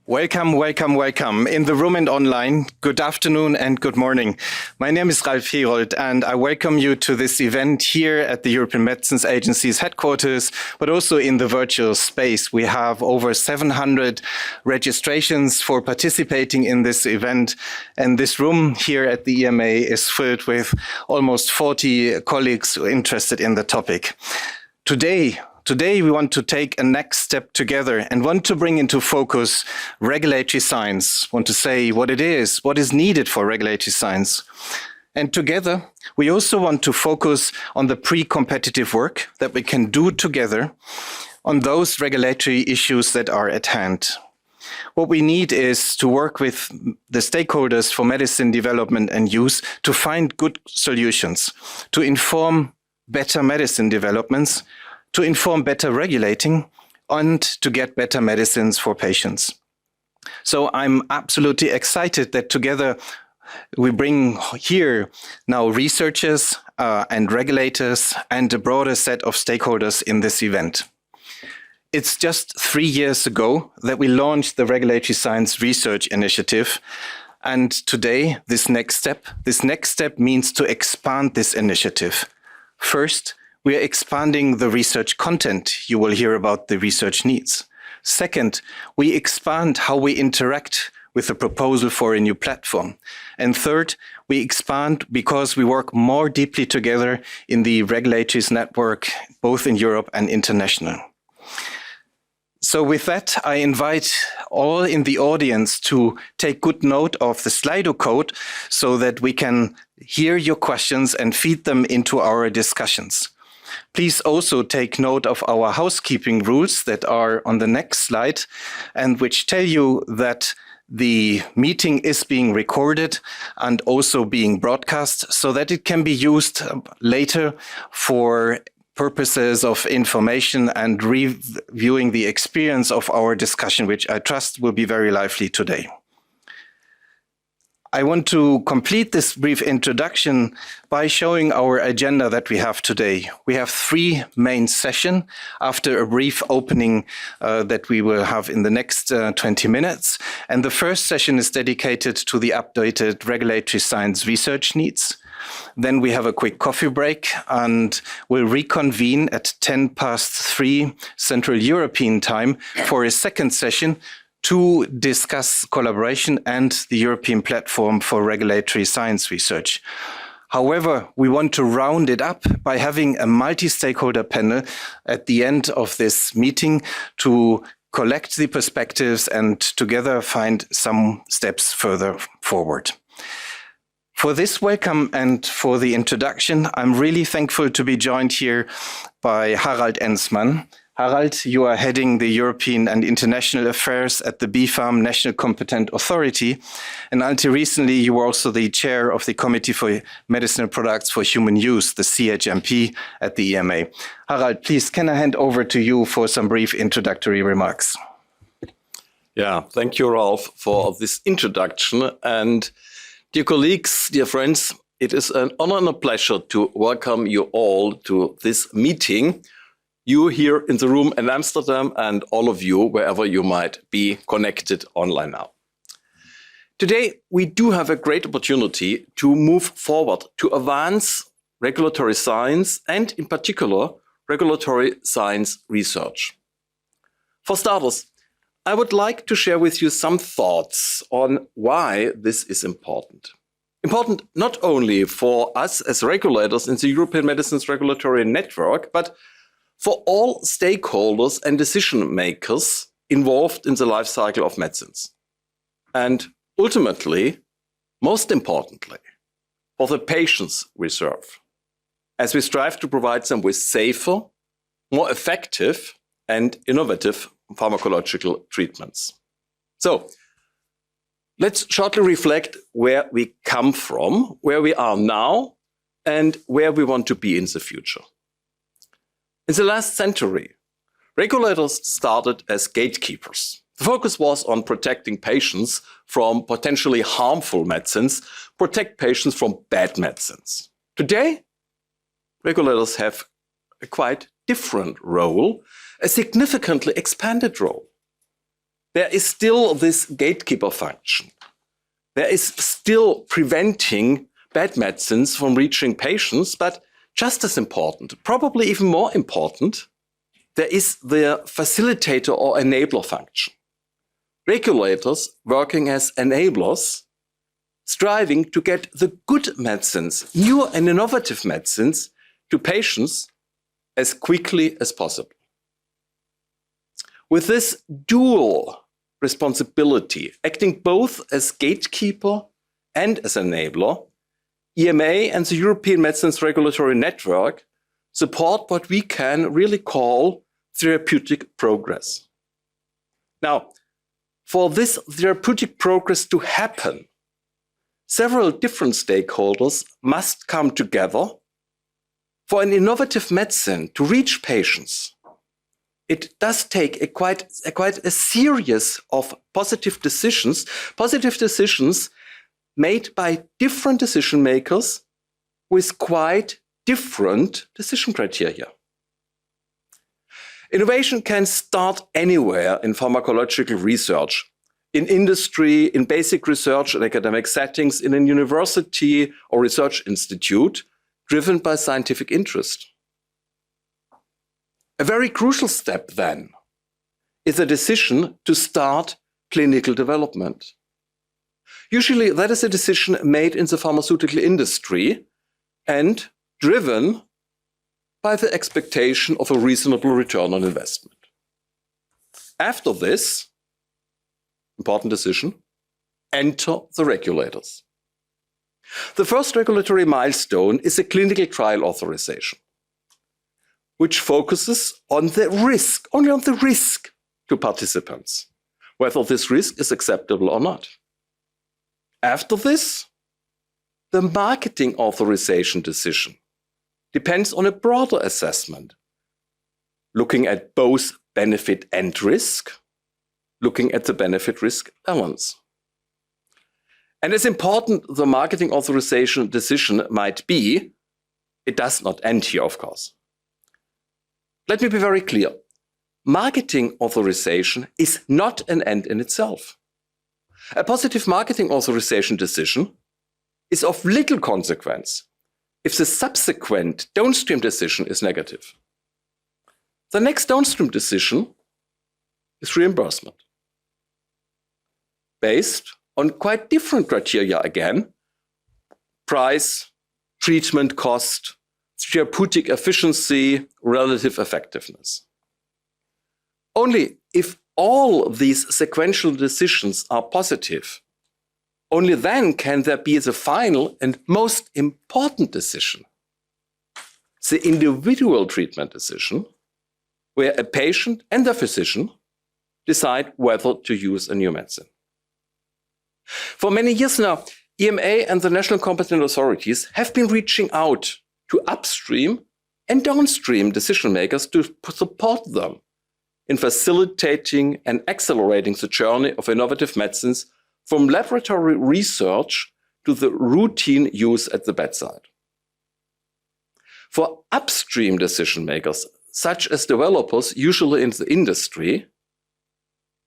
Welcome, welcome, welcome. In the room and online, good afternoon and good morning. My name is Ralf Herold and I welcome you to this event here at the European Medicines Agency's headquarters, but also in the virtual space. We have over 700 registrations for participating in this event, and this room here at the EMA is filled with almost 40 colleagues interested in the topic. Today, we want to take a next step together and want to bring into focus regulatory science, want to say what it is, what is needed for regulatory science. And together, we also want to focus on the pre-competitive work that we can do together on those regulatory issues that are at hand. What we need is to work with the stakeholders for medicine development and use to find good solutions, to inform better medicine developments, to inform better regulating, and to get better medicines for patients. So I'm absolutely excited that together we bring here now researchers and regulators and a broader set of stakeholders in this event. It's just 3 years ago that we launched the Regulatory Science Research Initiative. And today, this next step means to expand this initiative. First, we are expanding the research content. You will hear about the research needs. Second, we expand how we interact with the proposal for a new platform. And third, we expand because we work more deeply together in the regulators network, both in Europe and international. So with that, I invite all in the audience to take good note of the Slido code so that we can hear your questions and feed them into our discussions. Please also take note of our housekeeping rules that are on the next slide and which tell you that the meeting is being recorded and also being broadcast so that it can be used later for purposes of information and reviewing the experience of our discussion, which I trust will be very lively today. I want to complete this brief introduction by showing our agenda that we have today. We have 3 main sessions after a brief opening that we will have in the next 20 minutes. And the first session is dedicated to the updated regulatory science research needs. Then we have a quick coffee break and we'll reconvene at 3:10 Central European time for a second session to discuss collaboration and the European platform for regulatory science research. However, we want to round it up by having a multi-stakeholder panel at the end of this meeting to collect the perspectives and together find some steps further forward. For this welcome and for the introduction, I'm really thankful to be joined here by Harald Enzmann. Harald, you are heading the European and International Affairs at the BfArM National Competent Authority. And until recently, you were also the chair of the Committee for Medicinal Products for Human Use, the CHMP, at the EMA. Harald, please, can I hand over to you for some brief introductory remarks? Yeah, thank you, Ralf, for this introduction. And dear colleagues, dear friends, it is an honor and a pleasure to welcome you all to this meeting. You here in the room in Amsterdam and all of you wherever you might be connected online now. Today, we do have a great opportunity to move forward to advance regulatory science and in particular, regulatory science research. For starters, I would like to share with you some thoughts on why this is important. Important not only for us as regulators in the European Medicines Regulatory Network, but for all stakeholders and decision makers involved in the life cycle of medicines. And ultimately, most importantly, for the patients we serve, as we strive to provide them with safer, more effective and innovative pharmacological treatments. So, let's shortly reflect where we come from, where we are now, and where we want to be in the future. In the last century, regulators started as gatekeepers. The focus was on protecting patients from potentially harmful medicines, protect patients from bad medicines. Today, regulators have a quite different role, a significantly expanded role. there is still this gatekeeper function. There is still preventing bad medicines from reaching patients, but just as important, probably even more important, there is the facilitator or enabler function. Regulators working as enablers, striving to get the good medicines, new and innovative medicines, to patients as quickly as possible. With this dual responsibility, acting both as gatekeeper and as enabler, EMA and the European Medicines Regulatory Network support what we can really call therapeutic progress. Now, for this therapeutic progress to happen, several different stakeholders must come together. For an innovative medicine to reach patients, it does take quite a series of positive decisions made by different decision makers with quite different decision criteria. Innovation can start anywhere in pharmacological research, in industry, in basic research and academic settings, in a university or research institute, driven by scientific interest. A very crucial step then is a decision to start clinical development. Usually that is a decision made in the pharmaceutical industry and driven by the expectation of a reasonable return on investment. After this important decision, enter the regulators. The first regulatory milestone is a clinical trial authorization, which focuses on the risk, only on the risk to participants, whether this risk is acceptable or not. After this, the marketing authorization decision depends on a broader assessment, looking at both benefit and risk, looking at the benefit-risk balance. And as important the marketing authorization decision might be, it does not end here, of course. Let me be very clear. Marketing authorization is not an end in itself. A positive marketing authorization decision is of little consequence if the subsequent downstream decision is negative. The next downstream decision is reimbursement, based on quite different criteria again: price, treatment cost, therapeutic efficiency, relative effectiveness. Only if all these sequential decisions are positive, only then can there be the final and most important decision, the individual treatment decision, where a patient and a physician decide whether to use a new medicine. For many years now, EMA and the national competent authorities have been reaching out to upstream and downstream decision makers to support them in facilitating and accelerating the journey of innovative medicines from laboratory research to the routine use at the bedside. For upstream decision makers, such as developers usually in the industry,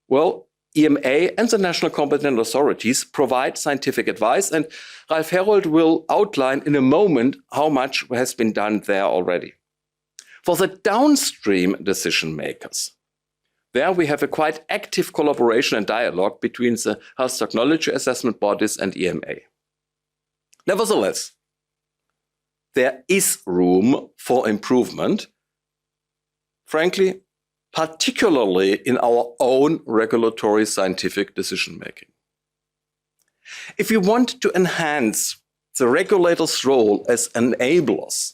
well, EMA and the national competent authorities provide scientific advice, and Ralf Herold will outline in a moment how much has been done there already. For the downstream decision makers, there we have a quite active collaboration and dialogue between the health technology assessment bodies and EMA. Nevertheless, there is room for improvement, frankly, particularly in our own regulatory scientific decision-making. If we want to enhance the regulators' role as enablers,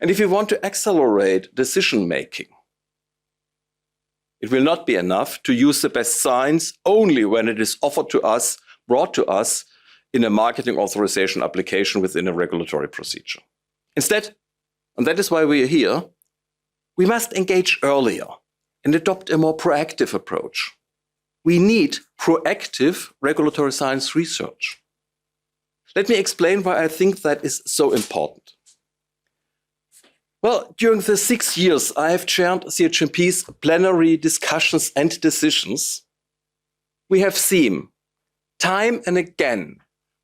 and if we want to accelerate decision-making, it will not be enough to use the best science only when it is offered to us, brought to us in a marketing authorization application within a regulatory procedure. Instead, and that is why we are here, we must engage earlier and adopt a more proactive approach. We need proactive regulatory science research. Let me explain why I think that is so important. Well, during the 6 years I have chaired CHMP's plenary discussions and decisions, we have seen time and again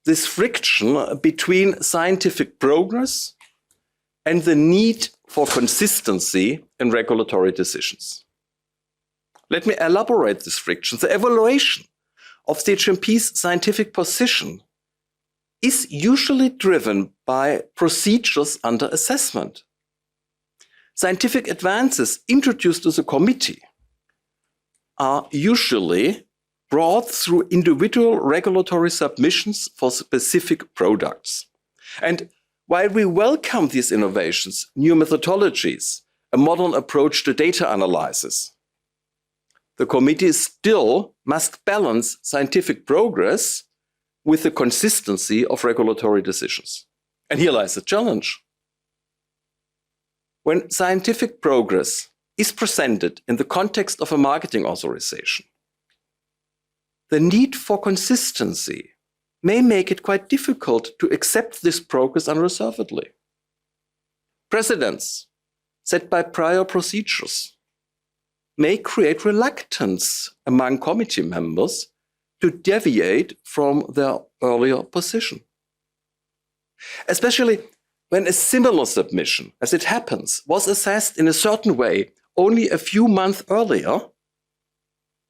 this friction between scientific progress and the need for consistency in regulatory decisions. Let me elaborate this friction. The evaluation of CHMP's scientific position is usually driven by procedures under assessment. Scientific advances introduced to the committee are usually brought through individual regulatory submissions for specific products. And while we welcome these innovations, new methodologies, a modern approach to data analysis, the committee still must balance scientific progress with the consistency of regulatory decisions. And here lies the challenge. When scientific progress is presented in the context of a marketing authorization, the need for consistency may make it quite difficult to accept this progress unreservedly. Precedents set by prior procedures may create reluctance among committee members to deviate from their earlier position. Especially when a similar submission, as it happens, was assessed in a certain way only a few months earlier,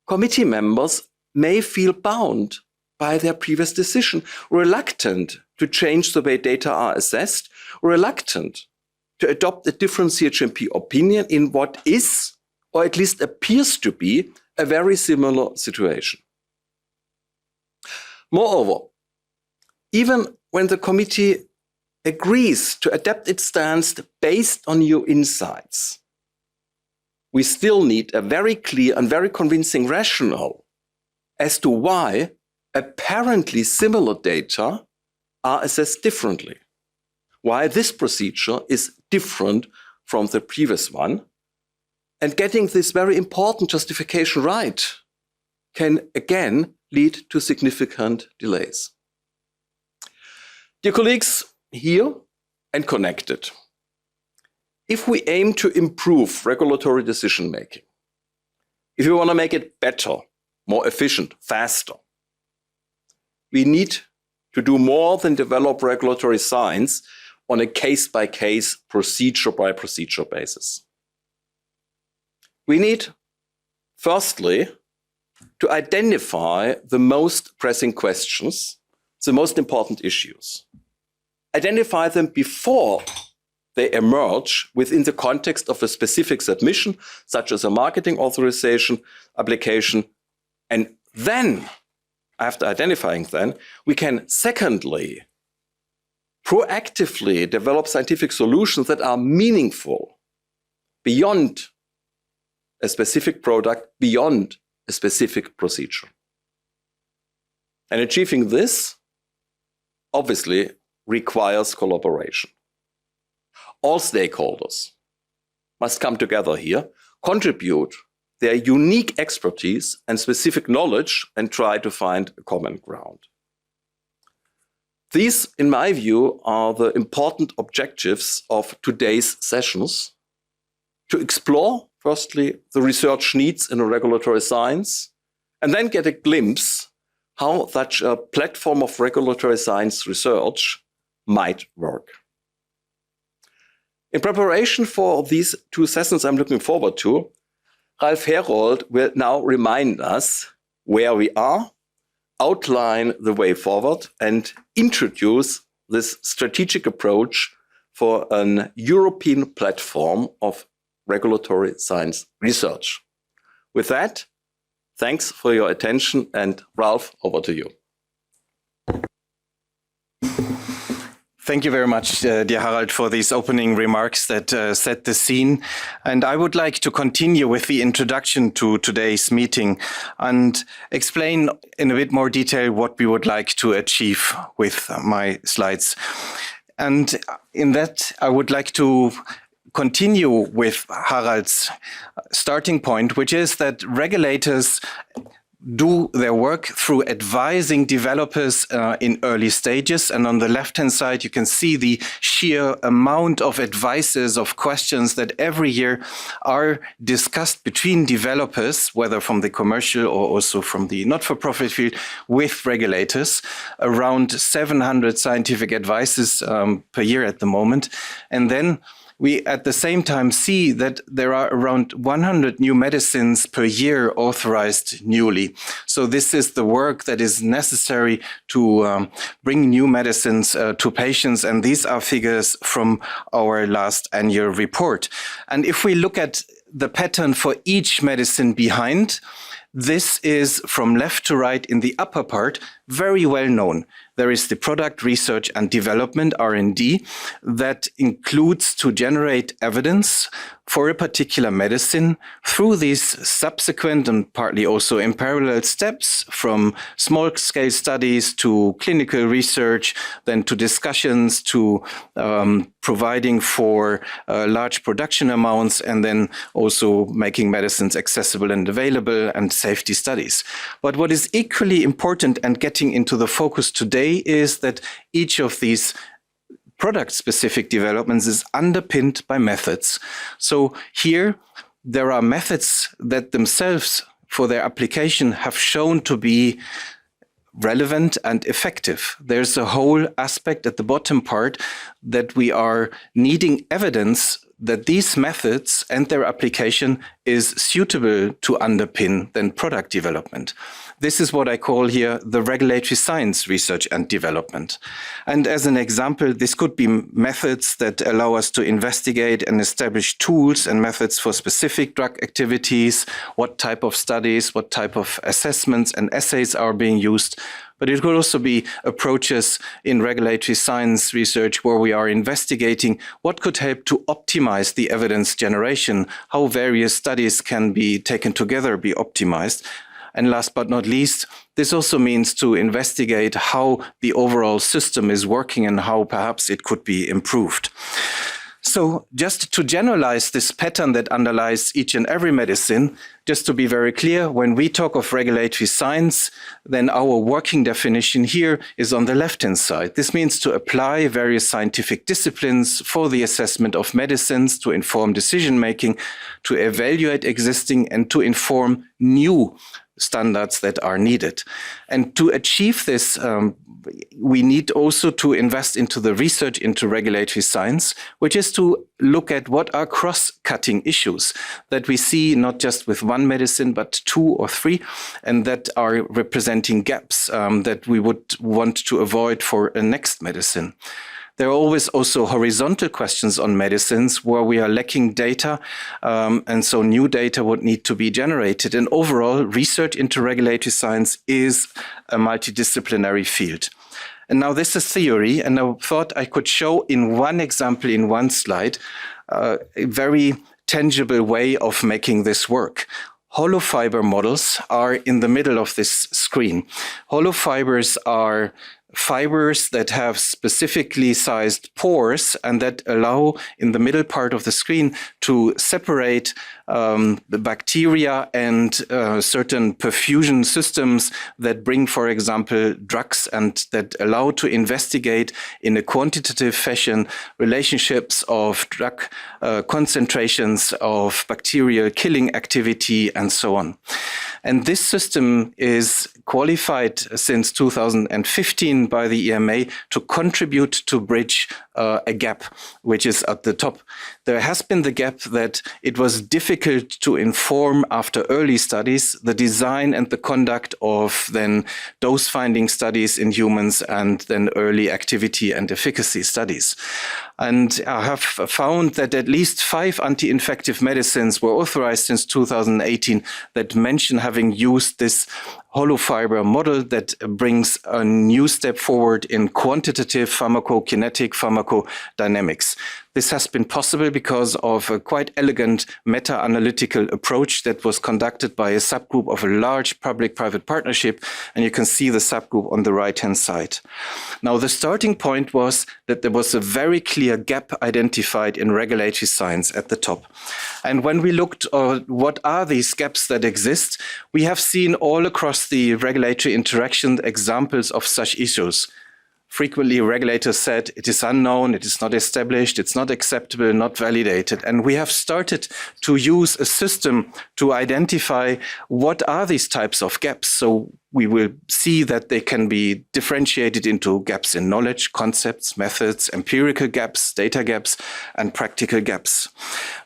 committee members may feel bound by their previous decision, reluctant to change the way data are assessed, reluctant to adopt a different CHMP opinion in what is, or at least appears to be, a very similar situation. Moreover, even when the committee agrees to adapt its stance based on new insights, we still need a very clear and very convincing rationale as to why apparently similar data are assessed differently, why this procedure is different from the previous one. And getting this very important justification right can again lead to significant delays. Dear colleagues, here and connected, if we aim to improve regulatory decision-making, if we want to make it better, more efficient, faster, we need to do more than develop regulatory science on a case-by-case, procedure-by-procedure basis. We need, firstly, to identify the most pressing questions, the most important issues. Identify them before they emerge within the context of a specific submission, such as a marketing authorization application. And then, after identifying them, we can, secondly, proactively develop scientific solutions that are meaningful beyond a specific product, beyond a specific procedure. And achieving this obviously requires collaboration. All stakeholders must come together here, contribute their unique expertise and specific knowledge, and try to find a common ground. These, in my view, are the important objectives of today's sessions: to explore, firstly, the research needs in a regulatory science, and then get a glimpse how such a platform of regulatory science research might work. In preparation for these two sessions I'm looking forward to, Ralf Herold will now remind us where we are, outline the way forward, and introduce this strategic approach for an European platform of regulatory science research. With that, thanks for your attention, and Ralf, over to you. Thank you very much, dear Harald, for these opening remarks that set the scene. And I would like to continue with the introduction to today's meeting and explain in a bit more detail what we would like to achieve with my slides. And in that, I would like to continue with Harald's starting point, which is that regulators do their work through advising developers in early stages. And on the left-hand side, you can see the sheer amount of advices, of questions that every year are discussed between developers, whether from the commercial or also from the not-for-profit field, with regulators. Around 700 scientific advices per year at the moment. And then we at the same time see that there are around 100 new medicines per year authorized newly. So this is the work that is necessary to bring new medicines to patients. And these are figures from our last annual report. And if we look at the pattern for each medicine behind, this is from left to right in the upper part, very well known. There is the product research and development, R&D, that includes to generate evidence for a particular medicine through these subsequent and partly also in parallel steps, from small-scale studies to clinical research, then to discussions, to providing for large production amounts, and then also making medicines accessible and available, and safety studies. But what is equally important and getting into the focus today is that each of these product-specific developments is underpinned by methods. So here, there are methods that themselves, for their application, have shown to be relevant and effective. There's a whole aspect at the bottom part that we are needing evidence that these methods and their application is suitable to underpin then product development. This is what I call here the regulatory science research and development. And as an example, this could be methods that allow us to investigate and establish tools and methods for specific drug activities, what type of studies, what type of assessments and assays are being used. But it could also be approaches in regulatory science research where we are investigating what could help to optimize the evidence generation, how various studies can be taken together, be optimized. And last but not least, this also means to investigate how the overall system is working and how perhaps it could be improved. So just to generalize this pattern that underlies each and every medicine, just to be very clear, when we talk of regulatory science, then our working definition here is on the left-hand side. This means to apply various scientific disciplines for the assessment of medicines, to inform decision-making, to evaluate existing and to inform new standards that are needed. And to achieve this, we need also to invest into the research into regulatory science, which is to look at what are cross-cutting issues that we see not just with one medicine, but two or three, and that are representing gaps that we would want to avoid for a next medicine. There are always also horizontal questions on medicines where we are lacking data, and so new data would need to be generated. And overall, research into regulatory science is a multidisciplinary field. And now this is theory, and I thought I could show in one example, in one slide, a very tangible way of making this work. Hollow fiber models are in the middle of this screen. Hollow fibers are fibers that have specifically sized pores and that allow in the middle part of the screen to separate the bacteria and certain perfusion systems that bring, for example, drugs and that allow to investigate in a quantitative fashion relationships of drug concentrations, of bacterial killing activity, and so on. And this system is qualified since 2015 by the EMA to contribute to bridge a gap, which is at the top. There has been the gap that it was difficult to inform after early studies the design and the conduct of then dose-finding studies in humans and then early activity and efficacy studies. And I have found that at least 5 anti-infective medicines were authorized since 2018 that mention having used this hollow fiber model that brings a new step forward in quantitative pharmacokinetic pharmacodynamics. This has been possible because of a quite elegant meta-analytical approach that was conducted by a subgroup of a large public-private partnership, and you can see the subgroup on the right-hand side. Now, the starting point was that there was a very clear gap identified in regulatory science at the top. And when we looked at what are these gaps that exist, we have seen all across the regulatory interaction examples of such issues. Frequently, regulators said it is unknown, it is not established, it's not acceptable, not validated. And we have started to use a system to identify what are these types of gaps. So we will see that they can be differentiated into gaps in knowledge, concepts, methods, empirical gaps, data gaps, and practical gaps.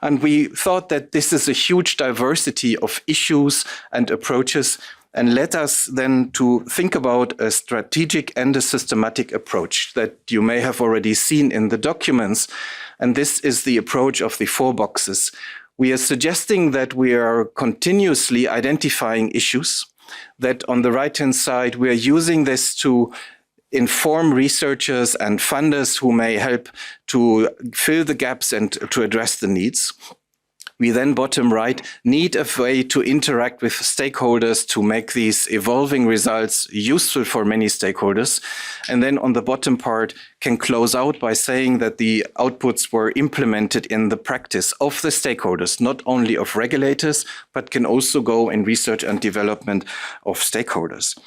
And we thought that this is a huge diversity of issues and approaches, and led us then to think about a strategic and a systematic approach that you may have already seen in the documents. And this is the approach of the 4 boxes. We are suggesting that we are continuously identifying issues, that on the right-hand side, we are using this to inform researchers and funders who may help to fill the gaps and to address the needs. We then, bottom right, need a way to interact with stakeholders to make these evolving results useful for many stakeholders. And then on the bottom part, can close out by saying that the outputs were implemented in the practice of the stakeholders, not only of regulators, but can also go in research and development of stakeholders.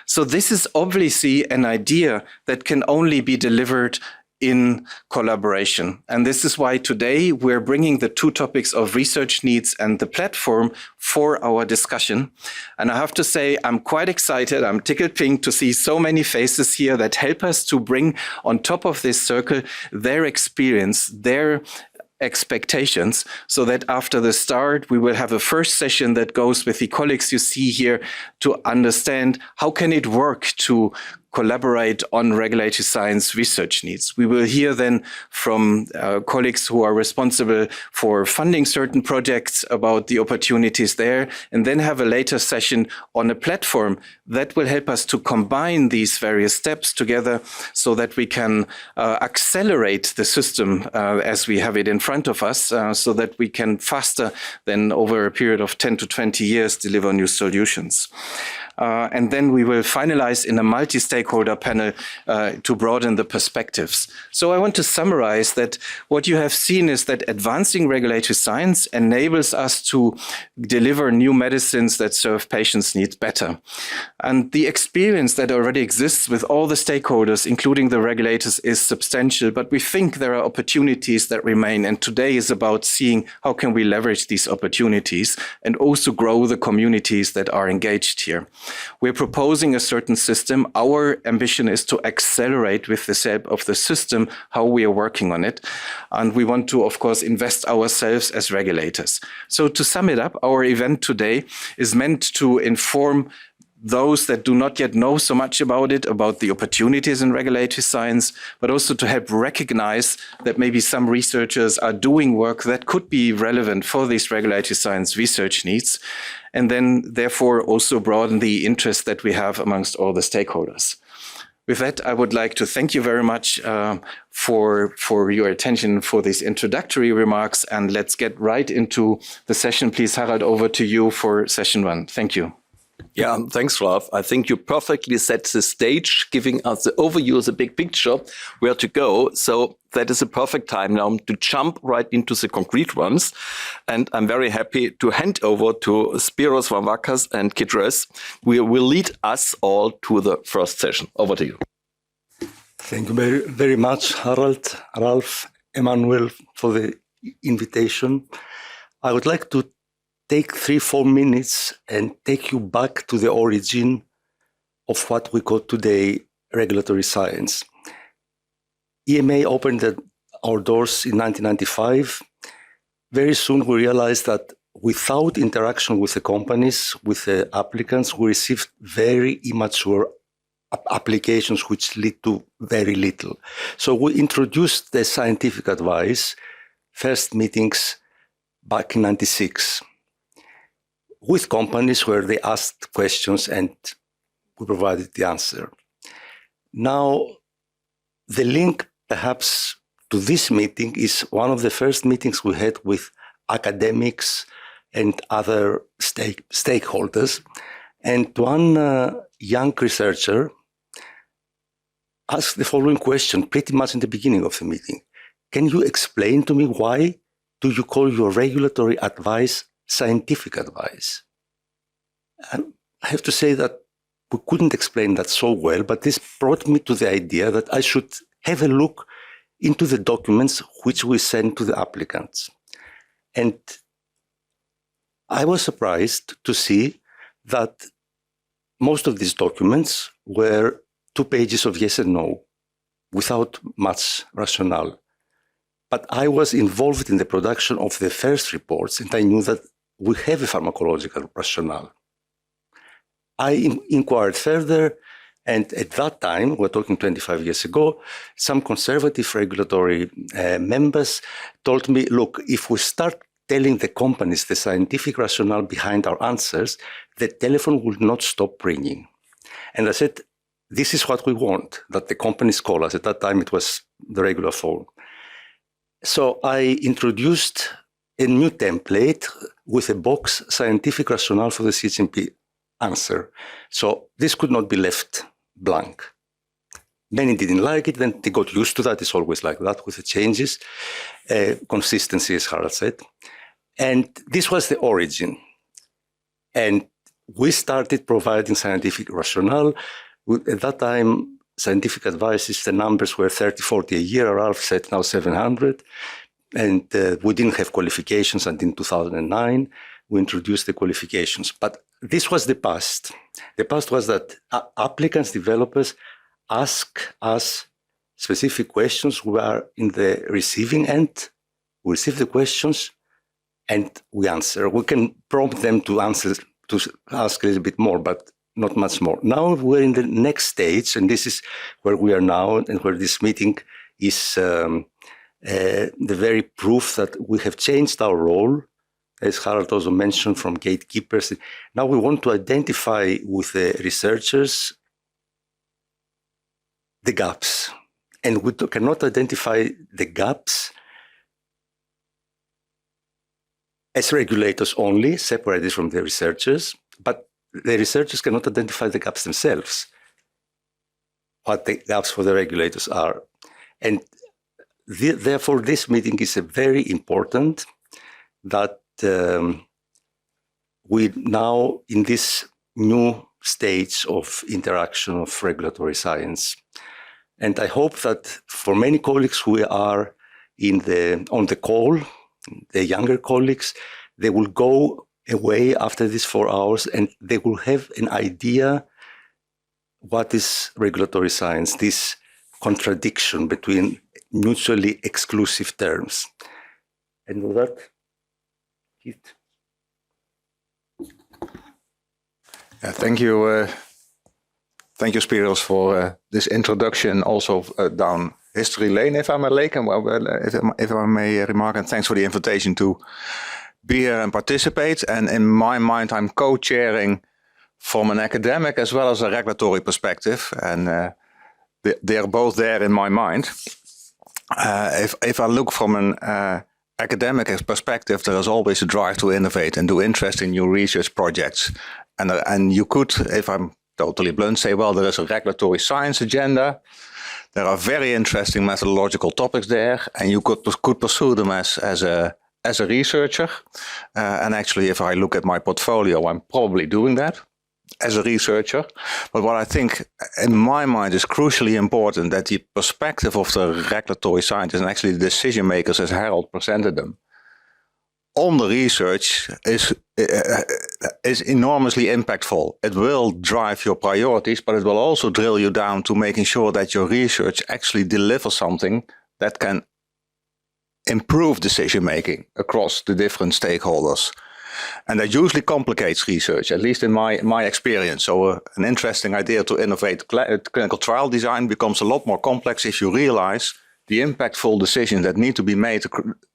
So this is obviously an idea that can only be delivered in collaboration. And this is why today we're bringing the 2 topics of research needs and the platform for our discussion. And I have to say, I'm quite excited. I'm tickled pink to see so many faces here that help us to bring on top of this circle their experience, their expectations, so that after the start, we will have a first session that goes with the colleagues you see here to understand how can it work to collaborate on regulatory science research needs. We will hear then from colleagues who are responsible for funding certain projects about the opportunities there, and then have a later session on a platform that will help us to combine these various steps together so that we can accelerate the system as we have it in front of us, so that we can faster than over a period of 10 to 20 years deliver new solutions. And then we will finalize in a multi-stakeholder panel to broaden the perspectives. So I want to summarize that what you have seen is that advancing regulatory science enables us to deliver new medicines that serve patients' needs better. And the experience that already exists with all the stakeholders, including the regulators, is substantial, but we think there are opportunities that remain. And today is about seeing how can we leverage these opportunities and also grow the communities that are engaged here. We're proposing a certain system. Our ambition is to accelerate with the help of the system how we are working on it. And we want to, of course, invest ourselves as regulators. So to sum it up, our event today is meant to inform those that do not yet know so much about it, about the opportunities in regulatory science, but also to help recognize that maybe some researchers are doing work that could be relevant for these regulatory science research needs, and then therefore also broaden the interest that we have amongst all the stakeholders. With that, I would like to thank you very much for your attention for these introductory remarks, and let's get right into the session. Please, Harald, over to you for session 1. Thank you. Yeah, thanks, Ralf. I think you perfectly set the stage, giving us the overview, the big picture, where to go. So that is a perfect time now to jump right into the concrete ones. And I'm very happy to hand over to Spiros, Vamvakas, and Roes, who will lead us all to the first session. Over to you. Thank you very, very much, Harald, Ralf, Emmanuel, for the invitation. I would like to take 3-4 minutes and take you back to the origin of what we call today regulatory science. EMA opened our doors in 1995. Very soon we realized that without interaction with the companies, with the applicants, we received very immature applications which lead to very little. So we introduced the scientific advice, first meetings back in 96. With companies where they asked questions and we provided the answer. Now, the link perhaps to this meeting is one of the first meetings we had with academics and other stakeholders. And one young researcher asked the following question pretty much in the beginning of the meeting. Can you explain to me why do you call your regulatory advice scientific advice? I have to say that we couldn't explain that so well, but this brought me to the idea that I should have a look into the documents which we send to the applicants. And I was surprised to see that most of these documents were 2 pages of yes and no, without much rationale. But I was involved in the production of the first reports, and I knew that we have a pharmacological rationale. I inquired further, and at that time, we're talking 25 years ago, some conservative regulatory members told me, look, if we start telling the companies the scientific rationale behind our answers, the telephone will not stop ringing. And I said, this is what we want, that the companies call us. At that time, it was the regular phone. So I introduced a new template with a box, scientific rationale for the CHMP answer. So this could not be left blank. Many didn't like it, then they got used to that. It's always like that with the changes. Consistency, as Harald said. And this was the origin. And we started providing scientific rationale. At that time, scientific advices, the numbers were 30, 40 a year. Ralf said now 700. And we didn't have qualifications until 2009. We introduced the qualifications. But this was the past. The past was that applicants, developers ask us specific questions. We are in the receiving end. We receive the questions and we answer. We can prompt them to answer, to ask a little bit more, but not much more. Now we're in the next stage, and this is where we are now and where this meeting is the very proof that we have changed our role, as Harald also mentioned, from gatekeepers. Now we want to identify with the researchers the gaps. And we cannot identify the gaps as regulators only, separated from the researchers, but the researchers cannot identify the gaps themselves, what the gaps for the regulators are. And therefore, this meeting is very important that we now, in this new stage of interaction of regulatory science. And I hope that for many colleagues who are on the call, the younger colleagues, they will go away after these 4 hours and they will have an idea what is regulatory science, this contradiction between mutually exclusive terms. And with that, Keith. Thank you, Spiros, for this introduction. Also down history lane, if I may remark, and thanks for the invitation to be here and participate. And in my mind, I'm co-chairing from an academic as well as a regulatory perspective, and they're both there in my mind. If I look from an academic perspective, there is always a drive to innovate and do interesting new research projects. And you could, if I'm totally blunt, say, well, there is a regulatory science agenda. There are very interesting methodological topics there, and you could pursue them as a researcher. And actually, if I look at my portfolio, I'm probably doing that as a researcher. But what I think, in my mind, is crucially important, that the perspective of the regulatory scientists and actually the decision makers, as Harald presented them, on the research is enormously impactful. It will drive your priorities, but it will also drill you down to making sure that your research actually delivers something that can improve decision-making across the different stakeholders. And that usually complicates research, at least in my experience. So an interesting idea to innovate clinical trial design becomes a lot more complex if you realize the impactful decisions that need to be made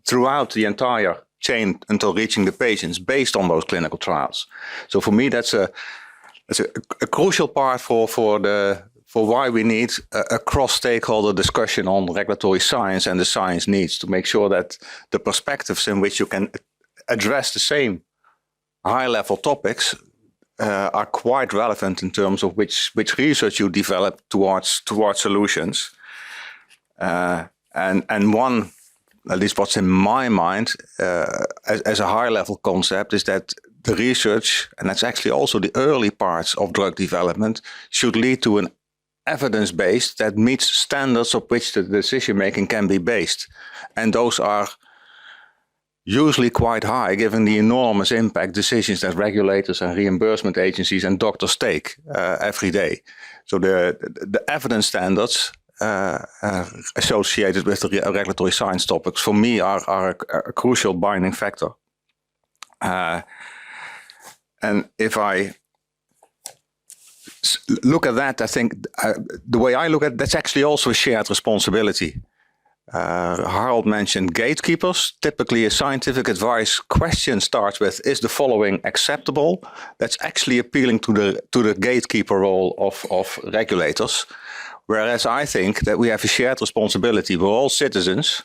throughout the entire chain until reaching the patients based on those clinical trials. So for me, that's a crucial part for for why we need a cross-stakeholder discussion on regulatory science and the science needs to make sure that the perspectives in which you can address the same high-level topics are quite relevant in terms of which research you develop towards solutions. And one, at least what's in my mind, as a high-level concept, is that the research, and that's actually also the early parts of drug development, should lead to an evidence-based that meets standards of which the decision-making can be based. And those are usually quite high, given the enormous impact decisions that regulators and reimbursement agencies and doctors take every day. So the evidence standards associated with the regulatory science topics, for me, are a crucial binding factor. And if I look at that, I think the way I look at it, that's actually also a shared responsibility. Harald mentioned gatekeepers. Typically, a scientific advice question starts with, is the following acceptable? That's actually appealing to the gatekeeper role of regulators. Whereas I think that we have a shared responsibility. We're all citizens.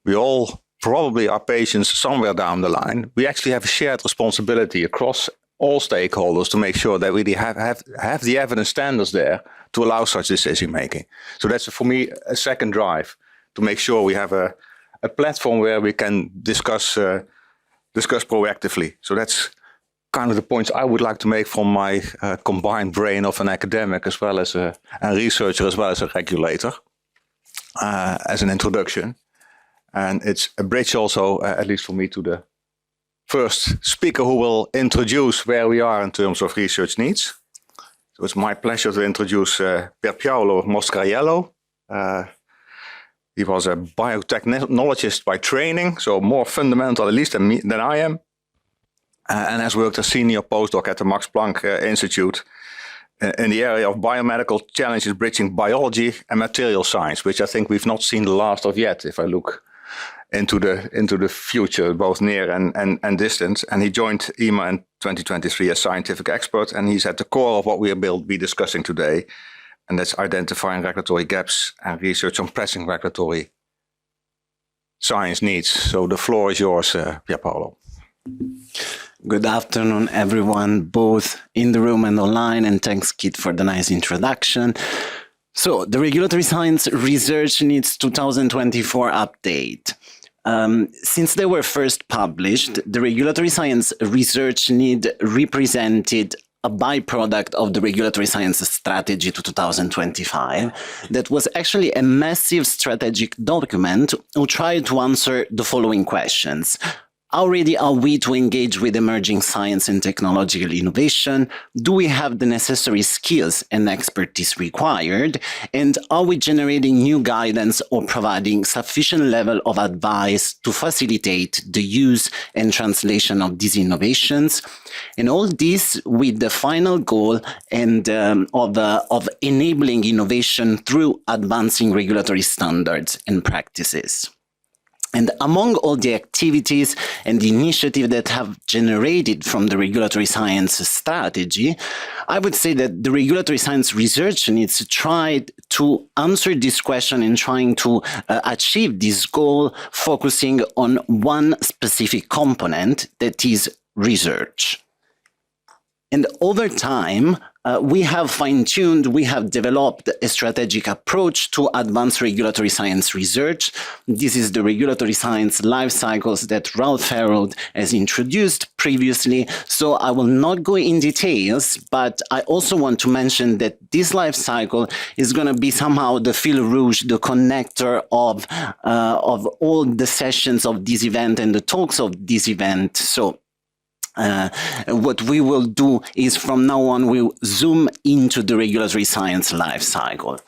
We all probably are patients somewhere down the line. We actually have a shared responsibility across all stakeholders to make sure that we have the evidence standards there to allow such decision making. So that's, for me, a second drive, to make sure we have a platform where we can discuss proactively. So that's kind of the points I would like to make from my combined brain of an academic as well as a researcher as well as a regulator, as an introduction. And it's a bridge also, at least for me, to the first speaker who will introduce where we are in terms of research needs. So it's my pleasure to introduce Pierpaolo Moscariello. He was a biotechnologist by training, so more fundamental at least than I am, and has worked as senior postdoc at the Max Planck Institute in the area of biomedical challenges bridging biology and material science, which I think we've not seen the last of yet, if I look into the future, both near and distant. And he joined Emer in 2023 as scientific expert, and he's at the core of what we will be discussing today, and that's identifying regulatory gaps and research on pressing regulatory science needs. So the floor is yours, Pierpaolo. Good afternoon, everyone, both in the room and online, and thanks, Kit, for the nice introduction. So, the Regulatory Science Research Needs 2024 update. Since they were first published, the Regulatory Science Research Need represented a byproduct of the Regulatory Science Strategy to 2025 that was actually a massive strategic document who tried to answer the following questions. How ready are we to engage with emerging science and technological innovation? Do we have the necessary skills and expertise required? And are we generating new guidance or providing sufficient level of advice to facilitate the use and translation of these innovations? And all this with the final goal and of enabling innovation through advancing regulatory standards and practices. And among all the activities and the initiatives that have generated from the regulatory science strategy, I would say that the regulatory science research needs to try to answer this question and trying to achieve this goal, focusing on one specific component, that is research. And over time, we have fine-tuned, we have developed a strategic approach to advance regulatory science research. This is the regulatory science life cycles that Ralf Herold has introduced previously. So I will not go in details, but I also want to mention that this life cycle is going to be somehow the fil rouge, the connector of all the sessions of this event and the talks of this event. So what we will do is from now on, we'll zoom into the regulatory science life cycle.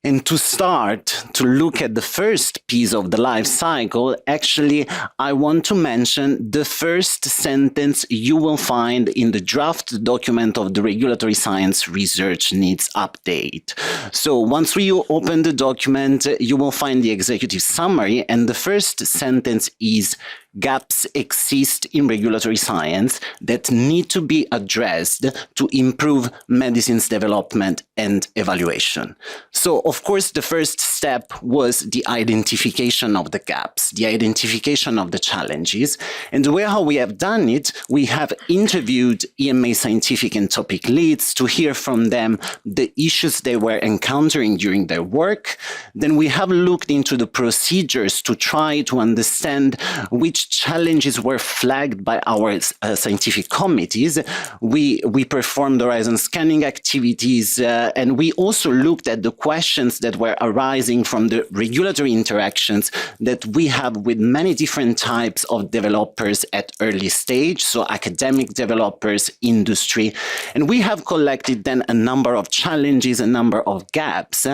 And to start to look at the first piece of the life cycle, actually, I want to mention the first sentence you will find in the draft document of the Regulatory Science Research Needs Update. So once you open the document, you will find the executive summary, and the first sentence is, gaps exist in regulatory science that need to be addressed to improve medicine's development and evaluation. So, of course, the first step was the identification of the gaps, the identification of the challenges. And the way how we have done it, we have interviewed EMA scientific and topic leads to hear from them the issues they were encountering during their work. Then we have looked into the procedures to try to understand which challenges were flagged by our scientific committees. We performed horizon scanning activities, and we also looked at the questions that were arising from the regulatory interactions that we have with many different types of developers at early stage, so academic developers, industry. And we have collected then a number of challenges, a number of gaps.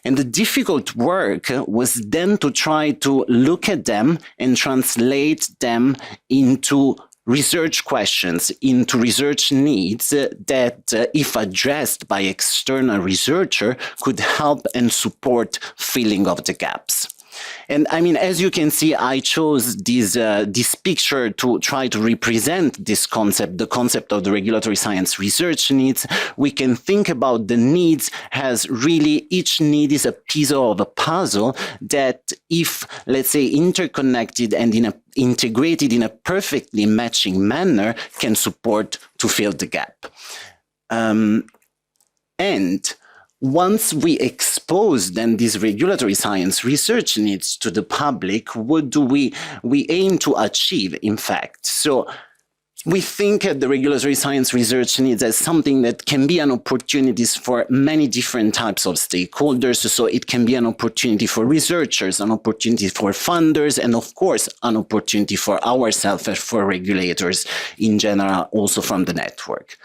And the difficult work was then to try to look at them and translate them into research questions, into research needs that, if addressed by external researcher, could help and support filling of the gaps. And I mean, as you can see, I chose this picture to try to represent this concept, the concept of the regulatory science research needs. We can think about the needs as really each need is a piece of a puzzle that, if, let's say, interconnected and integrated in a perfectly matching manner, can support to fill the gap. And once we expose then these regulatory science research needs to the public, what do we aim to achieve, in fact? So we think at the regulatory science research needs as something that can be an opportunity for many different types of stakeholders. So it can be an opportunity for researchers, an opportunity for funders, and of course, an opportunity for ourselves as for regulators in general, also from the network.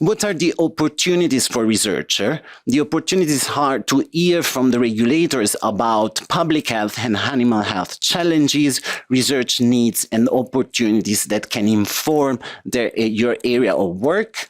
What are the opportunities for researcher? The opportunities are to hear from the regulators about public health and animal health challenges, research needs, and opportunities that can inform your area of work.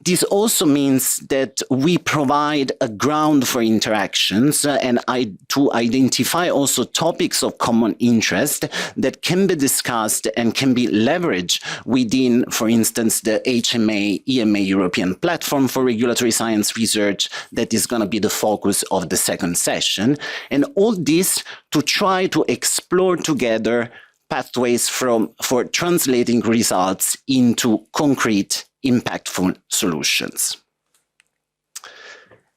This also means that we provide a ground for interactions and to identify also topics of common interest that can be discussed and can be leveraged within, for instance, the HMA, EMA European Platform for Regulatory Science Research that is going to be the focus of the second session. And all this to try to explore together pathways for translating results into concrete, impactful solutions.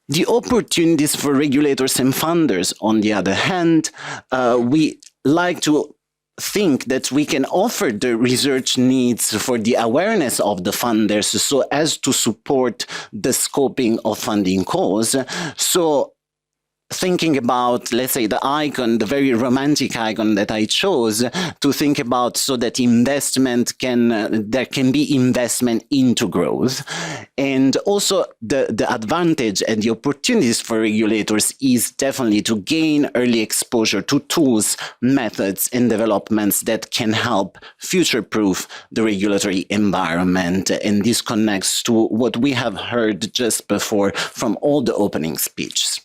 The opportunities for regulators and funders, on the other hand, we like to think that we can offer the research needs for the awareness of the funders so as to support the scoping of funding calls. So thinking about, let's say, the icon, the very romantic icon that I chose to think about so that investment there can be investment into growth. And also the advantage and the opportunities for regulators is definitely to gain early exposure to tools, methods, and developments that can help future-proof the regulatory environment. And this connects to what we have heard just before from all the opening speeches.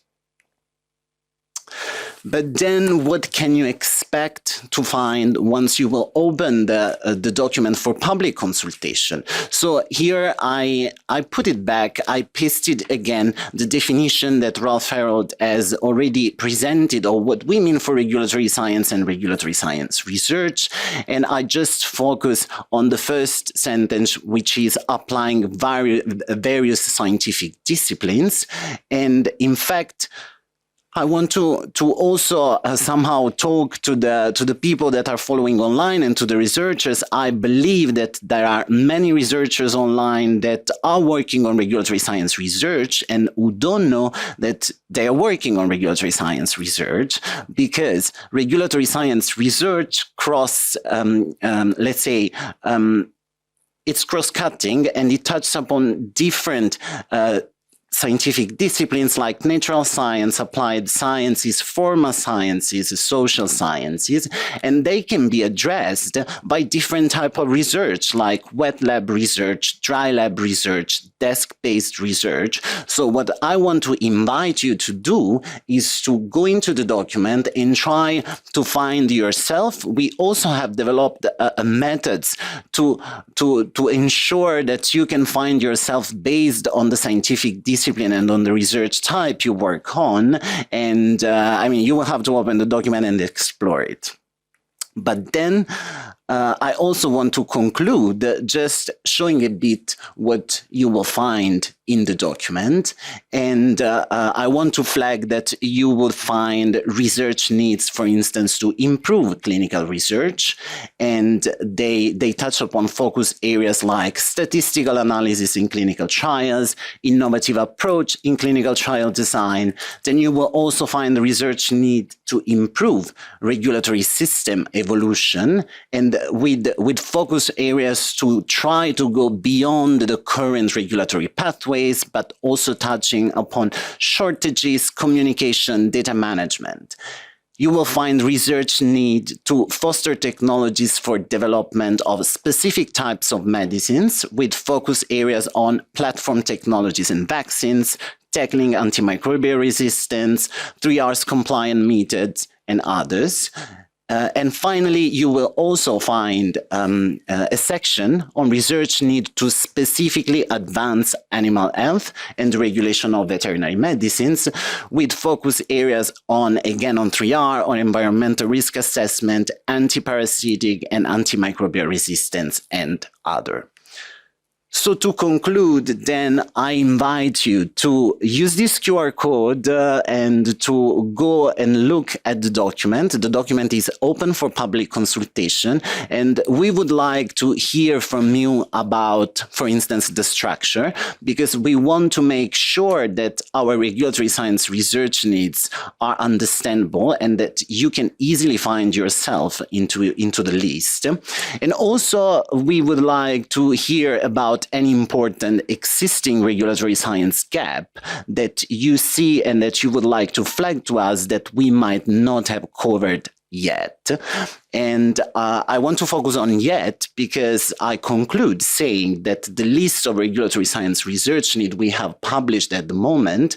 But then what can you expect to find once you will open the document for public consultation? So here I put it back, I pasted again the definition that Ralf Herold has already presented of what we mean for regulatory science and regulatory science research. And I just focus on the first sentence, which is applying various scientific disciplines. And in fact, I want to also somehow talk to the people that are following online and to the researchers. I believe that there are many researchers online that are working on regulatory science research and who don't know that they are working on regulatory science research, because regulatory science research it's cross-cutting and it touches upon different scientific disciplines like natural science, applied sciences, formal sciences, social sciences, and they can be addressed by different type of research like wet lab research, dry lab research, desk-based research. So what I want to invite you to do is to go into the document and try to find yourself. We also have developed methods to ensure that you can find yourself based on the scientific discipline and on the research type you work on. And I mean, you will have to open the document and explore it. But then I also want to conclude just showing a bit what you will find in the document. And I want to flag that you will find research needs, for instance, to improve clinical research. And they touch upon focus areas like statistical analysis in clinical trials, innovative approach in clinical trial design. Then you will also find the research need to improve regulatory system evolution, and with focus areas to try to go beyond the current regulatory pathways, but also touching upon shortages, communication, data management. You will find research need to foster technologies for development of specific types of medicines with focus areas on platform technologies and vaccines, tackling antimicrobial resistance, 3Rs compliant methods, and others. And finally, you will also find a section on research need to specifically advance animal health and the regulation of veterinary medicines, with focus areas on, again, on 3R, on environmental risk assessment, antiparasitic and antimicrobial resistance, and other. So to conclude, then I invite you to use this QR code and to go and look at the document. The document is open for public consultation, and we would like to hear from you about, for instance, the structure, because we want to make sure that our regulatory science research needs are understandable and that you can easily find yourself into the list. And also, we would like to hear about any important existing regulatory science gap that you see and that you would like to flag to us that we might not have covered yet. And I want to focus on yet because I conclude saying that the list of regulatory science research need we have published at the moment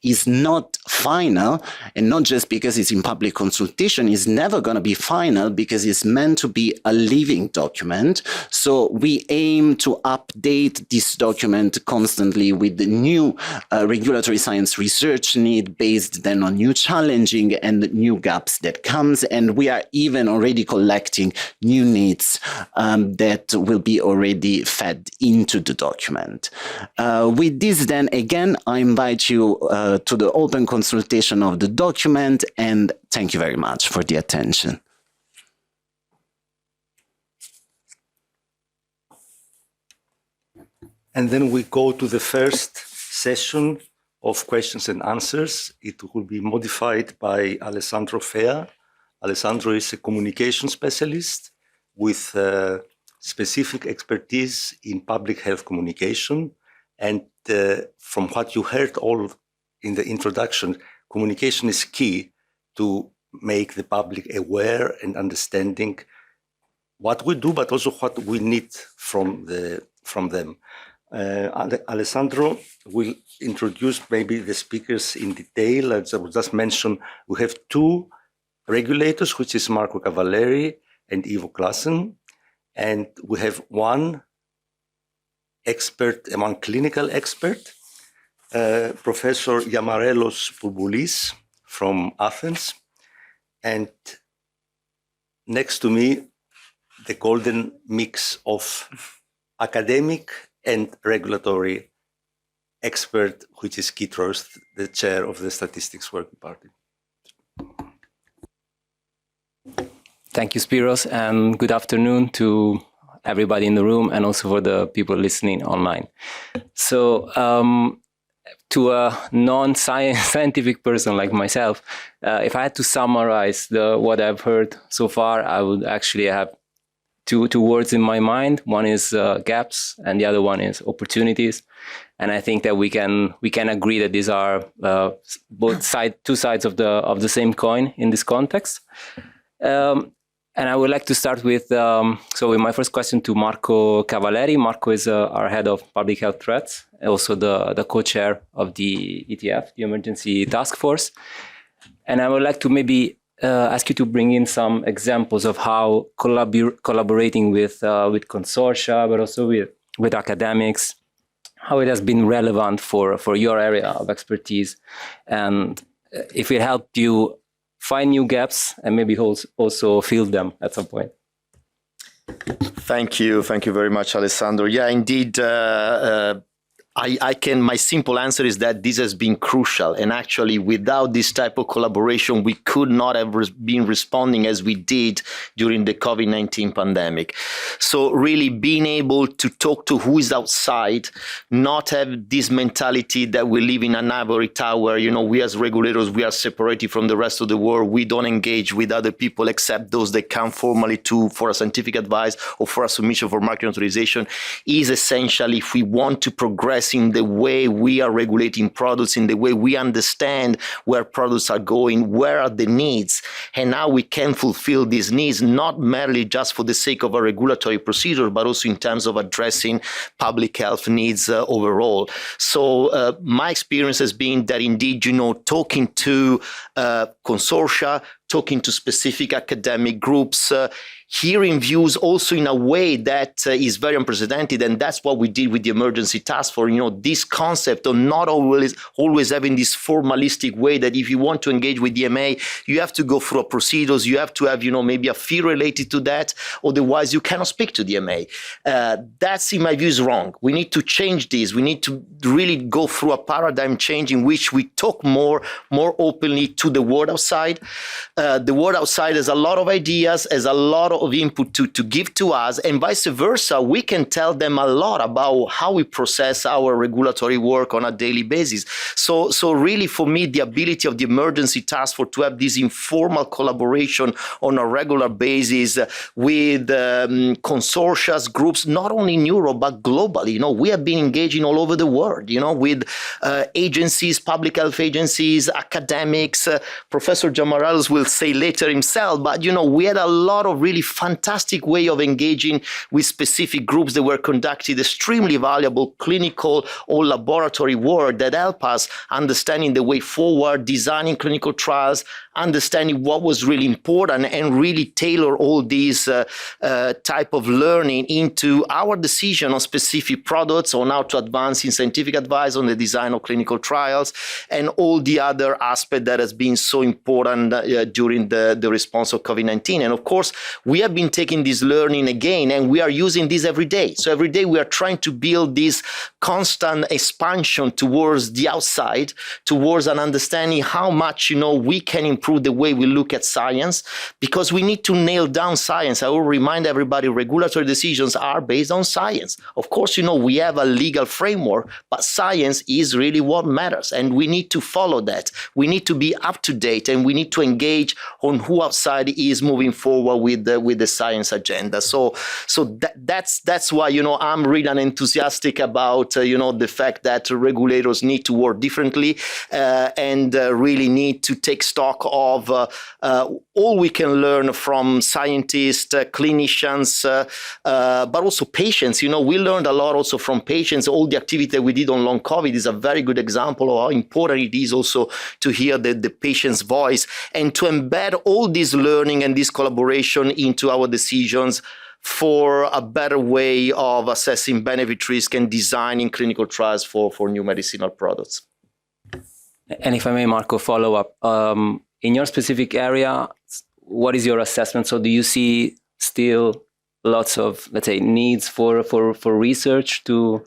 is not final, and not just because it's in public consultation, is never going to be final because it's meant to be a living document. So we aim to update this document constantly with the new regulatory science research need based then on new challenging and new gaps that comes. And we are even already collecting new needs that will be already fed into the document. With this then, again, I invite you to the open consultation of the document, and thank you very much for the attention. And then we go to the first session of questions and answers. It will be modified by Alessandro Fea. Alessandro is a communication specialist with specific expertise in public health communication. And from what you heard all in the introduction, communication is key to make the public aware and understanding what we do, but also what we need from them. Alessandro will introduce maybe the speakers in detail. As I will just mention, we have two regulators, which is Marco Cavalieri and Ivo Klassen, and we have one expert, one clinical expert, Professor Yamarelos Bouboulis from Athens, and next to me, the golden mix of academic and regulatory expert, which is Kit Roes, the chair of the Statistics Working Party. Thank you, Spiros, and good afternoon to everybody in the room and also for the people listening online. So, to a non-scientific person like myself, if I had to summarize what I've heard so far, I would actually have two words in my mind. One is gaps, and the other one is opportunities. And I think that we can agree that these are two sides of the same coin in this context. And I would like to start with with my first question to Marco Cavalleri. Marco is our head of public health threats, also the co-chair of the ETF, the Emergency Task Force. And I would like to maybe ask you to bring in some examples of how collaborating with consortia, but also with academics, how it has been relevant for your area of expertise, and if it helped you find new gaps and maybe also fill them at some point. Thank you very much, Alessandro. Yeah, indeed. My simple answer is that this has been crucial. And actually, without this type of collaboration, we could not have been responding as we did during the COVID-19 pandemic. So really being able to talk to who is outside, not have this mentality that we live in an ivory tower. You know, we as regulators, we are separated from the rest of the world. We don't engage with other people except those that come formally for a scientific advice or for a submission for market authorization is essential if we want to progress in the way we are regulating products, in the way we understand where products are going, where are the needs, and how we can fulfill these needs, not merely just for the sake of a regulatory procedure, but also in terms of addressing public health needs overall. So my experience has been that indeed, you know, talking to consortia, talking to specific academic groups, hearing views also in a way that is very unprecedented. And that's what we did with the emergency task force. You know, this concept of not always having this formalistic way that if you want to engage with the EMA, you have to go through a procedures, you have to have, you know, maybe a fee related to that, otherwise you cannot speak to the EMA. That's, in my view, is wrong. We need to change this. We need to really go through a paradigm change in which we talk more openly to the world outside. The world outside has a lot of ideas, has a lot of input to give to us, and vice versa. We can tell them a lot about how we process our regulatory work on a daily basis. So really, for me, the ability of the emergency task force to have this informal collaboration on a regular basis with consortia, groups, not only in Europe, but globally. You know, we have been engaging all over the world, you know, with agencies, public health agencies, academics. Professor Jamarals will say later himself, but, you know, we had a lot of really fantastic way of engaging with specific groups that were conducting extremely valuable clinical or laboratory work that help us understanding the way forward, designing clinical trials, understanding what was really important, and really tailor all these type of learning into our decision on specific products, on how to advance in scientific advice, on the design of clinical trials, and all the other aspect that has been so important during the response of COVID-19. And of course, we have been taking this learning again, and we are using this every day. So every day we are trying to build this constant expansion towards the outside, towards an understanding how much, you know, we can improve the way we look at science, because we need to nail down science. I will remind everybody, regulatory decisions are based on science. Of course, you know, we have a legal framework, but science is really what matters, and we need to follow that. We need to be up to date, and we need to engage on who outside is moving forward with the science agenda. So that's why, you know, I'm really enthusiastic about you know, the fact that regulators need to work differently and really need to take stock of all we can learn from scientists, clinicians, but also patients. You know, we learned a lot also from patients. All the activity that we did on long COVID is a very good example of how important it is also to hear the patient's voice and to embed all this learning and this collaboration into our decisions for a better way of assessing benefit risk and designing clinical trials for new medicinal products. And if I may, Marco, follow up. In your specific area, what is your assessment? So do you see still lots of, let's say, needs for research to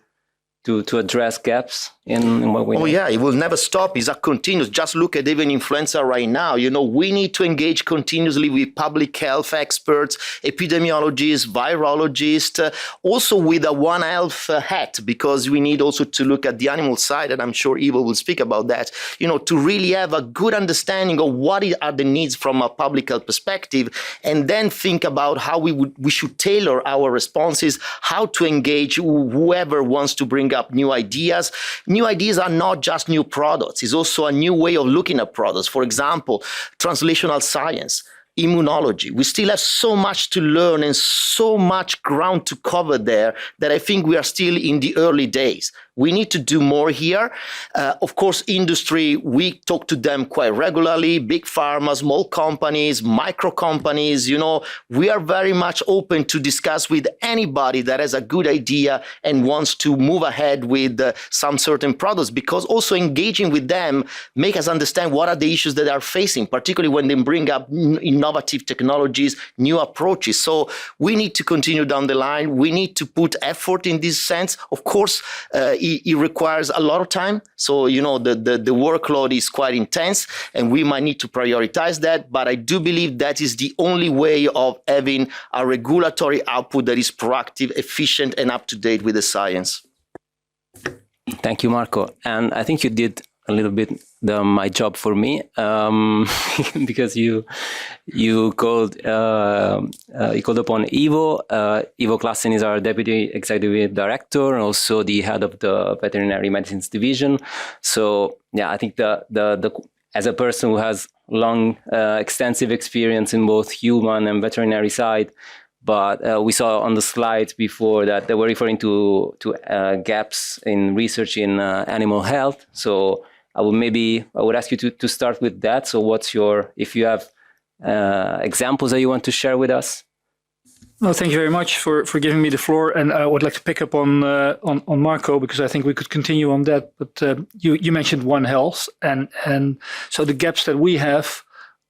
to address gaps in what we know? Oh yeah, it will never stop. It's a continuous. Just look at even influenza right now. We need to engage continuously with public health experts, epidemiologists, virologists, also with a One Health hat, because we need also to look at the animal side, and I'm sure Ivo will speak about that, to really have a good understanding of what are the needs from a public health perspective, and then think about how we should tailor our responses, how to engage whoever wants to bring up new ideas. New ideas are not just new products. It's also a new way of looking at products. For example, translational science, immunology. We still have so much to learn and so much ground to cover there that I think we are still in the early days. We need to do more here. Of course, industry, we talk to them quite regularly, big pharma, small companies, micro companies, we are very much open to discuss with anybody that has a good idea and wants to move ahead with some certain products, because also engaging with them make us understand what are the issues that they are facing, particularly when they bring up innovative technologies, new approaches. So we need to continue down the line. We need to put effort in this sense. Of course, it requires a lot of time. So, the workload is quite intense and we might need to prioritize that. But I do believe that is the only way of having a regulatory output that is proactive, efficient, and up to date with the science. Thank you, Marco. And I think you did a little bit my job for me, because you called upon Ivo. Ivo Klassen is our Deputy Executive Director and also the head of the Veterinary Medicines Division. So yeah, I think the as a person who has long, extensive experience in both human and veterinary side, but we saw on the slides before that they were referring to gaps in research in animal health. So I would ask you to start with that. So if you have examples that you want to share with us? No, thank you very much for giving me the floor. And I would like to pick up on Marco, because I think we could continue on that. But you mentioned One Health. And so the gaps that we have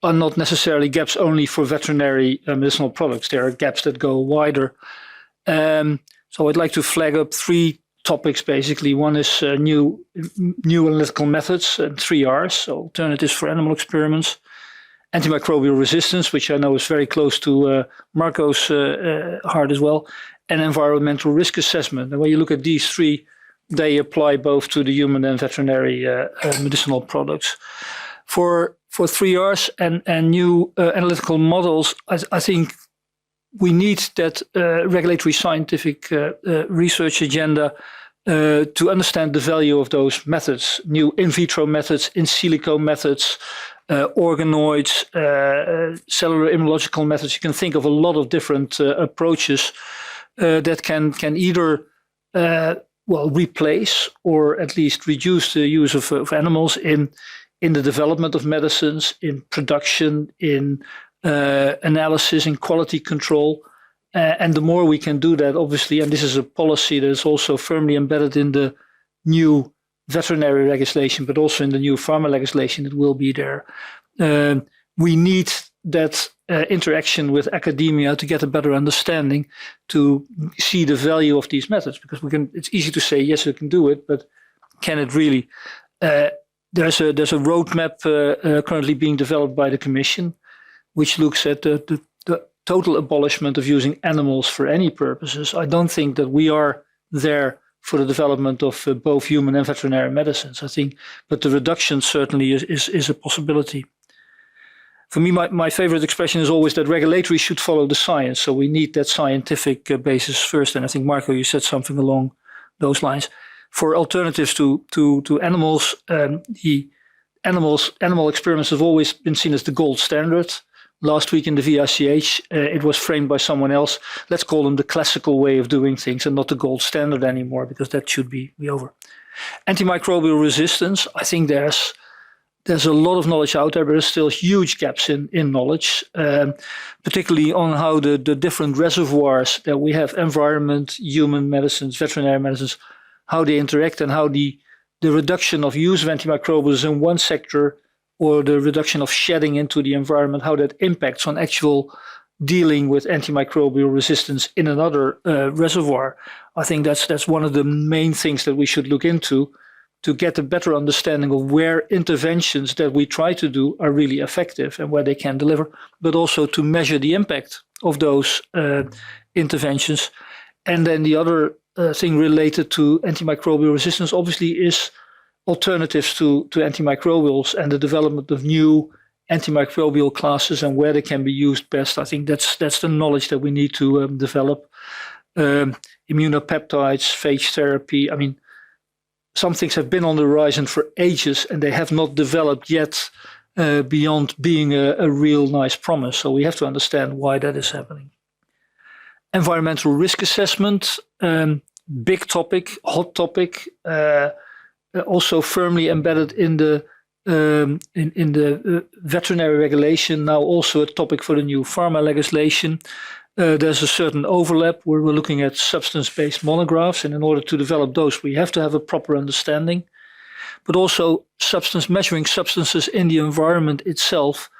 are not necessarily gaps only for veterinary medicinal products. There are gaps that go wider. So I'd like to flag up three topics, basically. One is new analytical methods, and 3 Rs, so alternatives for animal experiments. Antimicrobial resistance, which I know is very close to Marco's heart as well, and environmental risk assessment. And when you look at these three, they apply both to the human and veterinary medicinal products. For 3 Rs and new analytical models, I think we need that regulatory scientific research agenda to understand the value of those methods, new in vitro methods, in silico methods, organoids, cellular immunological methods. You can think of a lot of different approaches that can either replace or at least reduce the use of animals in the development of medicines, in production, in analysis, in quality control. And the more we can do that, obviously, and this is a policy that is also firmly embedded in the new veterinary legislation, but also in the new pharma legislation that will be there. We need that interaction with academia to get a better understanding, to see the value of these methods, because it's easy to say, yes, we can do it, but can it really? There's a roadmap currently being developed by the Commission, which looks at the total abolishment of using animals for any purposes. I don't think that we are there for the development of both human and veterinary medicines, I think, but the reduction certainly is a possibility. For me, my favorite expression is always that regulatory should follow the science. So we need that scientific basis first. And I think, Marco, you said something along those lines. For alternatives to animals, animal experiments have always been seen as the gold standard. Last week in the VICH, it was framed by someone else. Let's call them the classical way of doing things and not the gold standard anymore, because that should be over. Antimicrobial resistance, I think there's a lot of knowledge out there, but there's still huge gaps in knowledge, particularly on how the different reservoirs that we have, environment, human medicines, veterinary medicines, how they interact, and how the reduction of use of antimicrobials in one sector or the reduction of shedding into the environment, how that impacts on actual dealing with antimicrobial resistance in another reservoir. I think that's one of the main things that we should look into to get a better understanding of where interventions that we try to do are really effective and where they can deliver, but also to measure the impact of those interventions. And then the other thing related to antimicrobial resistance obviously is alternatives to antimicrobials and the development of new antimicrobial classes and where they can be used best. I think that's the knowledge that we need to develop. Immunopeptides, phage therapy. I mean, some things have been on the horizon for ages and they have not developed yet beyond being a real nice promise. So we have to understand why that is happening. Environmental risk assessment, big topic, hot topic, also firmly embedded in the veterinary regulation, now also a topic for the new pharma legislation. There's a certain overlap where we're looking at substance-based monographs, and in order to develop those, we have to have a proper understanding. But also measuring substances in the environment itself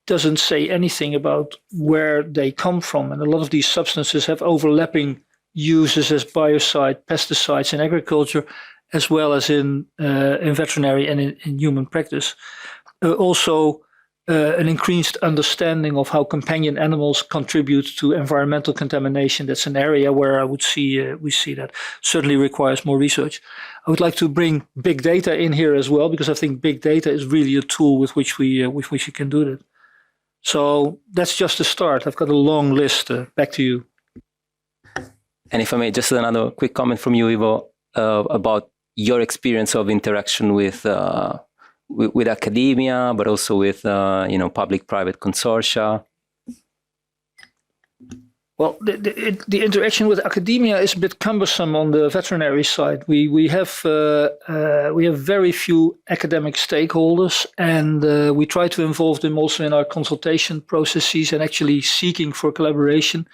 doesn't say anything about where they come from. And a lot of these substances have overlapping uses as biocide, pesticides in agriculture, as well as in veterinary and in human practice. Also, an increased understanding of how companion animals contribute to environmental contamination. That's an area where I would see we see that certainly requires more research. I would like to bring big data in here as well, because I think big data is really a tool with which we can do that. So that's just a start. I've got a long list. Back to you. And if I may, just another quick comment from you, Ivo, about your experience of interaction with academia, but also with public-private consortia. Well, the interaction with academia is a bit cumbersome on the veterinary side. We have very few academic stakeholders, and we try to involve them also in our consultation processes and actually seeking for collaboration.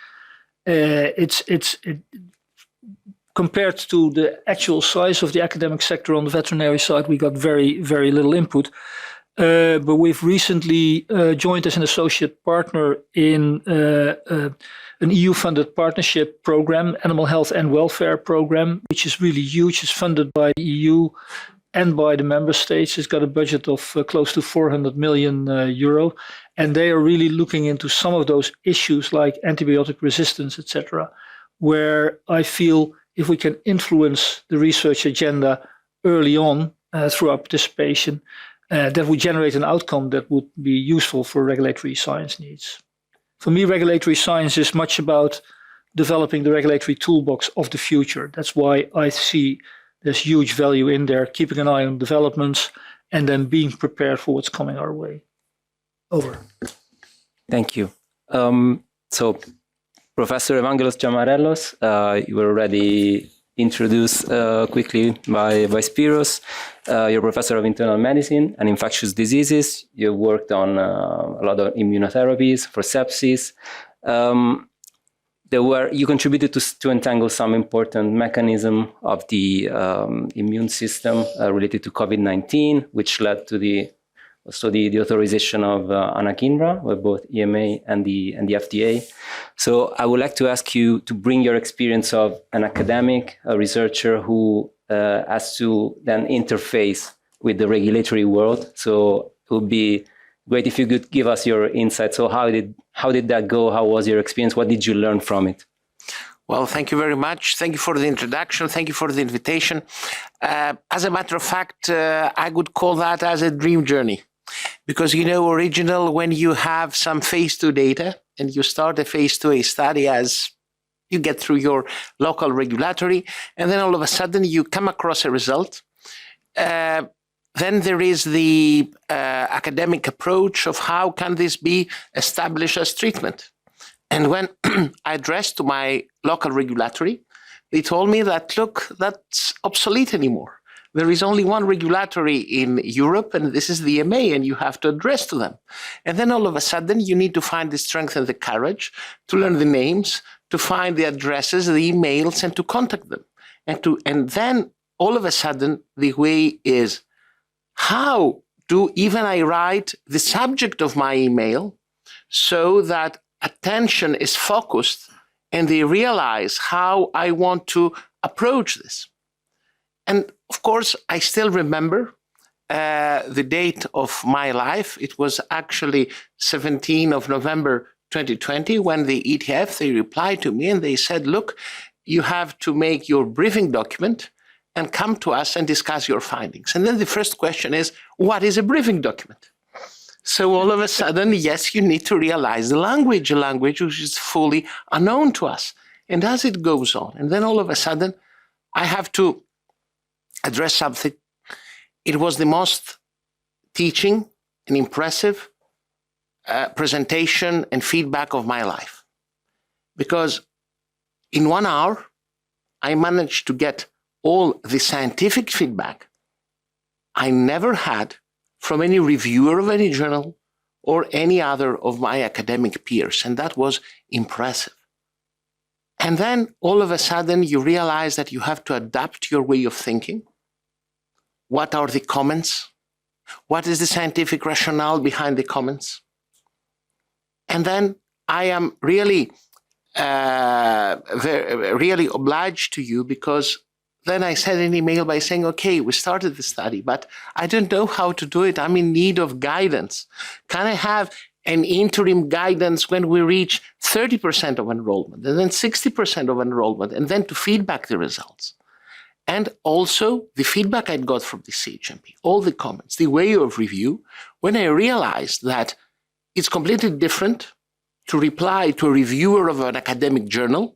Compared to the actual size of the academic sector on the veterinary side, we got very, very little input. But we've recently joined as an associate partner in an EU-funded partnership program, Animal Health and Welfare Program, which is really huge. It's funded by the EU and by the member states. It's got a budget of close to 400 million euro. And they are really looking into some of those issues like antibiotic resistance, etc., where I feel if we can influence the research agenda early on through our participation, that would generate an outcome that would be useful for regulatory science needs. For me, regulatory science is much about developing the regulatory toolbox of the future. That's why I see there's huge value in there, keeping an eye on developments and then being prepared for what's coming our way. Over. Thank you. So, Professor Evangelos Giamarellos, you were already introduced quickly by Spiros. You're Professor of Internal Medicine and Infectious Diseases. You worked on a lot of immunotherapies for sepsis. You contributed to untangle some important mechanism of the immune system related to COVID-19, which led to the authorization of anakinra with both EMA and the FDA. So I would like to ask you to bring your experience of an academic, a researcher who has to then interface with the regulatory world. So it would be great if you could give us your insight. So how did that go? How was your experience? What did you learn from it? Well, thank you very much. Thank you for the introduction. Thank you for the invitation. As a matter of fact, I would call that as a dream journey. Because, original, when you have some phase 2 data and you start a phase 2A study as you get through your local regulatory, and then all of a sudden you come across a result, then there is the academic approach of how can this be established as treatment. And when I addressed to my local regulatory, they told me that, look, that's obsolete anymore. There is only one regulatory in Europe, and this is the EMA, and you have to address to them. And then all of a sudden, you need to find the strength and the courage to learn the names, to find the addresses, the emails, and to contact them. And then all of a sudden, the way is, how do even I write the subject of my email so that attention is focused and they realize how I want to approach this. And of course, I still remember the date of my life. It was actually 17th of November 2020 when the ETF, they replied to me and they said, look, you have to make your briefing document and come to us and discuss your findings. And then the first question is, what is a briefing document? So all of a sudden, yes, you need to realize the language, a language which is fully unknown to us. And as it goes on, and then all of a sudden, I have to address something. It was the most teaching and impressive presentation and feedback of my life. Because in 1 hour, I managed to get all the scientific feedback I never had from any reviewer of any journal or any other of my academic peers. And that was impressive. And then all of a sudden you realize that you have to adapt your way of thinking. What are the comments? What is the scientific rationale behind the comments? And then I am really, really obliged to you because then I sent an email by saying, okay, we started the study, but I don't know how to do it. I'm in need of guidance. Can I have an interim guidance when we reach 30% of enrollment and then 60% of enrollment and then to feedback the results? And also the feedback I got from the CHMP, all the comments, the way of review, when I realized that it's completely different to reply to a reviewer of an academic journal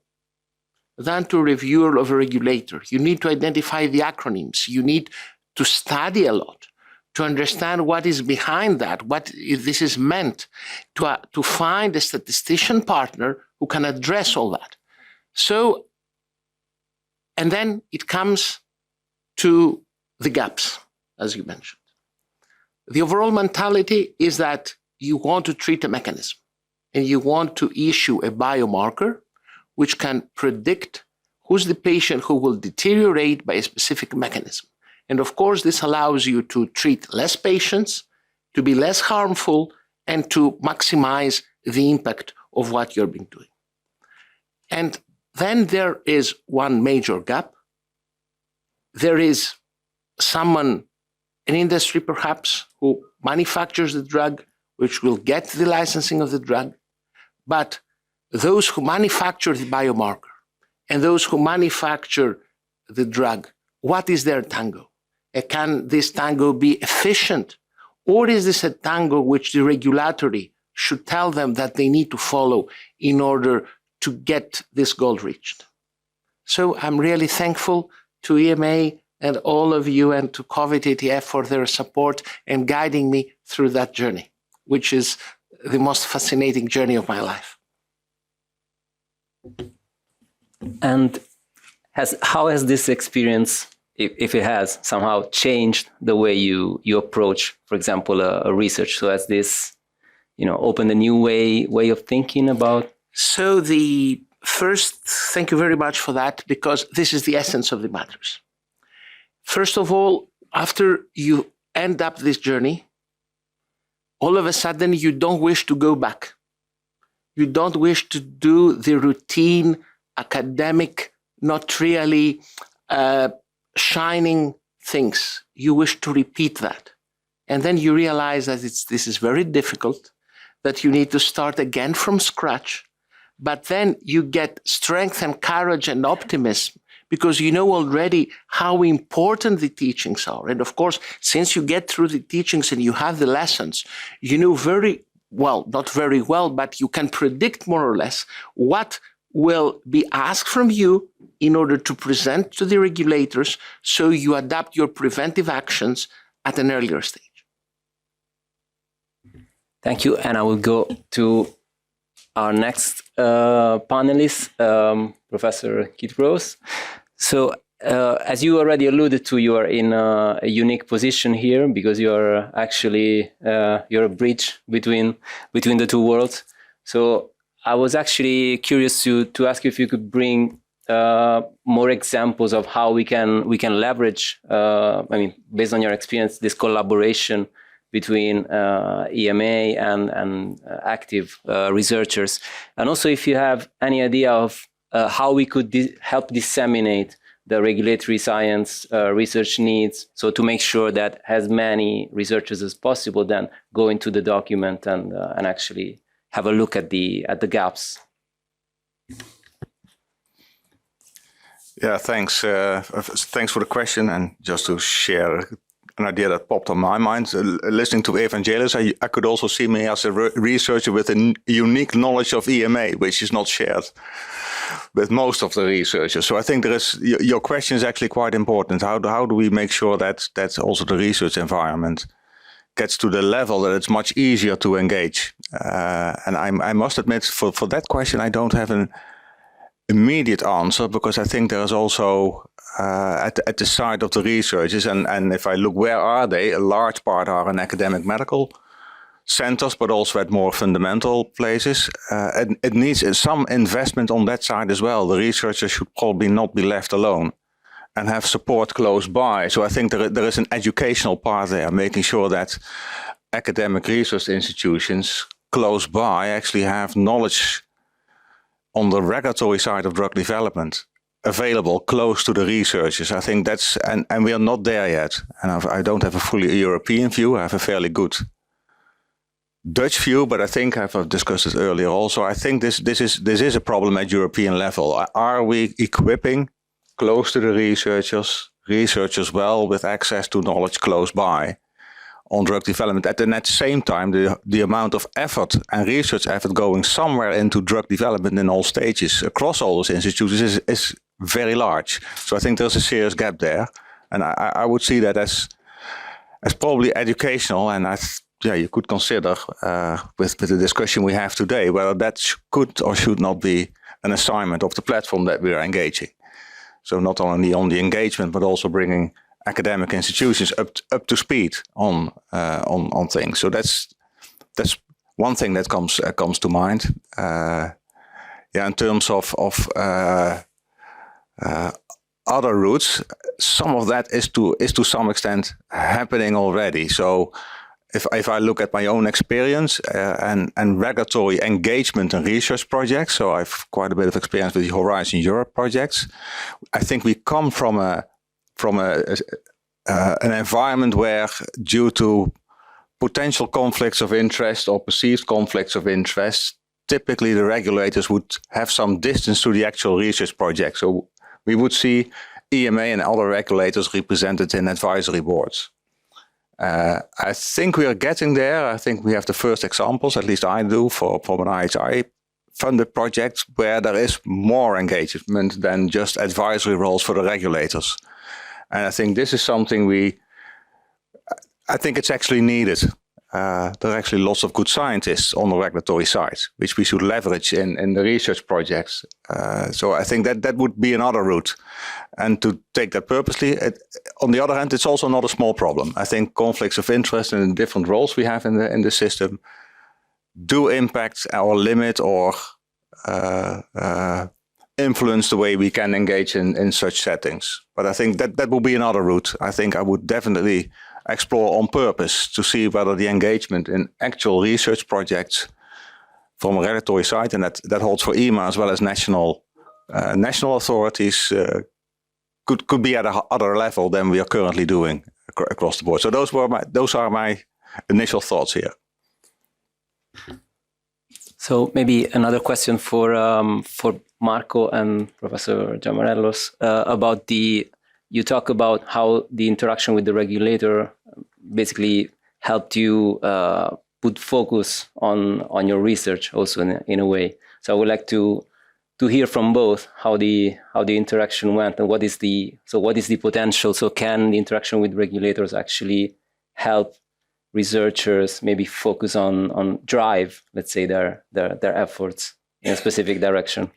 than to a reviewer of a regulator. You need to identify the acronyms. You need to study a lot to understand what is behind that, what this is meant, to find a statistician partner who can address all that. So, and then it comes to the gaps, as you mentioned. The overall mentality is that you want to treat a mechanism and you want to issue a biomarker which can predict who's the patient who will deteriorate by a specific mechanism. And of course, this allows you to treat less patients, to be less harmful, and to maximize the impact of what you're been doing. And then there is one major gap. There is someone, an industry perhaps, who manufactures the drug, which will get the licensing of the drug, but those who manufacture the biomarker and those who manufacture the drug, what is their tango? Can this tango be efficient? Or is this a tango which the regulatory should tell them that they need to follow in order to get this goal reached? So I'm really thankful to EMA and all of you and to COVID ETF for their support and guiding me through that journey, which is the most fascinating journey of my life. And how has this experience, if it has, somehow changed the way you approach, for example, a research? So has this, opened a new way of thinking about? So the first, thank you very much for that, because this is the essence of the matters. First of all, after you end up this journey, all of a sudden you don't wish to go back. You don't wish to do the routine, academic, not really shining things. You wish to repeat that. And then you realize that this is very difficult, that you need to start again from scratch. But then you get strength and courage and optimism because you know already how important the teachings are. And of course, since you get through the teachings and you have the lessons, you know very well, not very well, but you can predict more or less what will be asked from you in order to present to the regulators so you adapt your preventive actions at an earlier stage. Thank you. And I will go to our next panelist, Professor Roes. So as you already alluded to, you are in a unique position here because you are actually, you're a bridge between the two worlds. So I was actually curious to ask you if you could bring more examples of how we can leverage, based on your experience, this collaboration between EMA and active researchers. And also if you have any idea of how we could help disseminate the regulatory science research needs, so to make sure that as many researchers as possible then go into the document and actually have a look at the gaps. Yeah, thanks. Thanks for the question. And just to share an idea that popped on my mind, listening to Evangelis, I could also see me as a researcher with a unique knowledge of EMA, which is not shared with most of the researchers. So I think your question is actually quite important. How do we make sure that also the research environment gets to the level that it's much easier to engage? And I must admit, for that question, I don't have an immediate answer, because I think there is also at the side of the researchers, and if I look, where are they? A large part are in academic medical centers, but also at more fundamental places. It needs some investment on that side as well. The researchers should probably not be left alone and have support close by. So I think there is an educational part there, making sure that academic research institutions close by actually have knowledge on the regulatory side of drug development available close to the researchers. I think that's, and we are not there yet. And I don't have a fully European view. I have a fairly good Dutch view, but I think I've discussed it earlier also. I think this is a problem at European level. Are we equipping close to the researchers well with access to knowledge close by on drug development? And at the same time, the amount of effort and research effort going somewhere into drug development in all stages across all those institutions is very large. So I think there's a serious gap there. And I would see that as probably educational, and you could consider with the discussion we have today whether that could or should not be an assignment of the platform that we are engaging. So not only on the engagement, but also bringing academic institutions up to speed on things. So that's one thing that comes to mind. In terms of other routes, some of that is to some extent happening already. So if I look at my own experience and regulatory engagement and research projects, so I've quite a bit of experience with the Horizon Europe projects. I think we come from an environment where, due to potential conflicts of interest or perceived conflicts of interest, typically the regulators would have some distance to the actual research project. So we would see EMA and other regulators represented in advisory boards. I think we are getting there. I think we have the first examples, at least I do, from an IHI-funded project where there is more engagement than just advisory roles for the regulators. And I think this is something I think it's actually needed. There are actually lots of good scientists on the regulatory side, which we should leverage in the research projects. So I think that would be another route. And to take that purposely, on the other hand, it's also not a small problem. I think conflicts of interest and the different roles we have in the system do impact or limit or influence the way we can engage in such settings. But I think that will be another route. I think I would definitely explore on purpose to see whether the engagement in actual research projects from a regulatory side, and that holds for EMA as well as national authorities, could be at a other level than we are currently doing across the board. So those are my initial thoughts here. So maybe another question for Marco and Professor Giamarellos about you talk about how the interaction with the regulator basically helped you put focus on your research also in a way. So I would like to hear from both how the interaction went and what is the potential. So can the interaction with regulators actually help researchers maybe focus on drive, let's say, their efforts in a specific direction?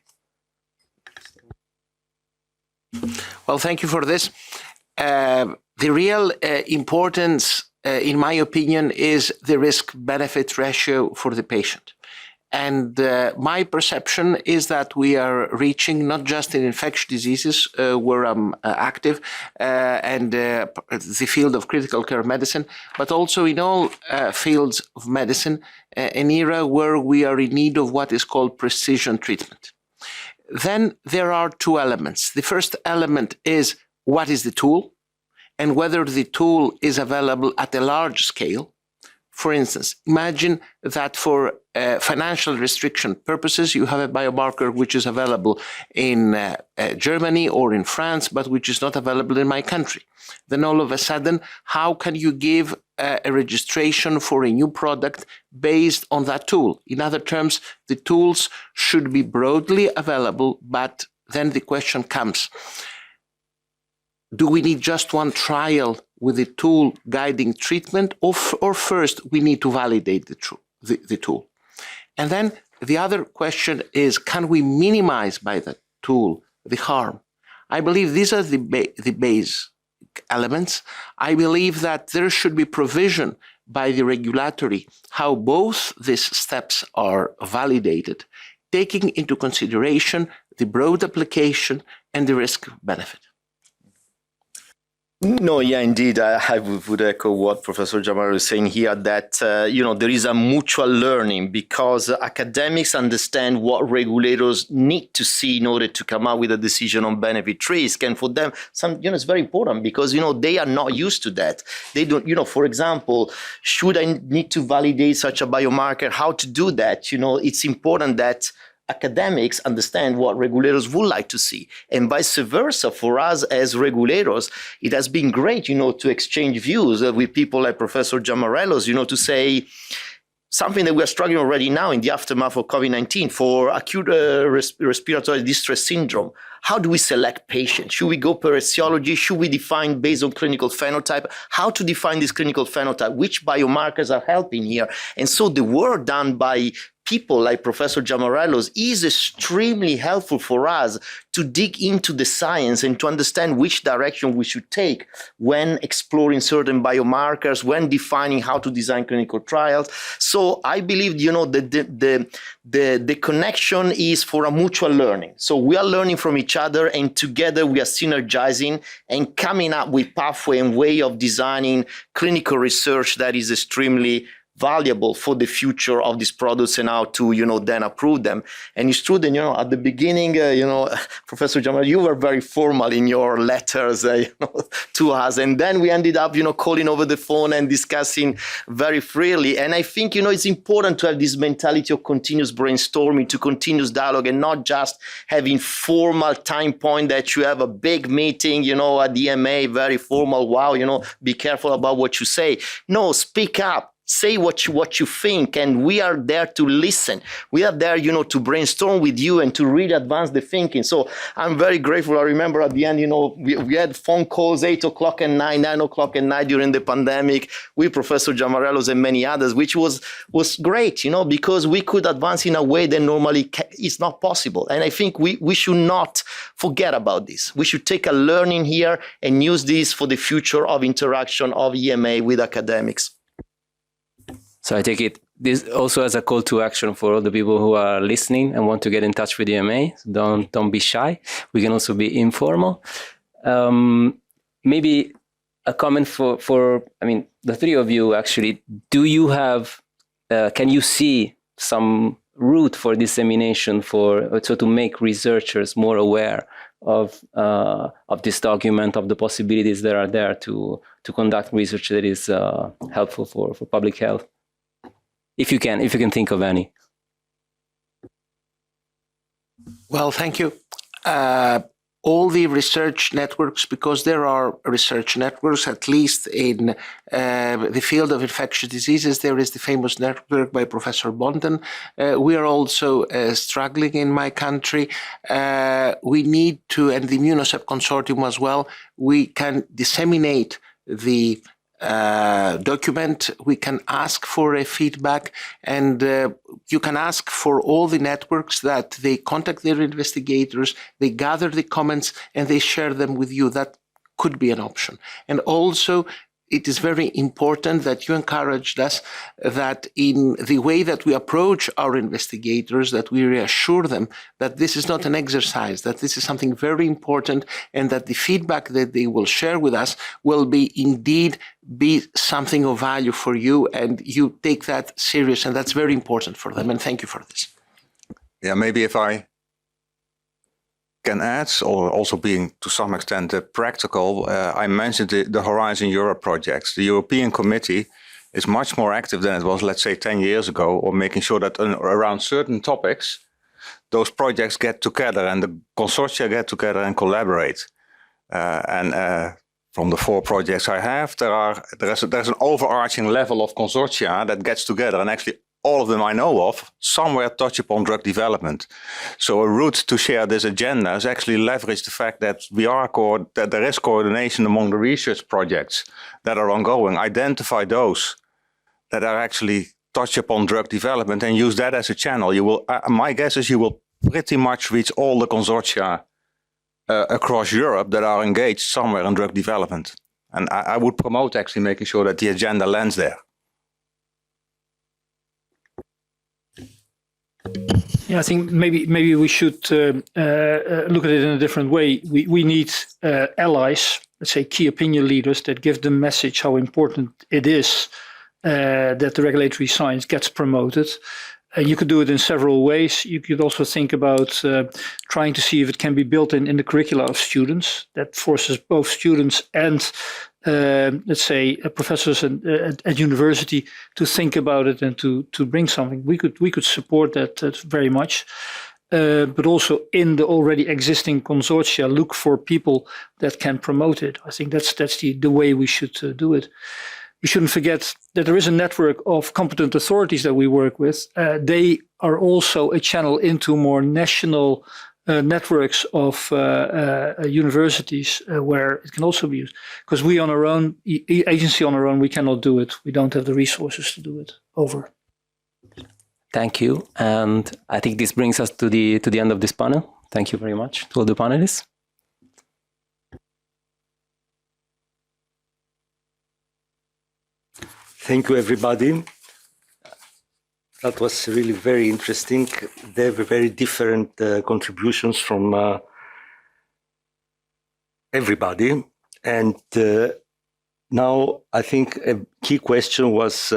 Well, thank you for this. The real importance, in my opinion, is the risk-benefit ratio for the patient. And my perception is that we are reaching not just in infectious diseases, where I'm active, and the field of critical care medicine, but also in all fields of medicine, an era where we are in need of what is called precision treatment. Then there are two elements. The first element is what is the tool and whether the tool is available at a large scale. For instance, imagine that for financial restriction purposes, you have a biomarker which is available in Germany or in France, but which is not available in my country. Then all of a sudden, how can you give a registration for a new product based on that tool? In other terms, the tools should be broadly available, but then the question comes, do we need just one trial with the tool guiding treatment, or first we need to validate the tool? And then the other question is, can we minimize by that tool the harm? I believe these are the base elements. I believe that there should be provision by the regulatory how both these steps are validated, taking into consideration the broad application and the risk benefit. No, yeah, indeed. I would echo what Professor Jamaro is saying here, that, there is a mutual learning, because academics understand what regulators need to see in order to come up with a decision on benefit risk. And for them, it's very important because, they are not used to that. They don't, for example, should I need to validate such a biomarker? How to do that? It's important that academics understand what regulators would like to see, and vice versa. For us as regulators, it has been great, to exchange views with people like Professor Giamarellos, to say something that we are struggling already now in the aftermath of COVID-19 for acute respiratory distress syndrome. How do we select patients? Should we go per etiology? Should we define based on clinical phenotype? How to define this clinical phenotype? Which biomarkers are helping here? And so the work done by people like Professor Giamarellos is extremely helpful for us to dig into the science and to understand which direction we should take when exploring certain biomarkers, when defining how to design clinical trials. So I believe, the connection is for a mutual learning. So we are learning from each other, and together we are synergizing and coming up with pathway and way of designing clinical research that is extremely valuable for the future of these products and how to, then approve them. And it's true that, at the beginning, Professor Jamal, you were very formal in your letters, to us. And then we ended up, calling over the phone and discussing very freely. And I think, it's important to have this mentality of continuous brainstorming, to continuous dialogue, and not just having formal time point that you have a big meeting, at the EMA, very formal, wow, be careful about what you say. No, speak up. Say what you think, and we are there to listen. We are there, to brainstorm with you and to really advance the thinking. So I'm very grateful. I remember at the end, we had phone calls 8 o'clock at night, 9 o'clock at night during the pandemic with Professor Giamarellos and many others, which was great, because we could advance in a way that normally is not possible. And I think we should not forget about this. We should take a learning here and use this for the future of interaction of EMA with academics. So I take it this also as a call to action for all the people who are listening and want to get in touch with EMA. So don't be shy. We can also be informal. Maybe a comment for the three of you actually. Do you have? Can you see some route for dissemination to make researchers more aware of this document, of the possibilities that are there to conduct research that is helpful for public health? If you can think of any. Well, thank you. All the research networks, because there are research networks, at least in the field of infectious diseases, there is the famous network by Professor Bonden. We are also struggling in my country. We need to, and the Immunosep Consortium as well, we can disseminate the document, we can ask for a feedback, and you can ask for all the networks that they contact their investigators, they gather the comments, and they share them with you. That could be an option. And also, it is very important that you encouraged us that in the way that we approach our investigators, that we reassure them that this is not an exercise, that this is something very important, and that the feedback that they will share with us will be something of value for you, and you take that serious, and that's very important for them. And thank you for this. Yeah, maybe if I can add, or also being to some extent practical, I mentioned the Horizon Europe projects. The European Committee is much more active than it was, let's say, 10 years ago, or making sure that around certain topics, those projects get together and the consortia get together and collaborate. From the 4 projects I have, there's an overarching level of consortia that gets together, and actually all of them I know of somewhere touch upon drug development. So a route to share this agenda is actually leverage the fact that that there is coordination among the research projects that are ongoing. Identify those that are actually touch upon drug development and use that as a channel. You will, my guess is you will pretty much reach all the consortia across Europe that are engaged somewhere in drug development. And I would promote actually making sure that the agenda lands there. Yeah, I think maybe we should look at it in a different way. We need allies, let's say key opinion leaders, that give the message how important it is that the regulatory science gets promoted. You could do it in several ways. You could also think about trying to see if it can be built in the curricula of students. That forces both students and let's say professors at university to think about it and to bring something. We could support that very much, but also in the already existing consortia, look for people that can promote it. I think that's the way we should do it. We shouldn't forget that there is a network of competent authorities that we work with. They are also a channel into more national networks of universities where it can also be used. Because we on our own, agency on our own, we cannot do it. We don't have the resources to do it. Over. Thank you. And I think this brings us to the end of this panel. Thank you very much to all the panelists. Thank you, everybody. That was really very interesting. There were very different contributions from everybody. And now I think a key question was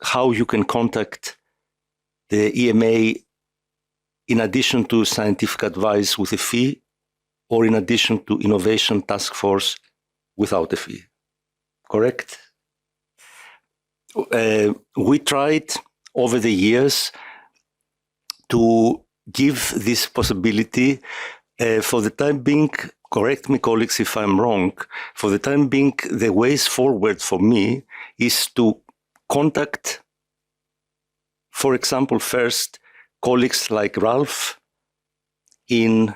how you can contact the EMA in addition to scientific advice with a fee, or in addition to innovation task force without a fee. Correct? We tried over the years to give this possibility. For the time being, correct me colleagues if I'm wrong, for the time being the ways forward for me is to contact, for example, first colleagues like Ralf in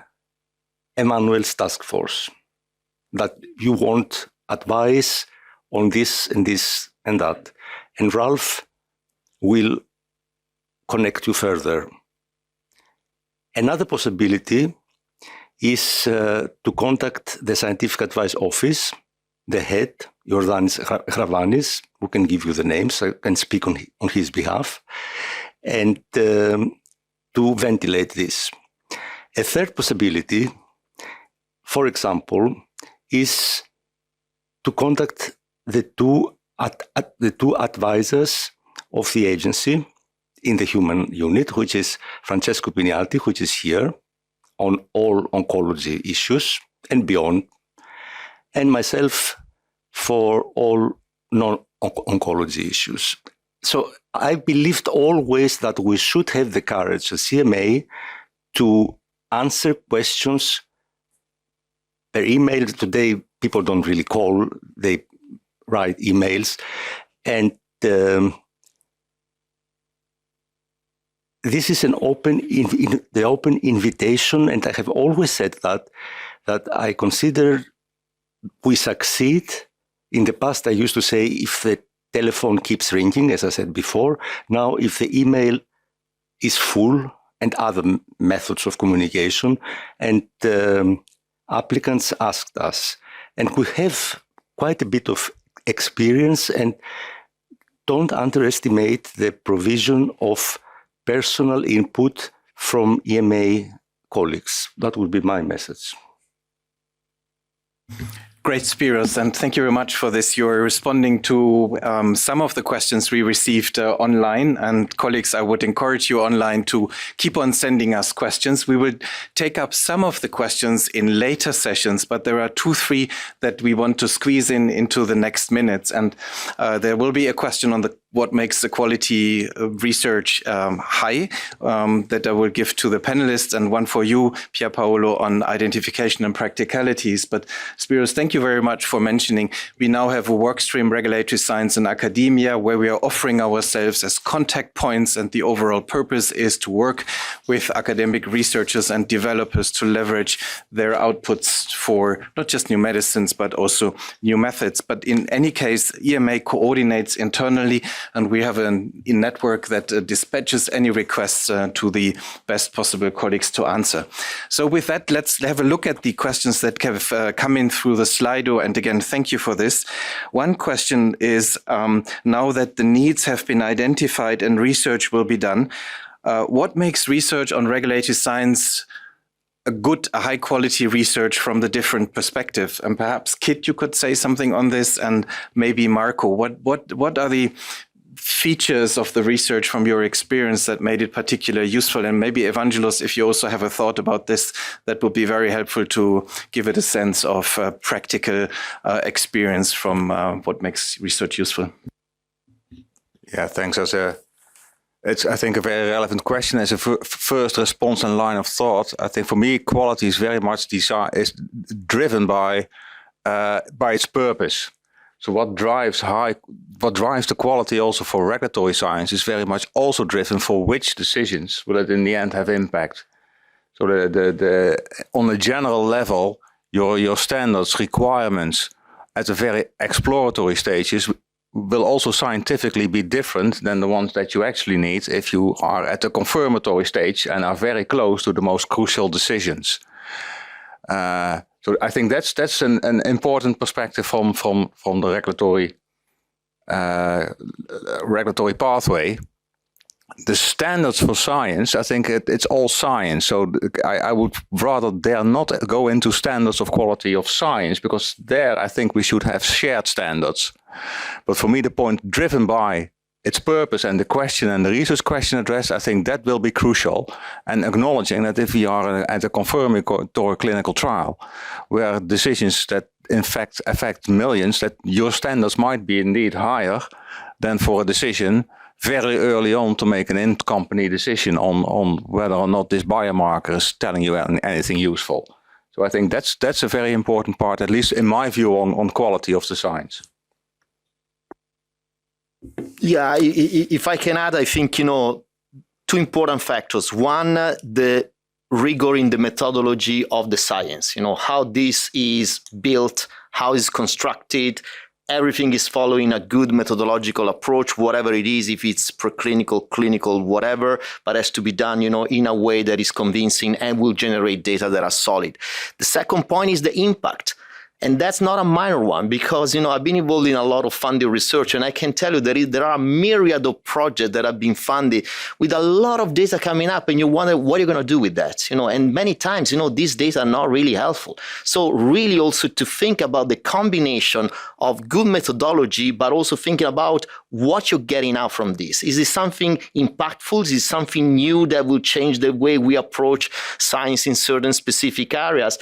Emmanuel's task force, that you want advice on this and this and that. And Ralf will connect you further. Another possibility is to contact the Scientific Advice Office, the head, Jordanis Gravanis, who can give you the names, I can speak on his behalf, and to ventilate this. A third possibility, for example, is to contact the two advisors of the agency in the human unit, which is Francesco Pinialti, which is here on all oncology issues and beyond, and myself for all non-oncology issues. So I believed always that we should have the courage as CMA to answer questions per email. Today, people don't really call, they write emails. And this is an open invitation, and I have always said that I consider we succeed. In the past, I used to say if the telephone keeps ringing, as I said before. Now, if the email is full and other methods of communication, and applicants asked us, and we have quite a bit of experience, and don't underestimate the provision of personal input from EMA colleagues. That would be my message. Great, Spiros, and thank you very much for this. You're responding to some of the questions we received online, and colleagues, I would encourage you online to keep on sending us questions. We will take up some of the questions in later sessions, but there are 2-3 that we want to squeeze into the next minutes, and there will be a question on what makes the quality research high that I will give to the panelists, and one for you, Pierpaolo, on identification and practicalities. But Spiros, thank you very much for mentioning we now have a workstream regulatory science in academia where we are offering ourselves as contact points, and the overall purpose is to work with academic researchers and developers to leverage their outputs for not just new medicines, but also new methods. But in any case, EMA coordinates internally, and we have a network that dispatches any requests to the best possible colleagues to answer. So with that, let's have a look at the questions that have come in through the Slido. And again, thank you for this. One question is, now that the needs have been identified and research will be done, what makes research on regulatory science a high quality research from the different perspectives? And perhaps Kit, you could say something on this, and maybe Marco, what are the features of the research from your experience that made it particularly useful? And maybe Evangelos, if you also have a thought about this, that would be very helpful to give it a sense of practical experience from what makes research useful. Yeah, thanks. It's, I think, a very relevant question. As a first response and line of thought, I think for me, quality is very much driven by its purpose. So what drives the quality also for regulatory science is very much also driven for which decisions will it in the end have impact. So on a general level, your standards, requirements at the very exploratory stages will also scientifically be different than the ones that you actually need if you are at the confirmatory stage and are very close to the most crucial decisions. So I think that's an important perspective from the regulatory pathway. The standards for science, I think it's all science. So I would rather dare not go into standards of quality of science, because there I think we should have shared standards. But for me, the point driven by its purpose and the question and the research question addressed, I think that will be crucial. And acknowledging that if we are at a confirmatory clinical trial, where decisions that in fact affect millions, that your standards might be indeed higher than for a decision very early on to make an in-company decision on whether or not this biomarker is telling you anything useful. So I think that's a very important part, at least in my view, on quality of the science. Yeah, if I can add, I think, two important factors. One, the rigor in the methodology of the science, how this is built, how it's constructed. Everything is following a good methodological approach, whatever it is, if it's preclinical, clinical, whatever, but has to be done, in a way that is convincing and will generate data that are solid. The second point is the impact. And that's not a minor one, because, I've been involved in a lot of funded research, and I can tell you there are a myriad of projects that have been funded with a lot of data coming up, and you wonder what you're going to do with that, and many times, these data are not really helpful. So really also to think about the combination of good methodology, but also thinking about what you're getting out from this. Is it something impactful? Is it something new that will change the way we approach science in certain specific areas?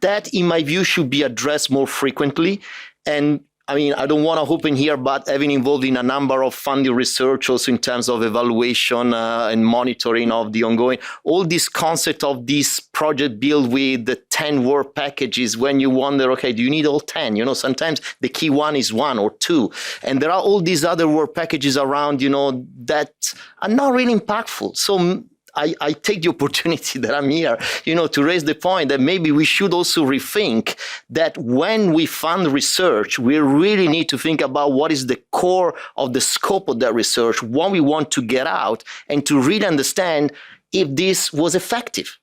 That, in my view, should be addressed more frequently. And I mean, I don't want to open here, but having involved in a number of funded research also in terms of evaluation and monitoring of the ongoing, all this concept of this project built with the 10 work packages, when you wonder, okay, do you need all 10? Sometimes the key one is 1 or 2. And there are all these other work packages around, that are not really impactful. So I take the opportunity that I'm here, to raise the point that maybe we should also rethink that when we fund research, we really need to think about what is the core of the scope of that research, what we want to get out, and to really understand if this was effective.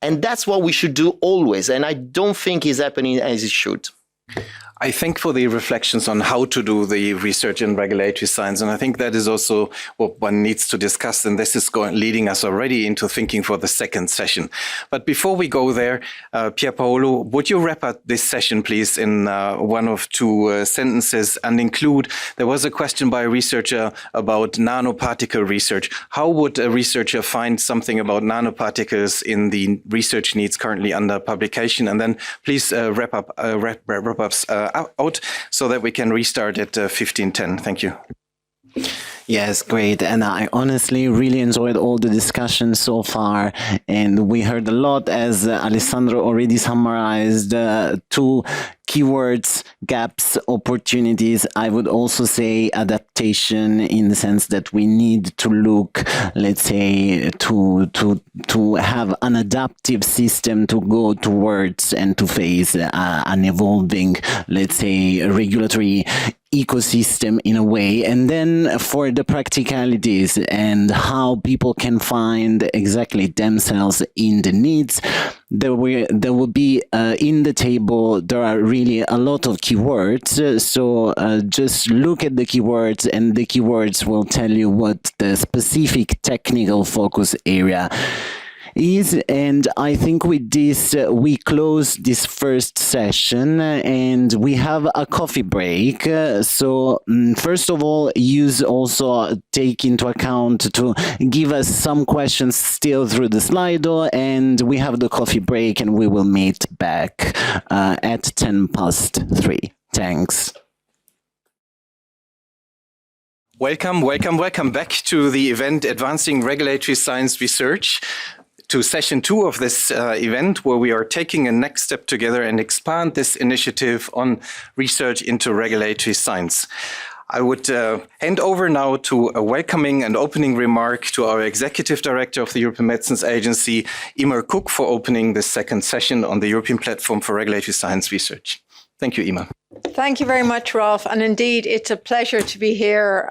And that's what we should do always. And I don't think it's happening as it should. I thank for the reflections on how to do the research in regulatory science. And I think that is also what one needs to discuss. And this is leading us already into thinking for the second session. But before we go there, Pierpaolo, would you wrap up this session, please, in one of two sentences and include, there was a question by a researcher about nanoparticle research. How would a researcher find something about nanoparticles in the research needs currently under publication? And then please wrap up out so that we can restart at 15:10. Thank you. Yes, great. And I honestly really enjoyed all the discussion so far. And we heard a lot, as Alessandro already summarized, two keywords, gaps, opportunities. I would also say adaptation, in the sense that we need to look, let's say, to have an adaptive system to go towards and to face an evolving, let's say, regulatory ecosystem in a way. And then for the practicalities and how people can find exactly themselves in the needs, there will be in the table, there are really a lot of keywords. So just look at the keywords, and the keywords will tell you what the specific technical focus area is. And I think with this, we close this first session and we have a coffee break. So first of all, use also take into account to give us some questions still through the Slido, and we have the coffee break and we will meet back at 3:10. Thanks. Welcome back to the event Advancing Regulatory Science Research, to session 2 of this event, where we are taking a next step together and expand this initiative on research into regulatory science. I would hand over now to a welcoming and opening remark to our Executive Director of the European Medicines Agency, Emer Cooke, for opening this second session on the European Platform for Regulatory Science Research. Thank you, Emer. Thank you very much, Ralf. And indeed, it's a pleasure to be here.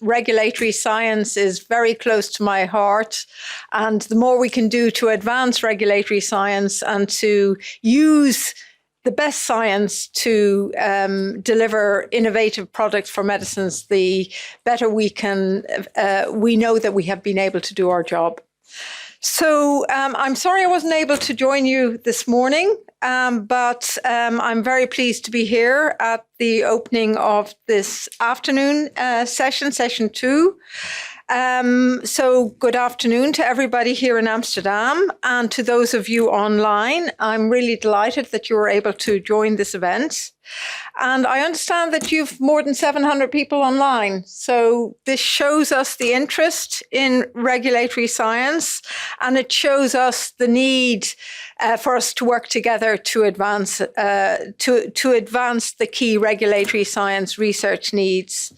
Regulatory science is very close to my heart. And the more we can do to advance regulatory science and to use the best science to deliver innovative products for medicines, the better we know that we have been able to do our job. So I'm sorry I wasn't able to join you this morning, but I'm very pleased to be here at the opening of this afternoon session 2. So good afternoon to everybody here in Amsterdam and to those of you online. I'm really delighted that you were able to join this event. And I understand that you've more than 700 people online. So this shows us the interest in regulatory science, and it shows us the need for us to work together to advance the key regulatory science research needs.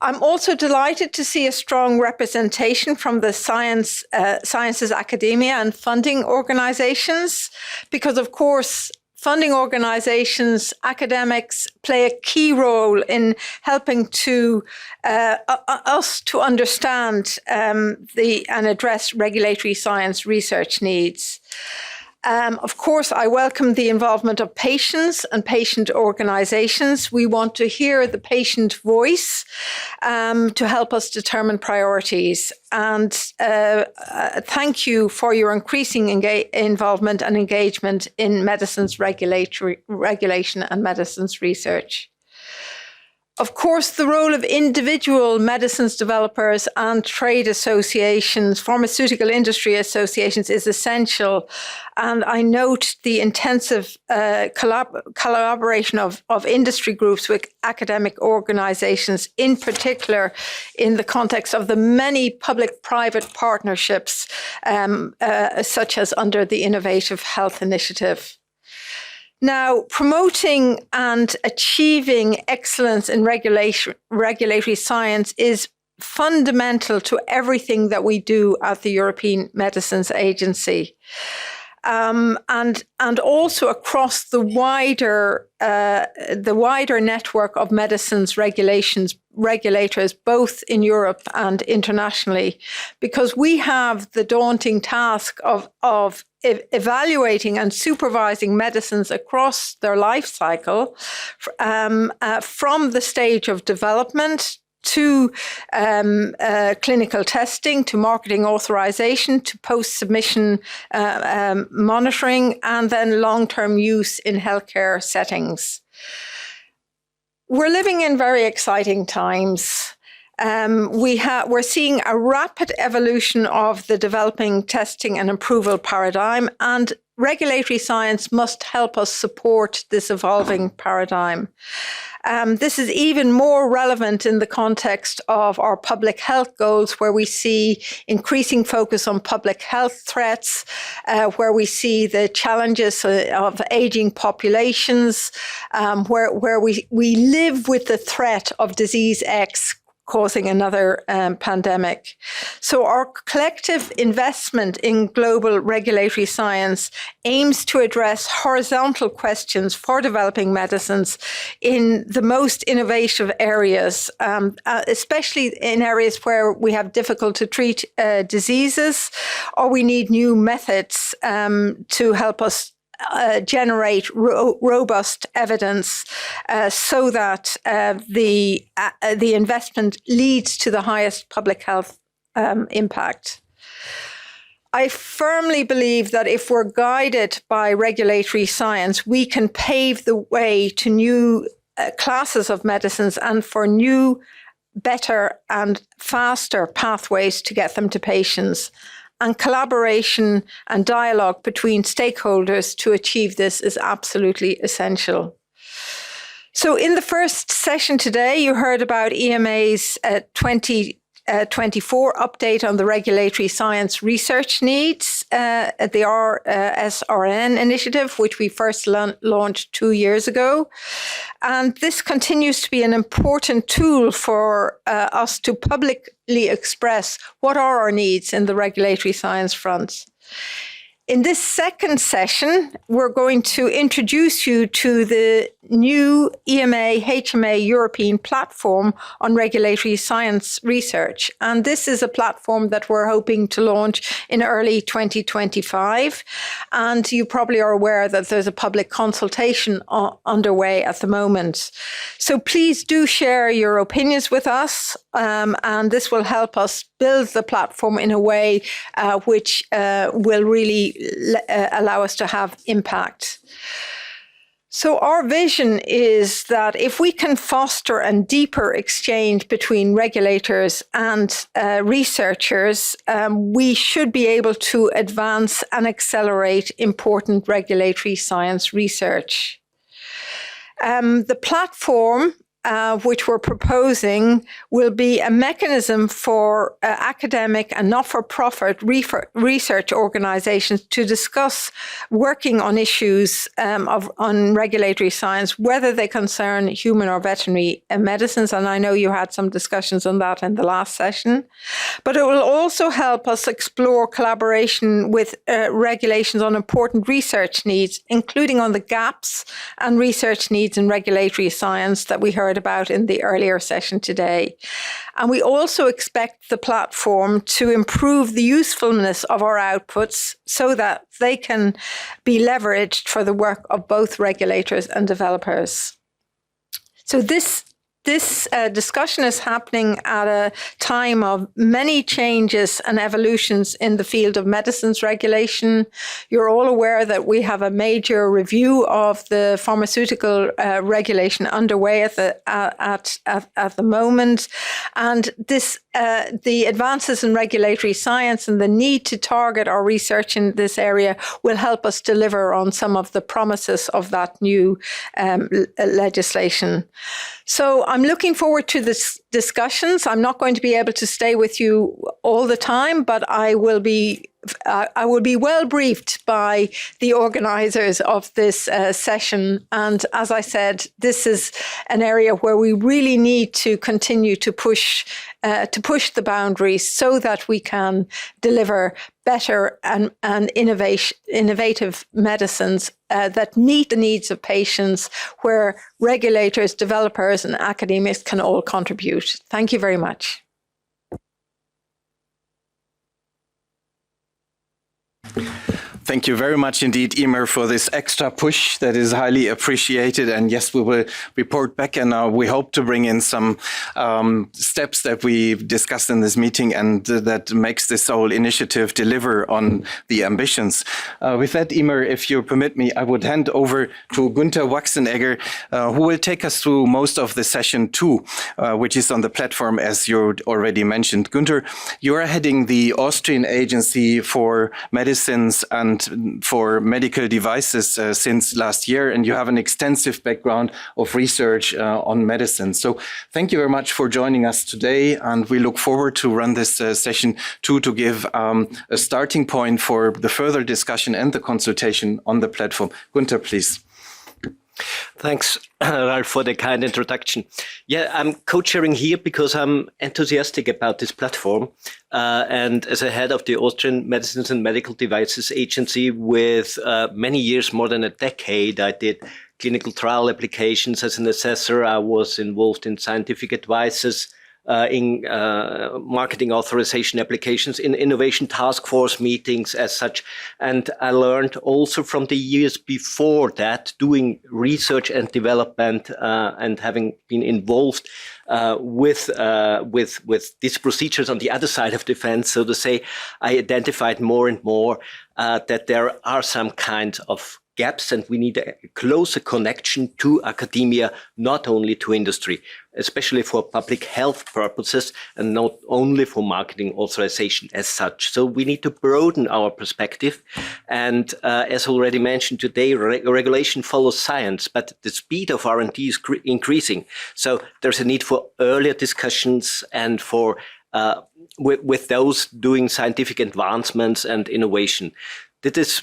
I'm also delighted to see a strong representation from the sciences academia and funding organizations, because of course, funding organizations, academics play a key role in helping to us to understand and address regulatory science research needs. Of course, I welcome the involvement of patients and patient organizations. We want to hear the patient voice to help us determine priorities. And thank you for your increasing involvement and engagement in medicines regulation and medicines research. Of course, the role of individual medicines developers and trade associations, pharmaceutical industry associations, is essential. And I note the intensive collaboration of industry groups with academic organizations, in particular in the context of the many public-private partnerships, such as under the Innovative Health Initiative. Now, promoting and achieving excellence in regulatory science is fundamental to everything that we do at the European Medicines Agency. and also across the wider network of medicines regulators, both in Europe and internationally, because we have the daunting task of evaluating and supervising medicines across their life cycle, from the stage of development to clinical testing, to marketing authorization, to post-submission monitoring, and then long-term use in healthcare settings. We're living in very exciting times. We're seeing a rapid evolution of the developing testing and approval paradigm, and regulatory science must help us support this evolving paradigm. This is even more relevant in the context of our public health goals, where we see increasing focus on public health threats, where we see the challenges of aging populations, where we live with the threat of disease X causing another pandemic. So our collective investment in global regulatory science aims to address horizontal questions for developing medicines in the most innovative areas, especially in areas where we have difficult to treat diseases, or we need new methods to help us generate robust evidence so that the investment leads to the highest public health impact. I firmly believe that if we're guided by regulatory science, we can pave the way to new classes of medicines and for new, better and faster pathways to get them to patients. And collaboration and dialogue between stakeholders to achieve this is absolutely essential. So in the first session today, you heard about EMA's 2024 update on the regulatory science research needs, the RSRN initiative, which we first launched 2 years ago. And this continues to be an important tool for us to publicly express what are our needs in the regulatory science front. In this second session, we're going to introduce you to the new EMA-HMA European platform on regulatory science research. And this is a platform that we're hoping to launch in early 2025. And you probably are aware that there's a public consultation underway at the moment. So please do share your opinions with us, and this will help us build the platform in a way which will really allow us to have impact. So our vision is that if we can foster a deeper exchange between regulators and researchers, we should be able to advance and accelerate important regulatory science research. The platform which we're proposing will be a mechanism for academic and not-for-profit research organizations to discuss working on issues on regulatory science, whether they concern human or veterinary medicines. And I know you had some discussions on that in the last session. But it will also help us explore collaboration with regulations on important research needs, including on the gaps and research needs in regulatory science that we heard about in the earlier session today. And we also expect the platform to improve the usefulness of our outputs so that they can be leveraged for the work of both regulators and developers. So this discussion is happening at a time of many changes and evolutions in the field of medicines regulation. You're all aware that we have a major review of the pharmaceutical regulation underway at the moment, and the advances in regulatory science and the need to target our research in this area will help us deliver on some of the promises of that new legislation. So I'm looking forward to the discussions. I'm not going to be able to stay with you all the time, but I will be I will be well briefed by the organizers of this session. And as I said, this is an area where we really need to continue to push the boundaries so that we can deliver better and innovative medicines that meet the needs of patients, where regulators, developers, and academics can all contribute. Thank you very much. Thank you very much indeed, Emer, for this extra push that is highly appreciated. And yes, we will report back, and we hope to bring in some steps that we discussed in this meeting and that makes this whole initiative deliver on the ambitions. With that, Emer, if you permit me, I would hand over to Günter Waxenecker, who will take us through most of the session 2, which is on the platform, as you already mentioned. Günter, you are heading the Austrian Agency for Medicines and for Medical Devices since last year, and you have an extensive background of research on medicine. So thank you very much for joining us today, and we look forward to run this session 2 to give a starting point for the further discussion and the consultation on the platform. Günter, please. Thanks, Ralf, for the kind introduction. Yeah, I'm co-chairing here because I'm enthusiastic about this platform. And as a head of the Austrian Medicines and Medical Devices Agency with many years, more than a decade, I did clinical trial applications as an assessor. I was involved in scientific advices, in marketing authorization applications, in innovation task force meetings as such. And I learned also from the years before that, doing research and development and having been involved with these procedures on the other side of the fence, so to say, I identified more and more that there are some kind of gaps, and we need a closer connection to academia, not only to industry, especially for public health purposes and not only for marketing authorization as such. So we need to broaden our perspective. And as already mentioned today, regulation follows science, but the speed of R&D is increasing. So there's a need for earlier discussions and for with those doing scientific advancements and innovation. That is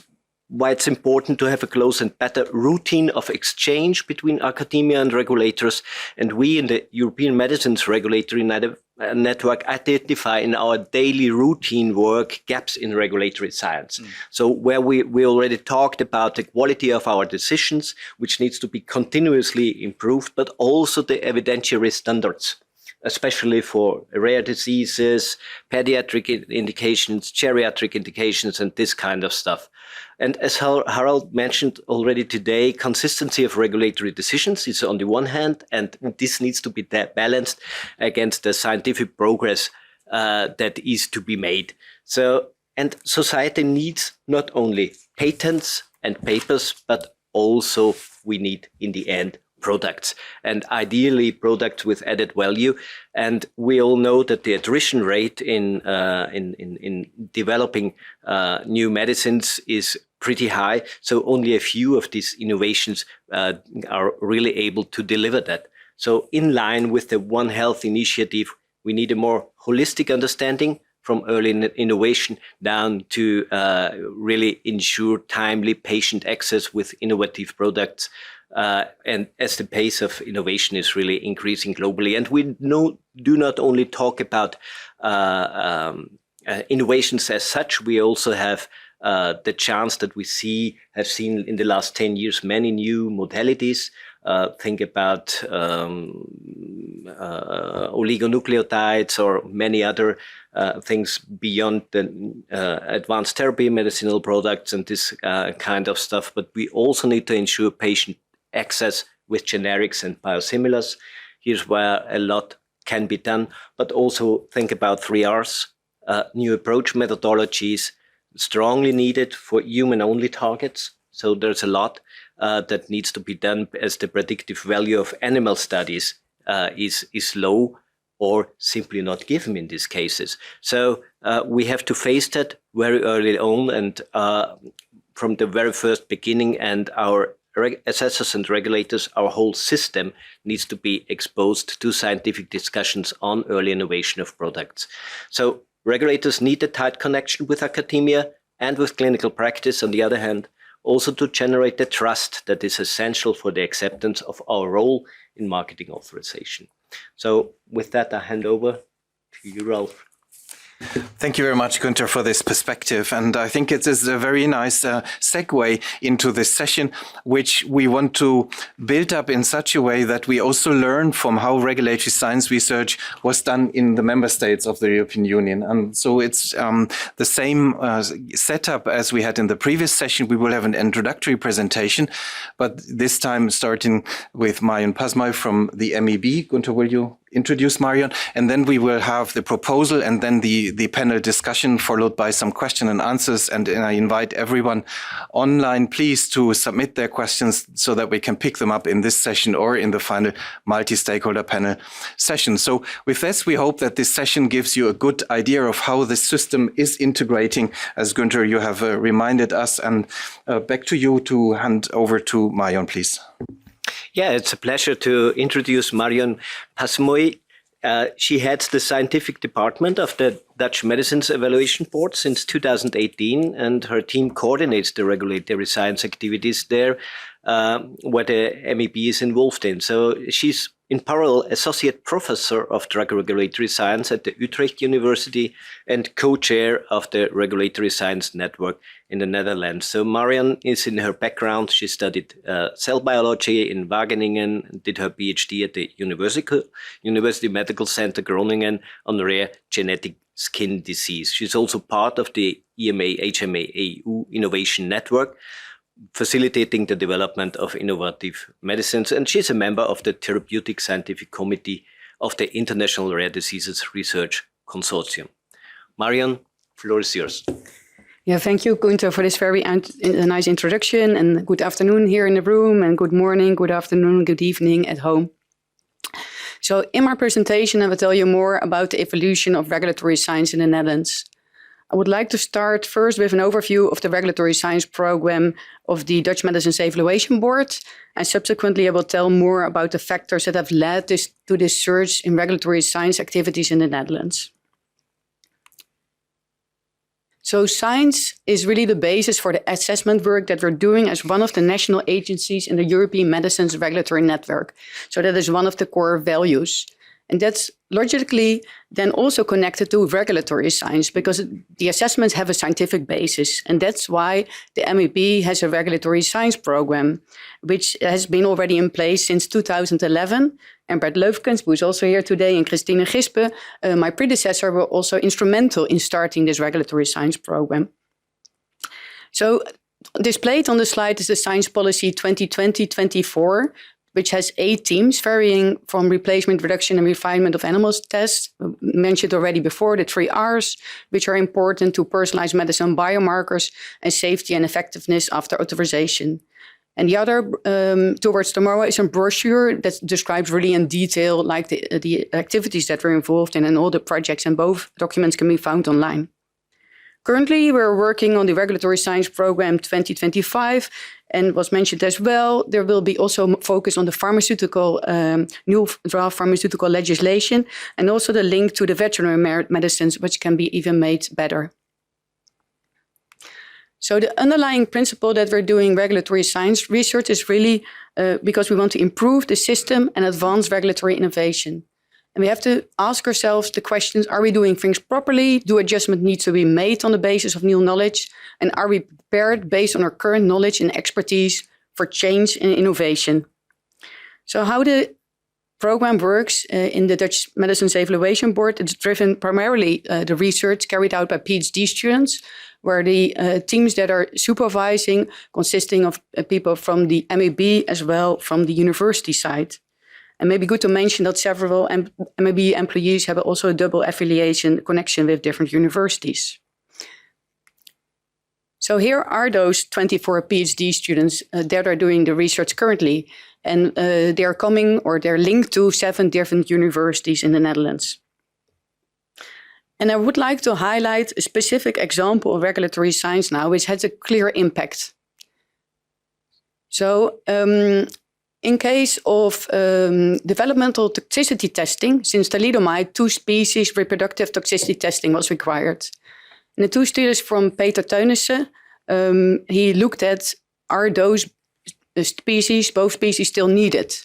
why it's important to have a close and better routine of exchange between academia and regulators. And we in the European Medicines Regulatory Network identify in our daily routine work gaps in regulatory science. So where we already talked about the quality of our decisions, which needs to be continuously improved, but also the evidentiary standards, especially for rare diseases, pediatric indications, geriatric indications, and this kind of stuff. And as Harald mentioned already today, consistency of regulatory decisions is on the one hand, and this needs to be balanced against the scientific progress that is to be made. So, and society needs not only patents and papers, but also we need, in the end, products, and ideally products with added value. And we all know that the attrition rate in developing new medicines is pretty high. So only a few of these innovations are really able to deliver that. So in line with the One Health initiative, we need a more holistic understanding from early innovation down to really ensure timely patient access with innovative products. And as the pace of innovation is really increasing globally. And we do not only talk about innovations as such, we also have the chance that we have seen in the last 10 years many new modalities. Think about oligonucleotides or many other things beyond the advanced therapy, medicinal products, and this kind of stuff. But we also need to ensure patient access with generics and biosimilars. Here's where a lot can be done, but also think about 3 Rs, new approach methodologies, strongly needed for human-only targets. So there's a lot that needs to be done as the predictive value of animal studies is low or simply not given in these cases. So we have to face that very early on and from the very first beginning, and our assessors and regulators, our whole system needs to be exposed to scientific discussions on early innovation of products. So Regulators need a tight connection with academia and with clinical practice, on the other hand, also to generate the trust that is essential for the acceptance of our role in marketing authorization. So with that, I hand over to you, Ralf. Thank you very much, Günter, for this perspective. And I think it is a very nice segue into this session, which we want to build up in such a way that we also learn from how regulatory science research was done in the member states of the European Union. And so it's the same setup as we had in the previous session. We will have an introductory presentation, but this time starting with Marjon Pasmooij from the MEB. Günter, will you introduce Marjon? And then we will have the proposal and then the panel discussion, followed by some question and answers. And I invite everyone online, please, to submit their questions so that we can pick them up in this session or in the final multi-stakeholder panel session. So with this, we hope that this session gives you a good idea of how the system is integrating, as Günter, you have reminded us. And back to you to hand over to Marjon, please. Yeah, it's a pleasure to introduce Marjon Pasmooij. She heads the scientific department of the Dutch Medicines Evaluation Board since 2018, and her team coordinates the regulatory science activities there, where the MEB is involved in. So she's in parallel associate professor of drug regulatory science at the Utrecht University and co-chair of the Regulatory Science Network in the Netherlands. So Marjon is, in her background, she studied cell biology in Wageningen, did her PhD at the University Medical Center Groningen on rare genetic skin disease. She's also part of the EMA-HMA-EU Innovation Network, facilitating the development of innovative medicines, and she's a member of the Therapeutic Scientific Committee of the International Rare Diseases Research Consortium. Marjon, floor is yours. Yeah, thank you, Günter, for this very nice introduction, and good afternoon here in the room, and good morning, good afternoon, good evening at home. So in my presentation, I will tell you more about the evolution of regulatory science in the Netherlands. I would like to start first with an overview of the regulatory science program of the Dutch Medicines Evaluation Board, and subsequently I will tell more about the factors that have led to this surge in regulatory science activities in the Netherlands. So science is really the basis for the assessment work that we're doing as one of the national agencies in the European Medicines Regulatory Network. So that is one of the core values. And that's logically then also connected to regulatory science, because the assessments have a scientific basis. And that's why the MEB has a regulatory science program, which has been already in place since 2011. And Bert Leufkens, who is also here today, and Christine Gispe, my predecessor, were also instrumental in starting this regulatory science program. So displayed on the slide is the Science Policy 2020-24, which has 8 themes varying from replacement, reduction, and refinement of animals tests. Mentioned already before, the 3 R's, which are important to personalized medicine biomarkers and safety and effectiveness after authorization. And the other, Towards Tomorrow, is a brochure that describes really in detail like the activities that we're involved in and all the projects, and both documents can be found online. Currently, we're working on the Regulatory Science Program 2025, and was mentioned as well, there will be also focus on the pharmaceutical, new draft pharmaceutical legislation, and also the link to the veterinary medicines, which can be even made better. So the underlying principle that we're doing regulatory science research is really because we want to improve the system and advance regulatory innovation. And we have to ask ourselves the questions, are we doing things properly? Do adjustment need to be made on the basis of new knowledge? And are we prepared based on our current knowledge and expertise for change and innovation? So how the program works in the Dutch Medicines Evaluation Board, it's driven primarily the research carried out by PhD students, where the teams that are supervising consisting of people from the MEB as well from the university side. And maybe good to mention that several MEB employees have also a double affiliation connection with different universities. So here are those 24 PhD students that are doing the research currently. And they're coming, or they're linked to 7 different universities in the Netherlands. And I would like to highlight a specific example of regulatory science now, which has a clear impact. So In case of developmental toxicity testing, since thalidomide, 2 species reproductive toxicity testing was required. And the 2 studies from Peter Teunissen, he looked at, are those species, both species, still needed?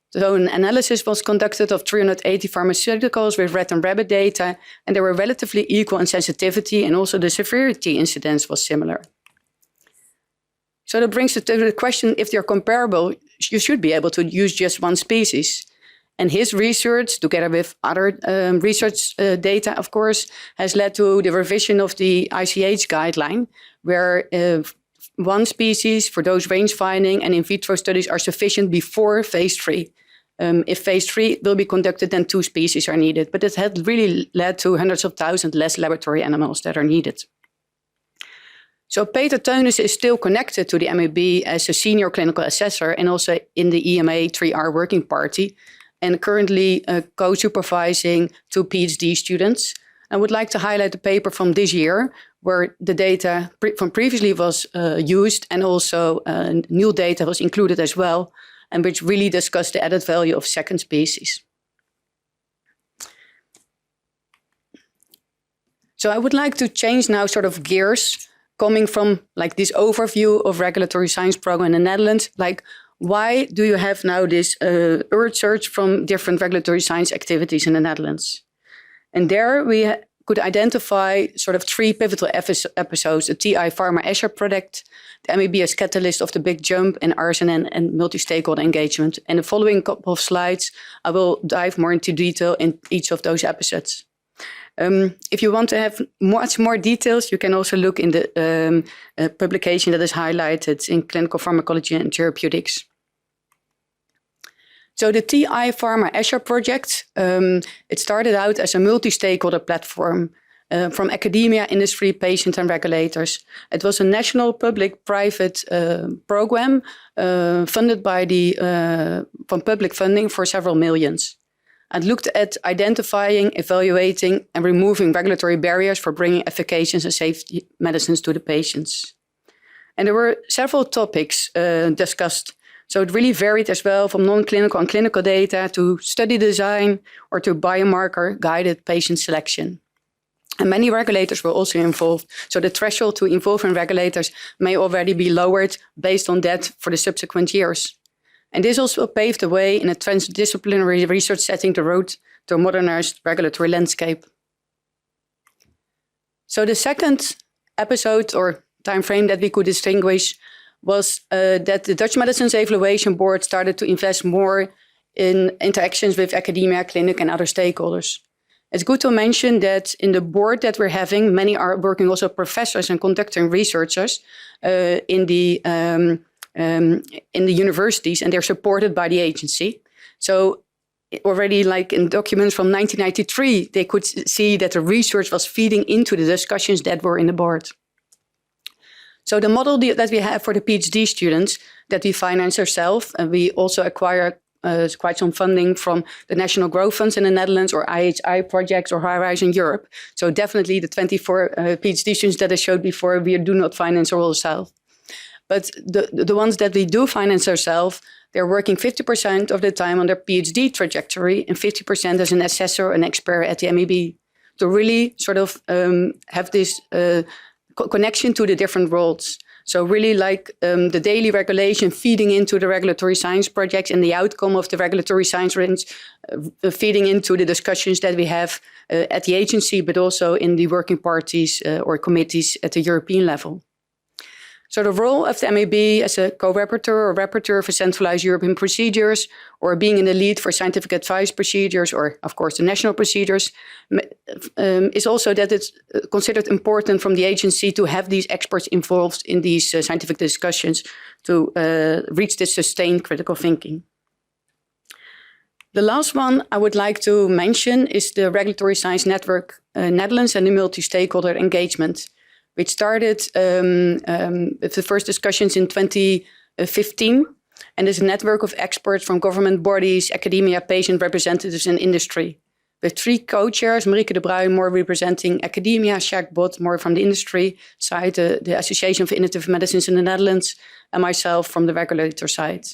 So an analysis was conducted of 380 pharmaceuticals with rat and rabbit data, and they were relatively equal in sensitivity, and also the severity incidence was similar. So that brings us to the question, if they're comparable, you should be able to use just 1 species. And his research, together with other research data, of course, has led to the revision of the ICH guideline, where 1 species for dose range finding and in vitro studies are sufficient before phase 3. If phase 3 will be conducted, then 2 species are needed. But it had really led to hundreds of thousands less laboratory animals that are needed. So Peter Teunissen is still connected to the MAB as a senior clinical assessor and also in the EMA 3R working party, and currently co-supervising 2 PhD students. I would like to highlight the paper from this year, where the data from previously was used, and also new data was included as well, and which really discussed the added value of second species. So I would like to change now sort of gears, coming from like this overview of regulatory science program in the Netherlands, like why do you have now this earth search from different regulatory science activities in the Netherlands? And there we could identify sort of 3 pivotal episodes: the TI Pharma Azure project, the MAB as catalyst of the big jump, and RSNN and multi-stakeholder engagement. And the following couple of slides, I will dive more into detail in each of those episodes. If you want to have much more details, you can also look in the publication that is highlighted in Clinical Pharmacology and Therapeutics. So the TI Pharma Azure project, it started out as a multi-stakeholder platform from academia, industry, patients, and regulators. It was a national public-private program funded by from public funding for several millions. And looked at identifying, evaluating, and removing regulatory barriers for bringing efficacious and safe medicines to the patients. And there were several topics discussed. So it really varied as well, from non-clinical and clinical data to study design or to biomarker-guided patient selection. And many regulators were also involved. So the threshold to involving regulators may already be lowered based on that for the subsequent years. And this also paved the way in a transdisciplinary research setting the road to a modernized regulatory landscape. So the second episode or time frame that we could distinguish was that the Dutch Medicines Evaluation Board started to invest more in interactions with academia, clinic, and other stakeholders. It's good to mention that in the board that we're having, many are working also professors and conducting researchers in the universities, and they're supported by the agency. So already like in documents from 1993, they could see that the research was feeding into the discussions that were in the board. So the model that we have for the PhD students that we finance ourselves, and we also acquire quite some funding from the National Growth Funds in the Netherlands or IHI projects or Horizon Europe. So definitely the 24 PhD students that I showed before, we do not finance ourselves. But the ones that we do finance ourselves, they're working 50% of the time on their PhD trajectory and 50% as an assessor and expert at the MAB to really sort of have this connection to the different roles. So really like the daily regulation feeding into the regulatory science projects and the outcome of the regulatory science feeding into the discussions that we have at the agency, but also in the working parties or committees at the European level. So the role of the MAB as a co-rapporteur or rapporteur for centralized European procedures, or being in the lead for scientific advice procedures, or of course the national procedures, is also that it's considered important from the agency to have these experts involved in these scientific discussions to reach this sustained critical thinking. The last one I would like to mention is the Regulatory Science Network Netherlands and the multi-stakeholder engagement, which started with the first discussions in 2015, and is a network of experts from government bodies, academia, patient representatives, and industry. With 3 co-chairs, Marieke de Bruijn more representing academia, Jacques Bot more from the industry side, the Association for Innovative Medicines in the Netherlands, and myself from the regulator side.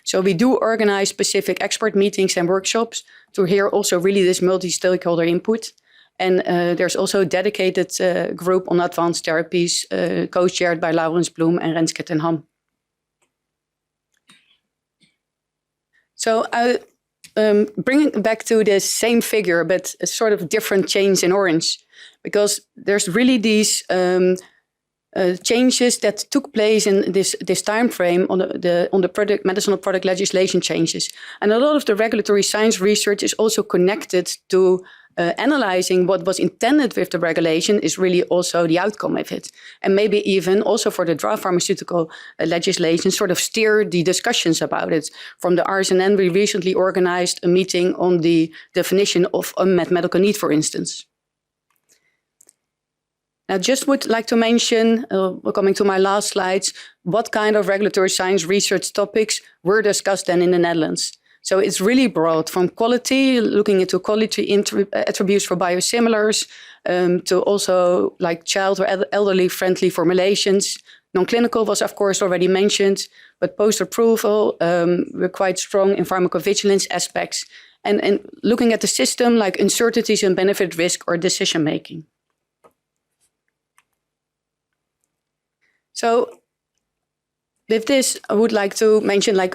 So we do organize specific expert meetings and workshops to hear also really this multi-stakeholder input. And there's also a dedicated group on advanced therapies, co-chaired by Laurens Bloem and Renske ten Ham. So bringing back to the same figure, but a sort of different change in orange, because there's really these changes that took place in this time frame on the medicinal product legislation changes. And a lot of the regulatory science research is also connected to analyzing what was intended with the regulation is really also the outcome of it. And maybe even also for the draft pharmaceutical legislation, sort of steer the discussions about it. From the RSNN, we recently organized a meeting on the definition of unmet medical need, for instance. I just would like to mention, coming to my last slides, what kind of regulatory science research topics were discussed then in the Netherlands. So it's really broad, from quality, looking into quality attributes for biosimilars, to also like child or elderly friendly formulations. Non-clinical was of course already mentioned, but post-approval, we're quite strong in pharmacovigilance aspects, and looking at the system like uncertainties and benefit risk or decision making. So with this, I would like to mention, I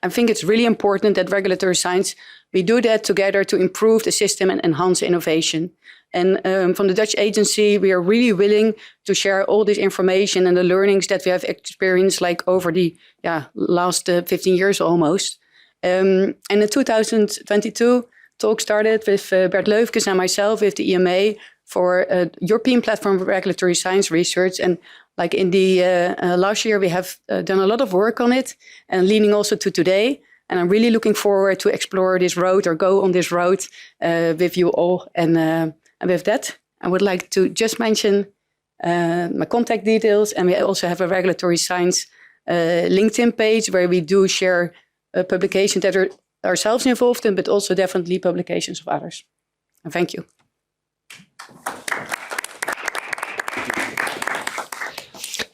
think it's really important that regulatory science, we do that together to improve the system and enhance innovation. And from the Dutch agency, we are really willing to share all this information and the learnings that we have experienced like over the last 15 years almost. And in 2022, talk started with Bert Leufkes and myself with the EMA for a European platform for regulatory science research. And like in the last year, we have done a lot of work on it and leading also to today. And I'm really looking forward to explore this road or go on this road with you all. And with that, I would like to just mention my contact details. And we also have a regulatory science LinkedIn page where we do share publications that are ourselves involved in, but also definitely publications of others. And thank you.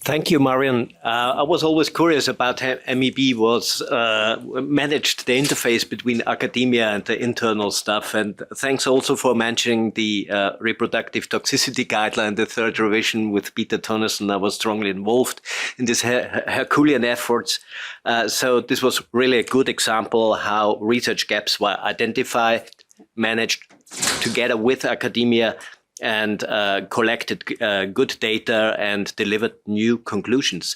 Thank you, Marjon. I was always curious about how MEB was managed the interface between academia and the internal stuff. And thanks also for mentioning the reproductive toxicity guideline, the third revision with Peter Tonneson. I was strongly involved in this Herculean efforts. So this was really a good example how research gaps were identified, managed together with academia, and collected good data and delivered new conclusions.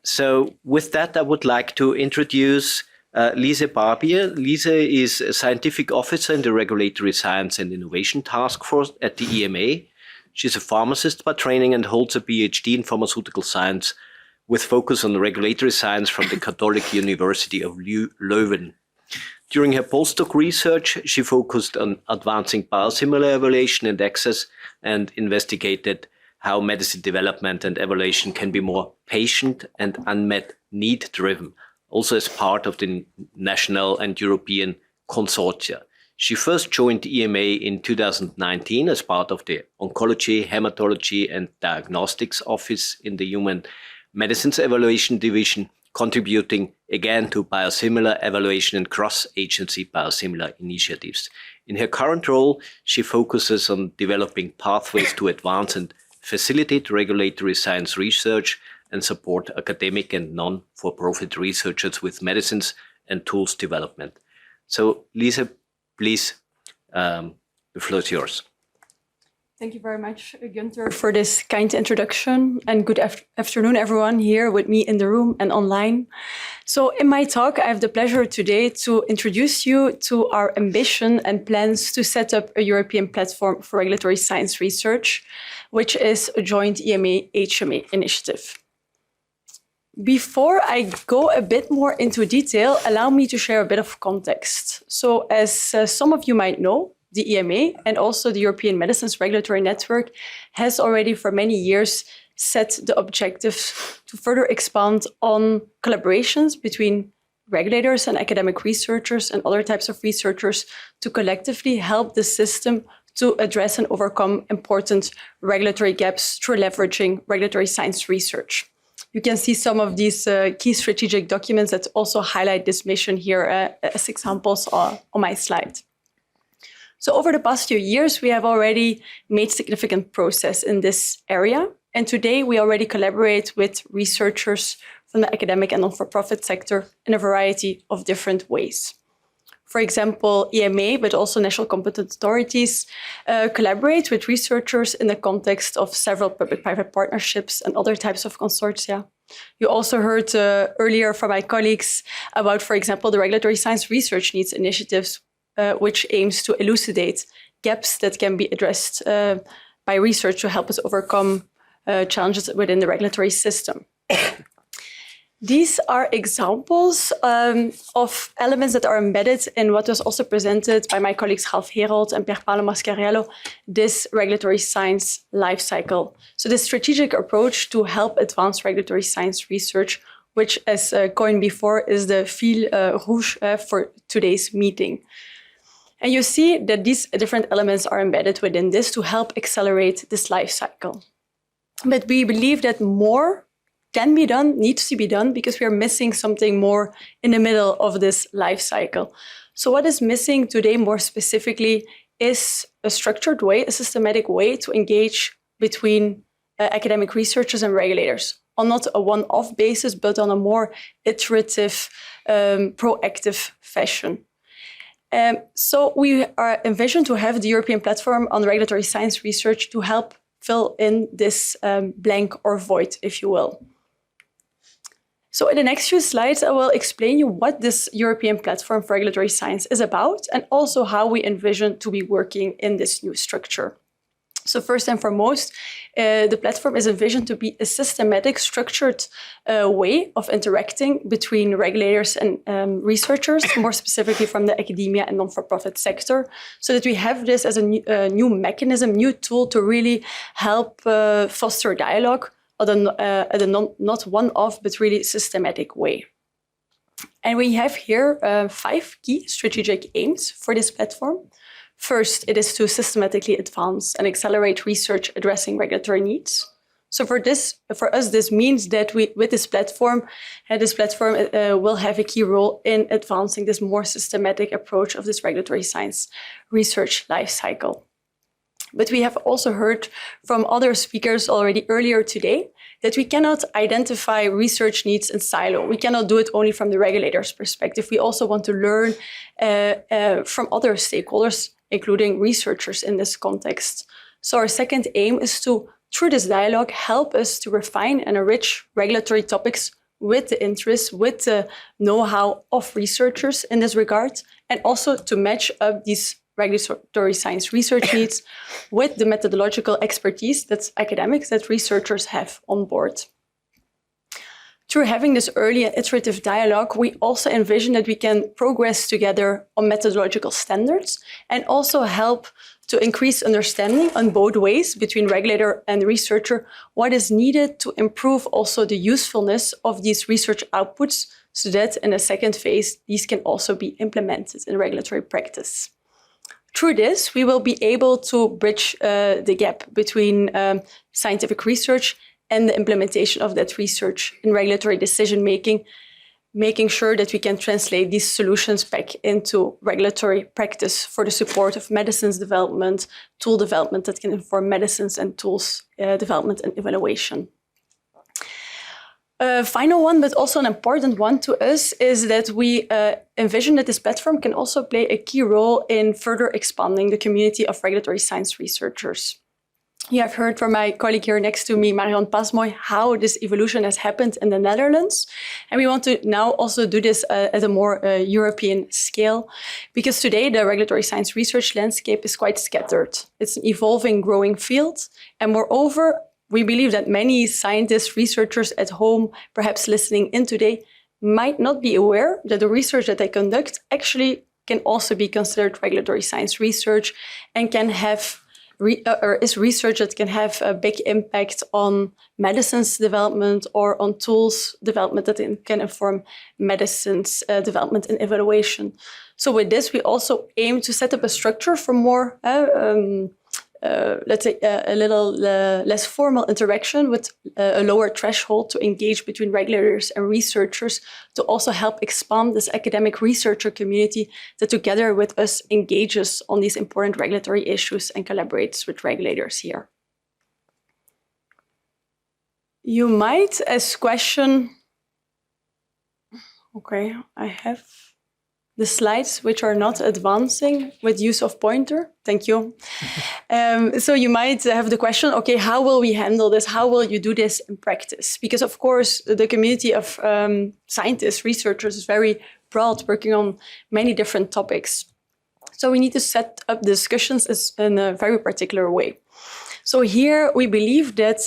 So with that, I would like to introduce Liese Barbier. Liese is a scientific officer in the Regulatory Science and Innovation Task Force at the EMA. She's a pharmacist by training and holds a PhD in pharmaceutical science with focus on regulatory science from the Catholic University of Leuven. During her postdoc research, she focused on advancing biosimilar evaluation and access and investigated how medicine development and evaluation can be more patient and unmet need driven, also as part of the national and European consortia. She first joined EMA in 2019 as part of the Oncology, Hematology and Diagnostics Office in the Human Medicines Evaluation Division, contributing again to biosimilar evaluation and cross-agency biosimilar initiatives. In her current role, she focuses on developing pathways to advance and facilitate regulatory science research and support academic and non-for-profit researchers with medicines and tools development. So, Liese, please, the floor is yours. Thank you very much, Günter, for this kind introduction, and good afternoon, everyone here with me in the room and online. So in my talk, I have the pleasure today to introduce you to our ambition and plans to set up a European platform for regulatory science research, which is a joint EMA-HMA initiative. Before I go a bit more into detail, allow me to share a bit of context. So as some of you might know, the EMA and also the European Medicines Regulatory Network has already for many years set the objective to further expand on collaborations between regulators and academic researchers and other types of researchers to collectively help the system to address and overcome important regulatory gaps through leveraging regulatory science research. You can see some of these key strategic documents that also highlight this mission here as examples on my slide. So over the past few years, we have already made significant progress in this area. And today we already collaborate with researchers from the academic and non-for-profit sector in a variety of different ways. For example, EMA, but also national competent authorities, collaborate with researchers in the context of several public-private partnerships and other types of consortia. You also heard earlier from my colleagues about, for example, the regulatory science research needs initiatives, which aims to elucidate gaps that can be addressed by research to help us overcome challenges within the regulatory system. These are examples of elements that are embedded in what was also presented by my colleagues Ralf Herold and Pierpaolo Moscariello, this regulatory science life cycle. So this strategic approach to help advance regulatory science research, which, as coined before, is the fil rouge for today's meeting. And you see that these different elements are embedded within this to help accelerate this life cycle. But we believe that more can be done, needs to be done, because we are missing something more in the middle of this life cycle. So what is missing today more specifically is a structured way, a systematic way to engage between academic researchers and regulators on not a one-off basis, but on a more iterative, proactive fashion. So we are envisioned to have the European platform on regulatory science research to help fill in this blank or void, if you will. So in the next few slides, I will explain you what this European platform for regulatory science is about and also how we envision to be working in this new structure. So first and foremost, the platform is envisioned to be a systematic, structured way of interacting between regulators and researchers, more specifically from the academia and non-for-profit sector, so that we have this as a new mechanism, new tool to really help foster dialogue at a not one-off, but really systematic way. And we have here 5 key strategic aims for this platform. First, it is to systematically advance and accelerate research addressing regulatory needs. So for us, this means that with this platform will have a key role in advancing this more systematic approach of this regulatory science research life cycle. But we have also heard from other speakers already earlier today that we cannot identify research needs in silo. We cannot do it only from the regulator's perspective. We also want to learn from other stakeholders, including researchers in this context. So our second aim is to, through this dialogue, help us to refine and enrich regulatory topics with the interests, with the know-how of researchers in this regard, and also to match up these regulatory science research needs with the methodological expertise that academics, that researchers have on board. Through having this early and iterative dialogue, we also envision that we can progress together on methodological standards and also help to increase understanding on both ways between regulator and researcher, what is needed to improve also the usefulness of these research outputs, so that in a second phase, these can also be implemented in regulatory practice. Through this, we will be able to bridge the gap between scientific research and the implementation of that research in regulatory decision-making, making sure that we can translate these solutions back into regulatory practice for the support of medicines development, tool development that can inform medicines and tools development and evaluation. Final one, but also an important one to us, is that we envision that this platform can also play a key role in further expanding the community of regulatory science researchers. You have heard from my colleague here next to me, Marjon Pasmooij, how this evolution has happened in the Netherlands. And we want to now also do this at a more European scale, because today the regulatory science research landscape is quite scattered. It's an evolving, growing field. And moreover, we believe that many scientists, researchers at home, perhaps listening in today, might not be aware that the research that they conduct actually can also be considered regulatory science research and can have is research that can have a big impact on medicines development or on tools development that can inform medicines development and evaluation. So with this, we also aim to set up a structure for more let's say, a little less formal interaction with a lower threshold to engage between regulators and researchers to also help expand this academic researcher community that together with us engages on these important regulatory issues and collaborates with regulators here. You might ask question, okay, I have the slides which are not advancing with use of pointer. Thank you. So you might have the question, okay, how will we handle this? How will you do this in practice? Because of course, the community of scientists, researchers is very broad, working on many different topics. So we need to set up discussions in a very particular way. So here we believe that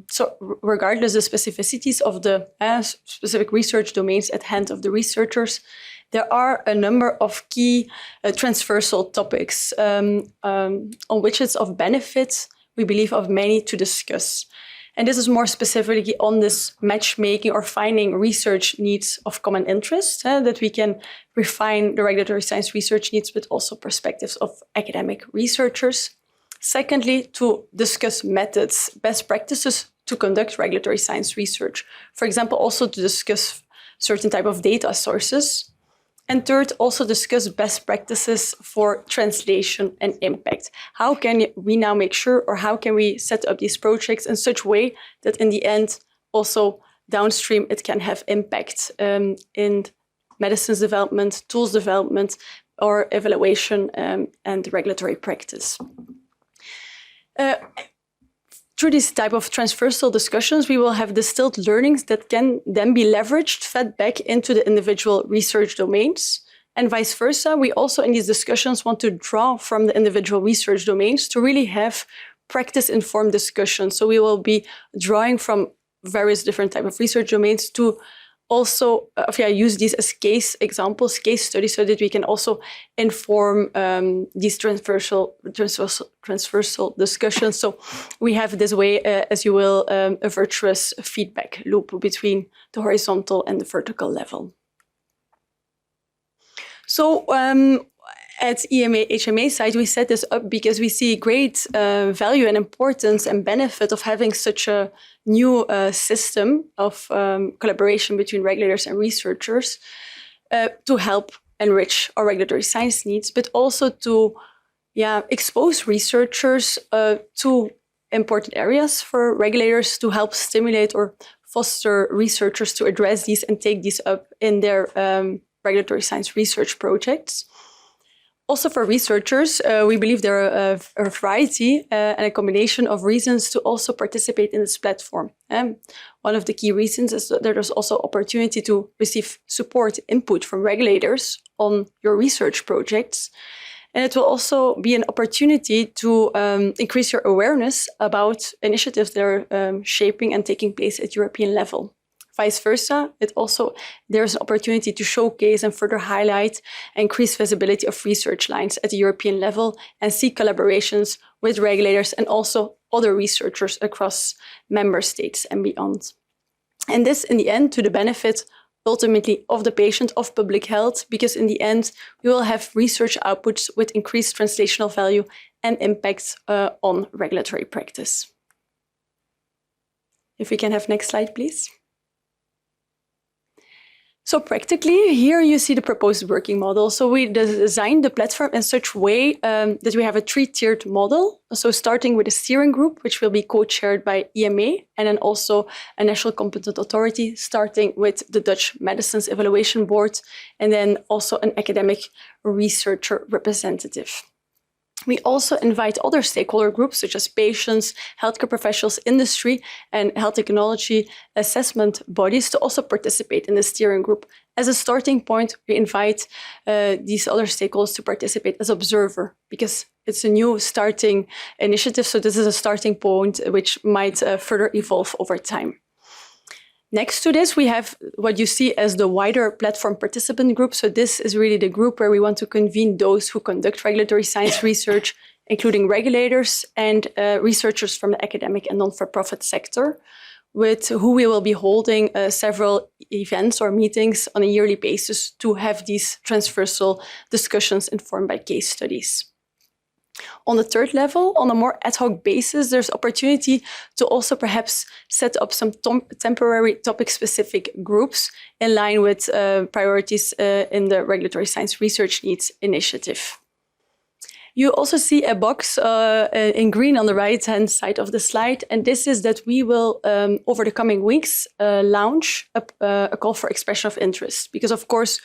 so regardless of the specificities of the specific research domains at hand of the researchers, there are a number of key transversal topics on which it's of benefit, we believe, of many to discuss. And this is more specifically on this matchmaking or finding research needs of common interest, that we can refine the regulatory science research needs, but also perspectives of academic researchers. Secondly, to discuss methods, best practices to conduct regulatory science research. For example, also to discuss certain type of data sources. And third, also discuss best practices for translation and impact. How can we now make sure, or how can we set up these projects in such a way that in the end, also downstream, it can have impact in medicines development, tools development, or evaluation and regulatory practice. Through this type of transversal discussions, we will have distilled learnings that can then be leveraged, fed back into the individual research domains. And vice versa, we also in these discussions want to draw from the individual research domains to really have practice-informed discussions. So we will be drawing from various different types of research domains to also use these as case examples, case studies, so that we can also inform these transversal discussions. So we have this way, as you will, a virtuous feedback loop between the horizontal and the vertical level. So at EMA HMA side, we set this up because we see great value and importance and benefit of having such a new system of collaboration between regulators and researchers to help enrich our regulatory science needs, but also to expose researchers to important areas for regulators to help stimulate or foster researchers to address these and take these up in their regulatory science research projects. Also for researchers, we believe there are a variety and a combination of reasons to also participate in this platform. One of the key reasons is that there's also opportunity to receive support, input from regulators on your research projects. And it will also be an opportunity to increase your awareness about initiatives that are shaping and taking place at European level. Vice versa, there's an opportunity to showcase and further highlight and increase visibility of research lines at the European level and seek collaborations with regulators and also other researchers across member states and beyond. And this, in the end, to the benefit ultimately of the patient, of public health, because in the end, we will have research outputs with increased translational value and impact on regulatory practice. If we can have next slide, please. So practically, here you see the proposed working model. So we designed the platform in such a way that we have a three-tiered model. So starting with a steering group, which will be co-chaired by EMA, and then also a national competent authority, starting with the Dutch Medicines Evaluation Board, and then also an academic researcher representative. We also invite other stakeholder groups such as patients, healthcare professionals, industry, and health technology assessment bodies to also participate in the steering group. As a starting point, we invite these other stakeholders to participate as observer because it's a new starting initiative. So this is a starting point which might further evolve over time. Next to this, we have what you see as the wider platform participant group. So this is really the group where we want to convene those who conduct regulatory science research, including regulators and researchers from the academic and non-for-profit sector, with who we will be holding several events or meetings on a yearly basis to have these transversal discussions informed by case studies. On the third level, on a more ad hoc basis, there's opportunity to also perhaps set up some temporary topic-specific groups in line with priorities in the Regulatory Science Research Needs Initiative. You also see a box in green on the right-hand side of the slide, and this is that we will, over the coming weeks, launch a call for expression of interest. Because, of course,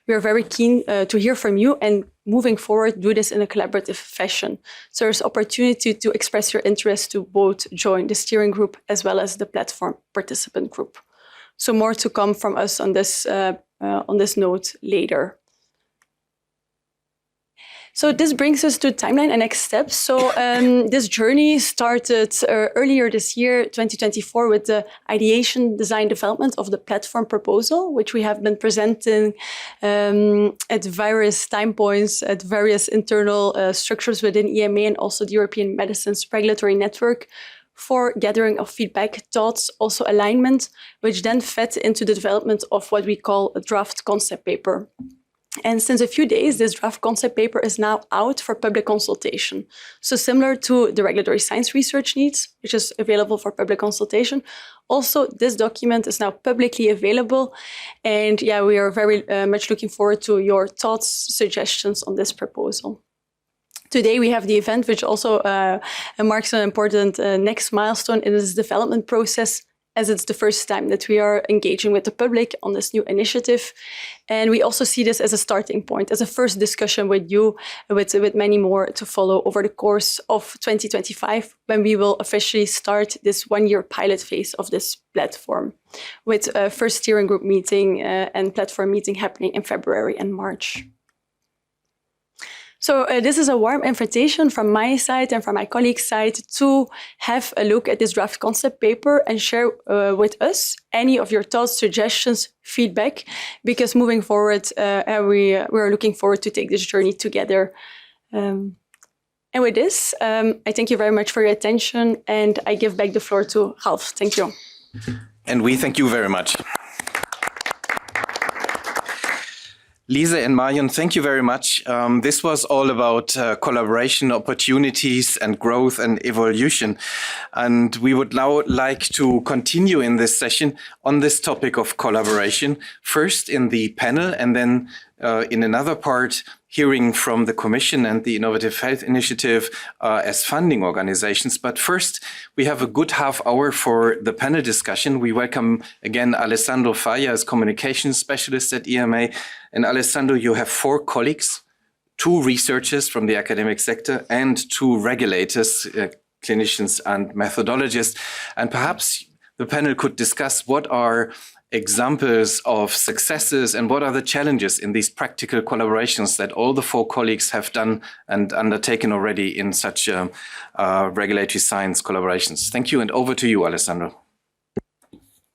we are very keen to hear from you and moving forward, do this in a collaborative fashion. So there's opportunity to express your interest to both join the steering group as well as the platform participant group. So more to come from us on this note later. So this brings us to timeline and next steps. So this journey started earlier this year, 2024, with the ideation, design, development of the platform proposal, which we have been presenting at various time points, at various internal structures within EMA and also the European Medicines Regulatory Network for gathering of feedback, thoughts, also alignment, which then fed into the development of what we call a draft concept paper. And since a few days, this draft concept paper is now out for public consultation. So similar to the Regulatory Science Research Needs, which is available for public consultation, also this document is now publicly available. And yeah, we are very much looking forward to your thoughts, suggestions on this proposal. Today we have the event, which also marks an important next milestone in this development process, as it's the first time that we are engaging with the public on this new initiative. And we also see this as a starting point, as a first discussion with you, with many more to follow over the course of 2025, when we will officially start this one-year pilot phase of this platform, with a first steering group meeting and platform meeting happening in February and March. So this is a warm invitation from my side and from my colleagues' side to have a look at this draft concept paper and share with us any of your thoughts, suggestions, feedback, because moving forward, we are looking forward to take this journey together. And with this, I thank you very much for your attention, and I give back the floor to Ralf. Thank you. And we thank you very much. Liese and Marjon, thank you very much. This was all about collaboration, opportunities and growth and evolution. And we would now like to continue in this session on this topic of collaboration, first in the panel and then in another part, hearing from the Commission and the Innovative Health Initiative as funding organizations. But first, we have a good half hour for the panel discussion. We welcome again Alessandro Faya as communications specialist at EMA. And Alessandro, you have 4 colleagues, 2 researchers from the academic sector and 2 regulators, clinicians and methodologists. And perhaps the panel could discuss what are examples of successes and what are the challenges in these practical collaborations that all the 4 colleagues have done and undertaken already in such regulatory science collaborations. Thank you, and over to you, Alessandro.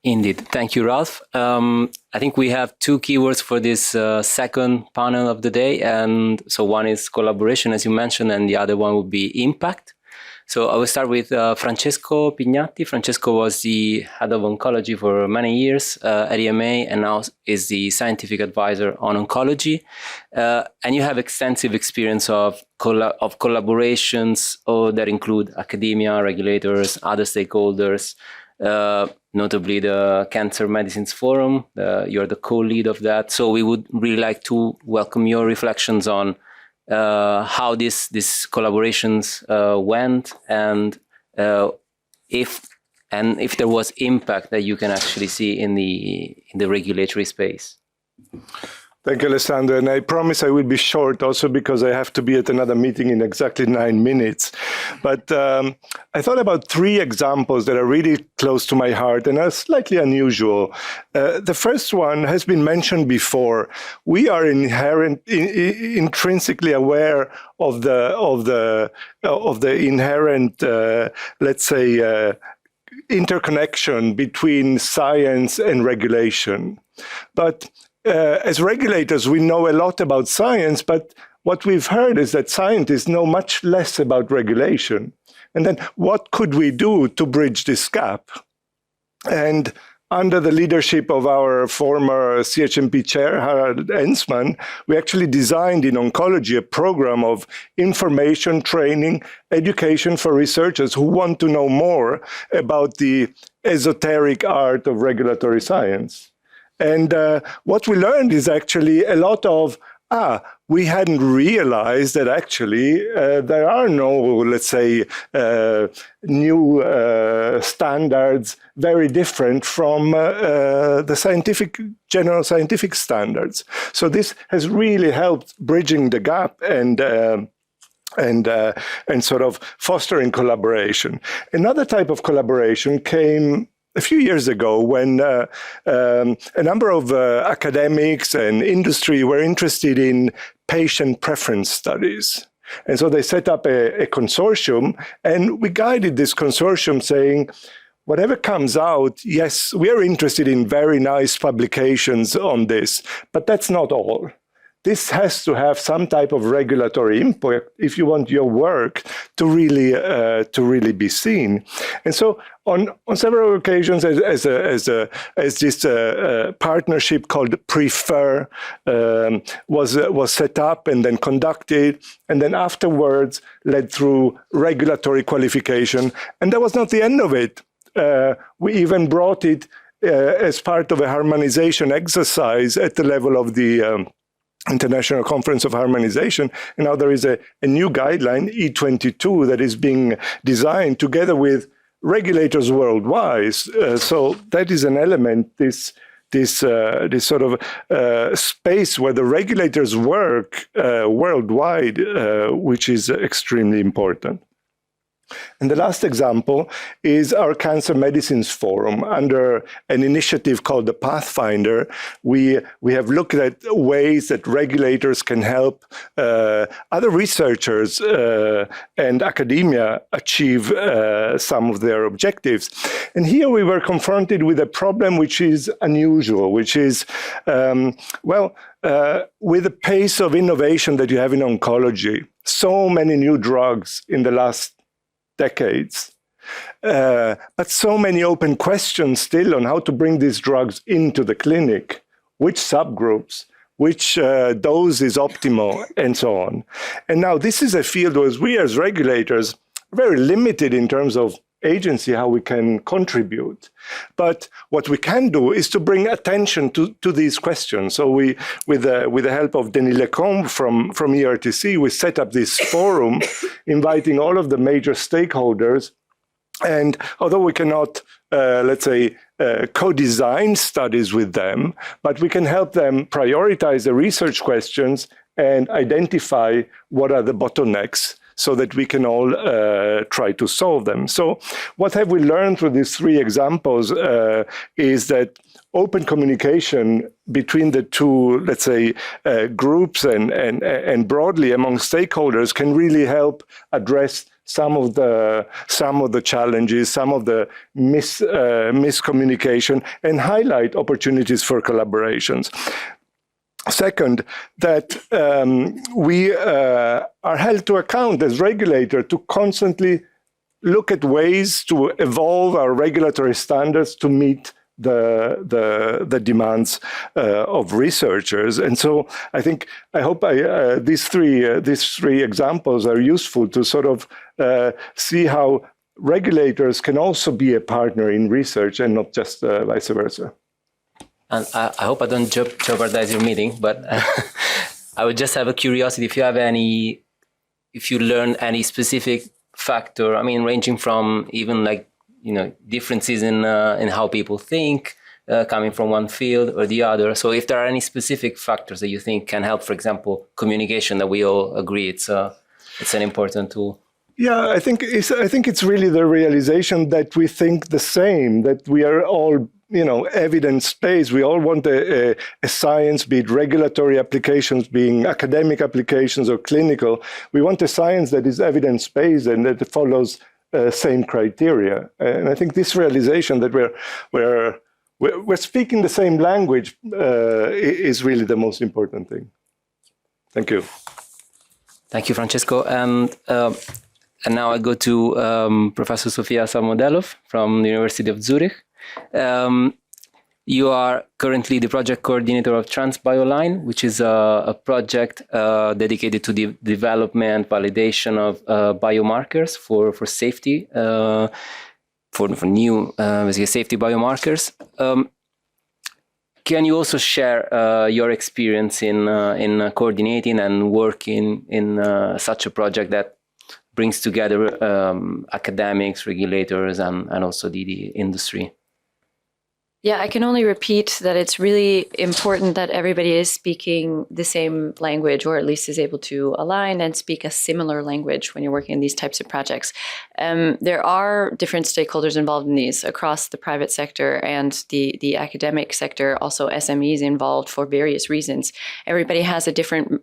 Indeed. Thank you, Ralf. I think we have 2 keywords for this second panel of the day. And so one is collaboration, as you mentioned, and the other one would be impact. So I will start with Francesco Pignatti. Francesco was the head of oncology for many years at EMA and now is the scientific advisor on oncology. And you have extensive experience of collaborations that include academia, regulators, other stakeholders, notably the Cancer Medicines Forum. You're the co-lead of that. So we would really like to welcome your reflections on how these collaborations went and if there was impact that you can actually see in the regulatory space. Thank you, Alessandro. And I promise I will be short also because I have to be at another meeting in exactly 9 minutes. But I thought about 3 examples that are really close to my heart and are slightly unusual. The first one has been mentioned before. We are intrinsically aware of the inherent, let's say, interconnection between science and regulation. But as regulators, we know a lot about science, but what we've heard is that scientists know much less about regulation. And then what could we do to bridge this gap? And under the leadership of our former CHMP chair, Harald Enzmann, we actually designed in oncology a program of information, training, education for researchers who want to know more about the esoteric art of regulatory science. And what we learned is actually a lot of, we hadn't realized that actually there are no, let's say, new standards very different from the general scientific standards. So this has really helped bridging the gap and sort of fostering collaboration. Another type of collaboration came a few years ago when a number of academics and industry were interested in patient preference studies. And so they set up a consortium, and we guided this consortium saying, whatever comes out, yes, we are interested in very nice publications on this, but that's not all. This has to have some type of regulatory input if you want your work to really be seen. And so on several occasions, as this partnership called Prefer was set up and then conducted, and then afterwards led through regulatory qualification. And that was not the end of it. We even brought it as part of a harmonization exercise at the level of the International Conference of Harmonization. And now there is a new guideline, E22, that is being designed together with regulators worldwide. So that is an element, this sort of space where the regulators work worldwide, which is extremely important. And the last example is our Cancer Medicines Forum. Under an initiative called the Pathfinder, we have looked at ways that regulators can help other researchers and academia achieve some of their objectives. And here we were confronted with a problem which is unusual, which is, with the pace of innovation that you have in oncology, so many new drugs in the last decades, but so many open questions still on how to bring these drugs into the clinic, which subgroups, which dose is optimal, and so on. And now this is a field where we as regulators are very limited in terms of agency, how we can contribute. But what we can do is to bring attention to these questions. So we, with the help of Denis Lecombe from ERTC, we set up this forum, inviting all of the major stakeholders. And although we cannot, let's say, co-design studies with them, but we can help them prioritize the research questions and identify what are the bottlenecks, so that we can all try to solve them. So what have we learned through these three examples is that open communication between the two, let's say, groups and broadly among stakeholders can really help address some of the challenges, some of the miscommunication, and highlight opportunities for collaborations. Second, that we are held to account as regulator to constantly look at ways to evolve our regulatory standards to meet the demands of researchers. And so I hope these three examples are useful to sort of see how regulators can also be a partner in research and not just vice versa. And I hope I don't jeopardize your meeting, but I would just have a curiosity if you learn any specific factor, I mean, ranging from even differences in how people think, coming from one field or the other. So if there are any specific factors that you think can help, for example, communication, that we all agree it's an important tool. Yeah, I think it's really the realization that we think the same, that we are all, evidence-based. We all want a science, be it regulatory applications, being academic applications or clinical. We want a science that is evidence-based and that follows same criteria. And I think this realization that we're speaking the same language is really the most important thing. Thank you. Thank you, Francesco. And now I go to Professor Sofia Samodelov from the University of Zurich. You are currently the project coordinator of TransBioline, which is a project dedicated to the development, validation of biomarkers for safety, for new basically safety biomarkers. Can you also share your experience in coordinating and working in such a project that brings together academics, regulators, and also the industry? Yeah, I can only repeat that it's really important that everybody is speaking the same language, or at least is able to align and speak a similar language when you're working in these types of projects. There are different stakeholders involved in these across the private sector and the academic sector, also SMEs involved for various reasons. Everybody has a different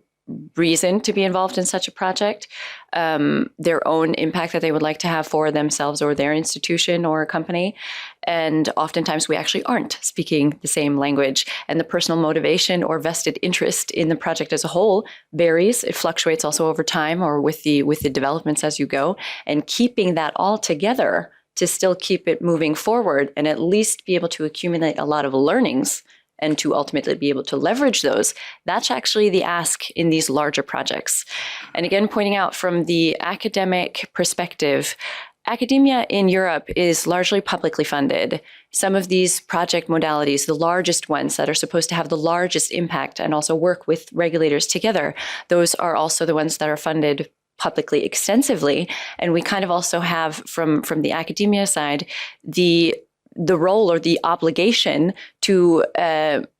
reason to be involved in such a project, their own impact that they would like to have for themselves or their institution or company. And oftentimes we actually aren't speaking the same language, and the personal motivation or vested interest in the project as a whole varies. It fluctuates also over time or with the developments as you go, and keeping that all together to still keep it moving forward and at least be able to accumulate a lot of learnings and to ultimately be able to leverage those, that's actually the ask in these larger projects. And again, pointing out from the academic perspective, academia in Europe is largely publicly funded. Some of these project modalities, the largest ones that are supposed to have the largest impact and also work with regulators together, those are also the ones that are funded publicly extensively. And we kind of also have from the academia side, the role or the obligation to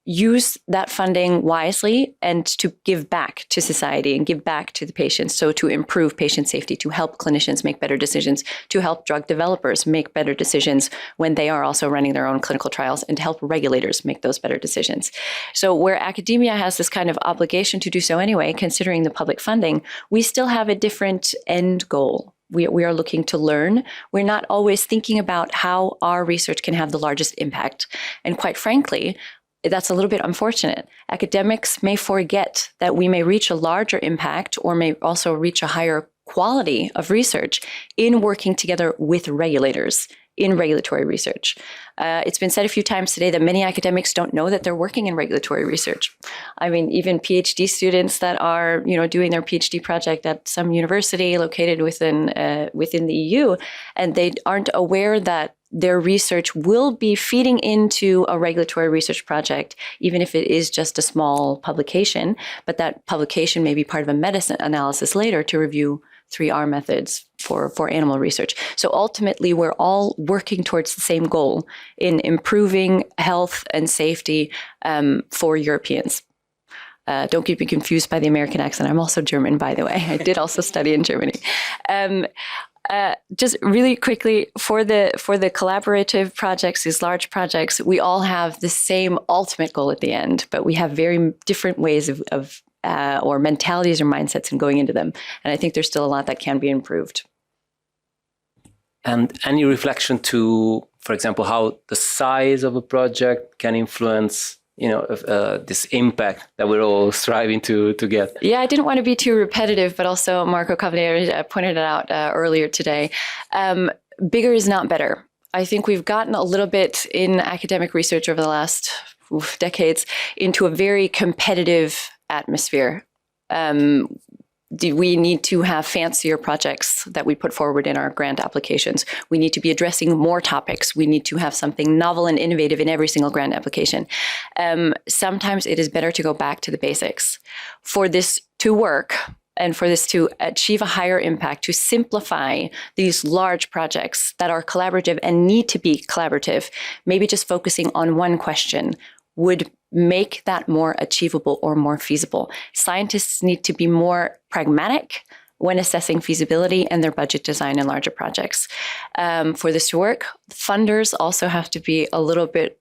use that funding wisely and to give back to society and give back to the patients. So to improve patient safety, to help clinicians make better decisions, to help drug developers make better decisions when they are also running their own clinical trials, and to help regulators make those better decisions. So where academia has this kind of obligation to do so anyway, considering the public funding, we still have a different end goal. We are looking to learn. We're not always thinking about how our research can have the largest impact. And quite frankly, that's a little bit unfortunate. Academics may forget that we may reach a larger impact or may also reach a higher quality of research in working together with regulators in regulatory research. It's been said a few times today that many academics don't know that they're working in regulatory research. I mean, even PhD students that are, doing their PhD project at some university located within the EU, and they aren't aware that their research will be feeding into a regulatory research project, even if it is just a small publication, but that publication may be part of a medicine analysis later to review 3R methods for animal research. So ultimately, we're all working towards the same goal in improving health and safety for Europeans. Don't get me confused by the American accent. I'm also German, by the way. I did also study in Germany. Just really quickly, for the collaborative projects, these large projects, we all have the same ultimate goal at the end, but we have very different ways of or mentalities or mindsets in going into them. And I think there's still a lot that can be improved. And any reflection to, for example, how the size of a project can influence, this impact that we're all striving to get? Yeah, I didn't want to be too repetitive, but also Marco Cavalieri pointed it out earlier today. Bigger is not better. I think we've gotten a little bit in academic research over the last decades into a very competitive atmosphere. We need to have fancier projects that we put forward in our grant applications. We need to be addressing more topics. We need to have something novel and innovative in every single grant application. Sometimes it is better to go back to the basics. For this to work and for this to achieve a higher impact, to simplify these large projects that are collaborative and need to be collaborative, maybe just focusing on one question would make that more achievable or more feasible. Scientists need to be more pragmatic when assessing feasibility and their budget design in larger projects. For this to work, funders also have to be a little bit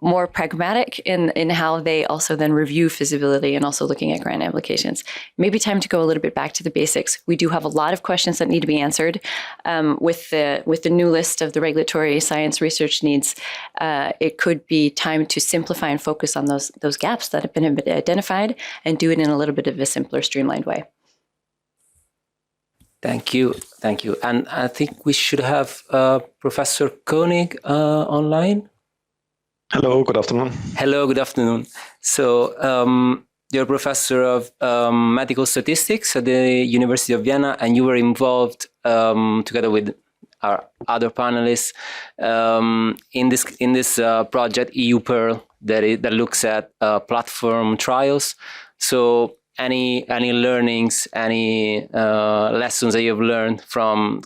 more pragmatic in how they also then review feasibility and also looking at grant applications. Maybe time to go a little bit back to the basics. We do have a lot of questions that need to be answered. With the new list of the regulatory science research needs, it could be time to simplify and focus on those gaps that have been identified and do it in a little bit of a simpler, streamlined way. Thank you. And I think we should have Professor Koenig online. Hello, good afternoon. Hello, good afternoon. So you're a professor of medical statistics at the University of Vienna, and you were involved together with our other panelists in this project EU Pearl that looks at platform trials. So any learnings, any lessons that you've learned from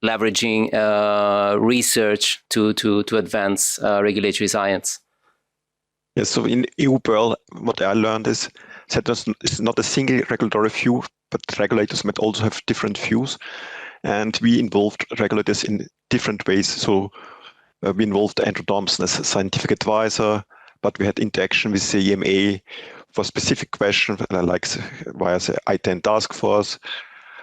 leveraging research to advance regulatory science? Yes, so in EU Pearl, what I learned is that it's not a single regulatory view, but regulators might also have different views. And we involved regulators in different ways. So we involved Andrew Thompson as a scientific advisor, but we had interaction with the EMA for specific questions, like via the I-10 task force.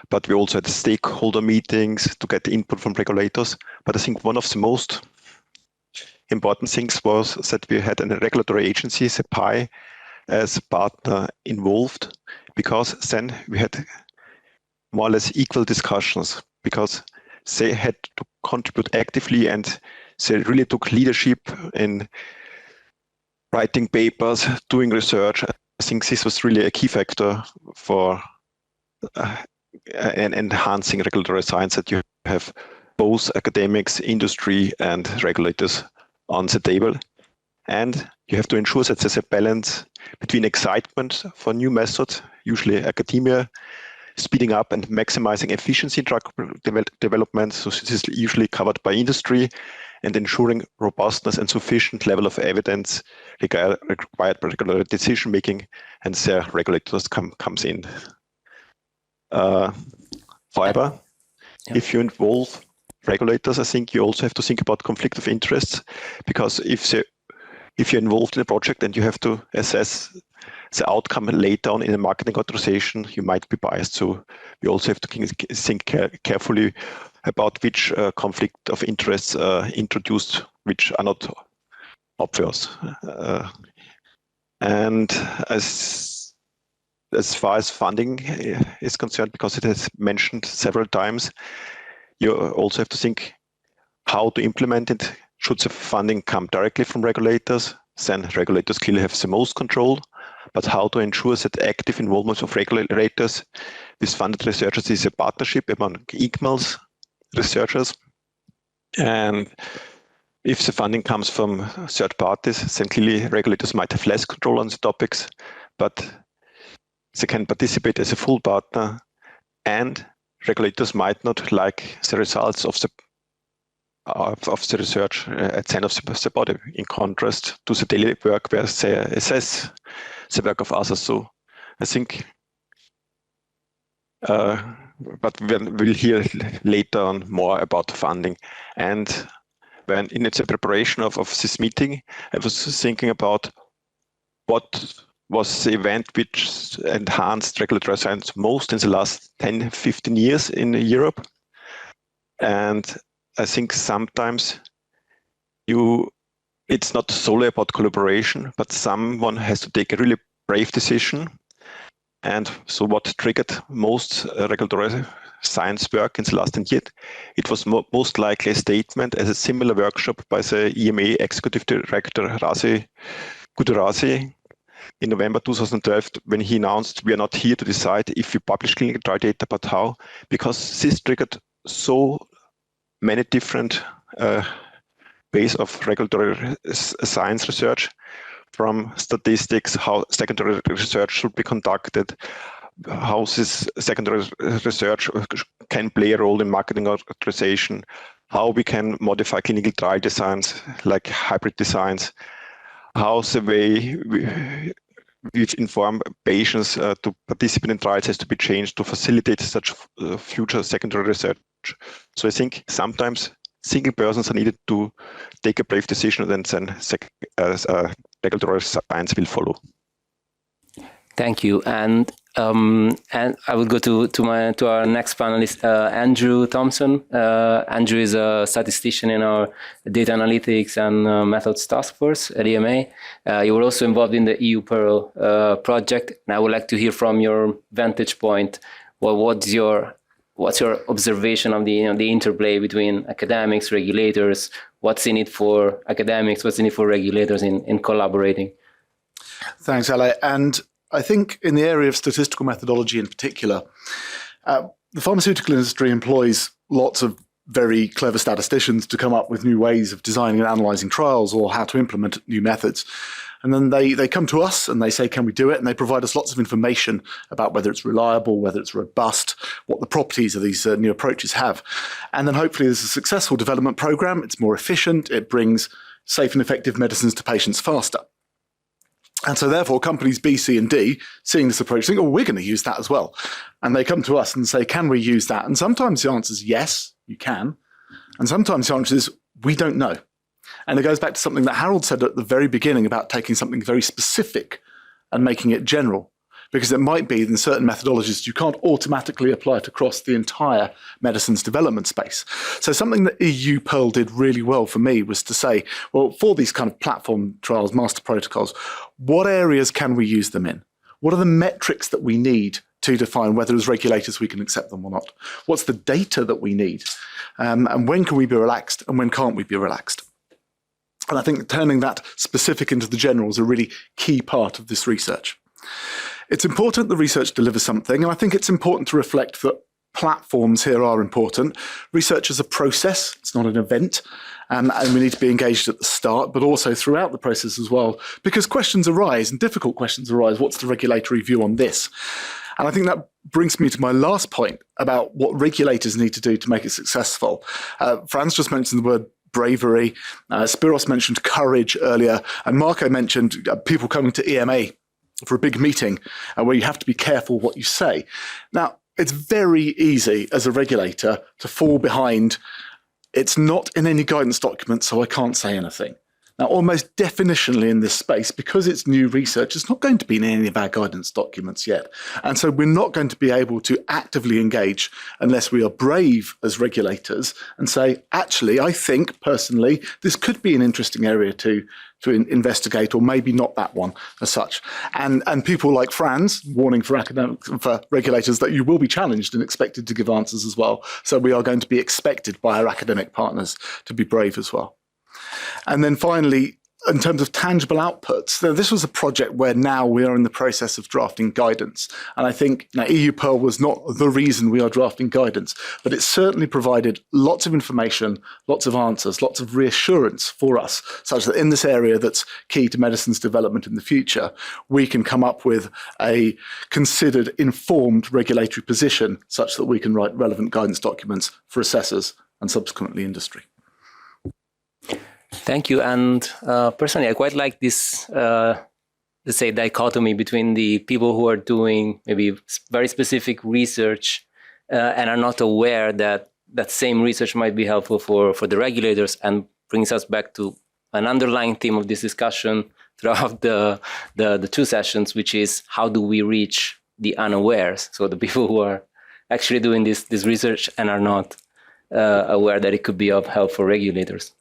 But we also had stakeholder meetings to get the input from regulators. But I think one of the most important things was that we had a regulatory agency, the PI, as a partner involved, because then we had more or less equal discussions, because they had to contribute actively and they really took leadership in writing papers, doing research. I think this was really a key factor for enhancing regulatory science, that you have both academics, industry, and regulators on the table. And you have to ensure that there's a balance between excitement for new methods, usually academia, speeding up and maximizing efficiency in drug development. So this is usually covered by industry, and ensuring robustness and sufficient level of evidence required by regulatory decision making, and there regulators comes in. However, if you involve regulators, I think you also have to think about conflict of interests, because if you're involved in a project and you have to assess the outcome later on in a marketing authorization, you might be biased. So we also have to think carefully about which conflict of interests introduced, which are not obvious. And as far as funding is concerned, because it has mentioned several times, you also have to think how to implement it. Should the funding come directly from regulators? Then regulators clearly have the most control. But how to ensure that active involvement of regulators with funded researchers is a partnership among equals researchers. And if the funding comes from third parties, then clearly regulators might have less control on the topics, but they can participate as a full partner, and regulators might not like the results of the research at the end of the body, in contrast to the daily work where they assess the work of others. So I think, but we'll hear later on more about funding. And when in the preparation of this meeting, I was thinking about what was the event which enhanced regulatory science most in the last 10, 15 years in Europe. And I think sometimes it's not solely about collaboration, but someone has to take a really brave decision. And so what triggered most regulatory science work in the last 10 years, it was most likely a statement as a similar workshop by the EMA Executive Director Günter in November 2012, when he announced, we are not here to decide if we publish clinical trial data, but how, because this triggered so many different ways of regulatory science research, from statistics, how secondary research should be conducted, how this secondary research can play a role in marketing authorization, how we can modify clinical trial designs like hybrid designs, how the way we inform patients to participate in trials has to be changed to facilitate such future secondary research. So I think sometimes single persons are needed to take a brave decision, and then regulatory science will follow. Thank you. And I will go to our next panelist, Andrew Thompson. Andrew is a statistician in our data analytics and methods task force at EMA. You were also involved in the EU Pearl project. And I would like to hear from your vantage point. What's your what's your observation of the interplay between academics, regulators? What's in it for academics? What's in it for regulators in collaborating? Thanks, Ale. And I think in the area of statistical methodology in particular, the pharmaceutical industry employs lots of very clever statisticians to come up with new ways of designing and analyzing trials or how to implement new methods. And then they come to us and they say, can we do it? And they provide us lots of information about whether it's reliable, whether it's robust, what the properties of these new approaches have. And then hopefully there's a successful development program. It's more efficient. It brings safe and effective medicines to patients faster. And so therefore companies B, C and D, seeing this approach, think, oh, we're going to use that as well. And they come to us and say, can we use that? And sometimes the answer is yes, you can. And sometimes the answer is, we don't know. And it goes back to something that Harold said at the very beginning about taking something very specific and making it general. Because it might be in certain methodologies you can't automatically apply it across the entire medicines development space. So something that EU Pearl did really well for me was to say, well, for these kind of platform trials, master protocols, what areas can we use them in? What are the metrics that we need to define whether as regulators we can accept them or not? What's the data that we need? And when can we be relaxed and when can't we be relaxed? And I think turning that specific into the general is a really key part of this research. It's important the research delivers something, and I think it's important to reflect that platforms here are important. Research is a process, it's not an event, and we need to be engaged at the start, but also throughout the process as well, because questions arise and difficult questions arise. What's the regulatory view on this? And I think that brings me to my last point about what regulators need to do to make it successful. Franz just mentioned the word bravery, Spiros mentioned courage earlier, and Marco mentioned people coming to EMA for a big meeting where you have to be careful what you say. Now, it's very easy as a regulator to fall behind, it's not in any guidance document, so I can't say anything. Now, almost definitionally in this space, because it's new research, it's not going to be in any of our guidance documents yet. And so we're not going to be able to actively engage unless we are brave as regulators and say, actually, I think personally, this could be an interesting area to investigate, or maybe not that one as such. And people like Franz, warning for regulators that you will be challenged and expected to give answers as well. So we are going to be expected by our academic partners to be brave as well. And then finally, in terms of tangible outputs, this was a project where now we are in the process of drafting guidance. And I think EU Pearl was not the reason we are drafting guidance, but it certainly provided lots of information, lots of answers, lots of reassurance for us, such that in this area that's key to medicine's development in the future, we can come up with a considered, informed regulatory position such that we can write relevant guidance documents for assessors and subsequently industry. Thank you. And personally, I quite like this, let's say, dichotomy between the people who are doing maybe very specific research and are not aware that that same research might be helpful for the regulators, and brings us back to an underlying theme of this discussion throughout the two sessions, which is how do we reach the unawares? So the people who are actually doing this research and are not aware that it could be of help for regulators.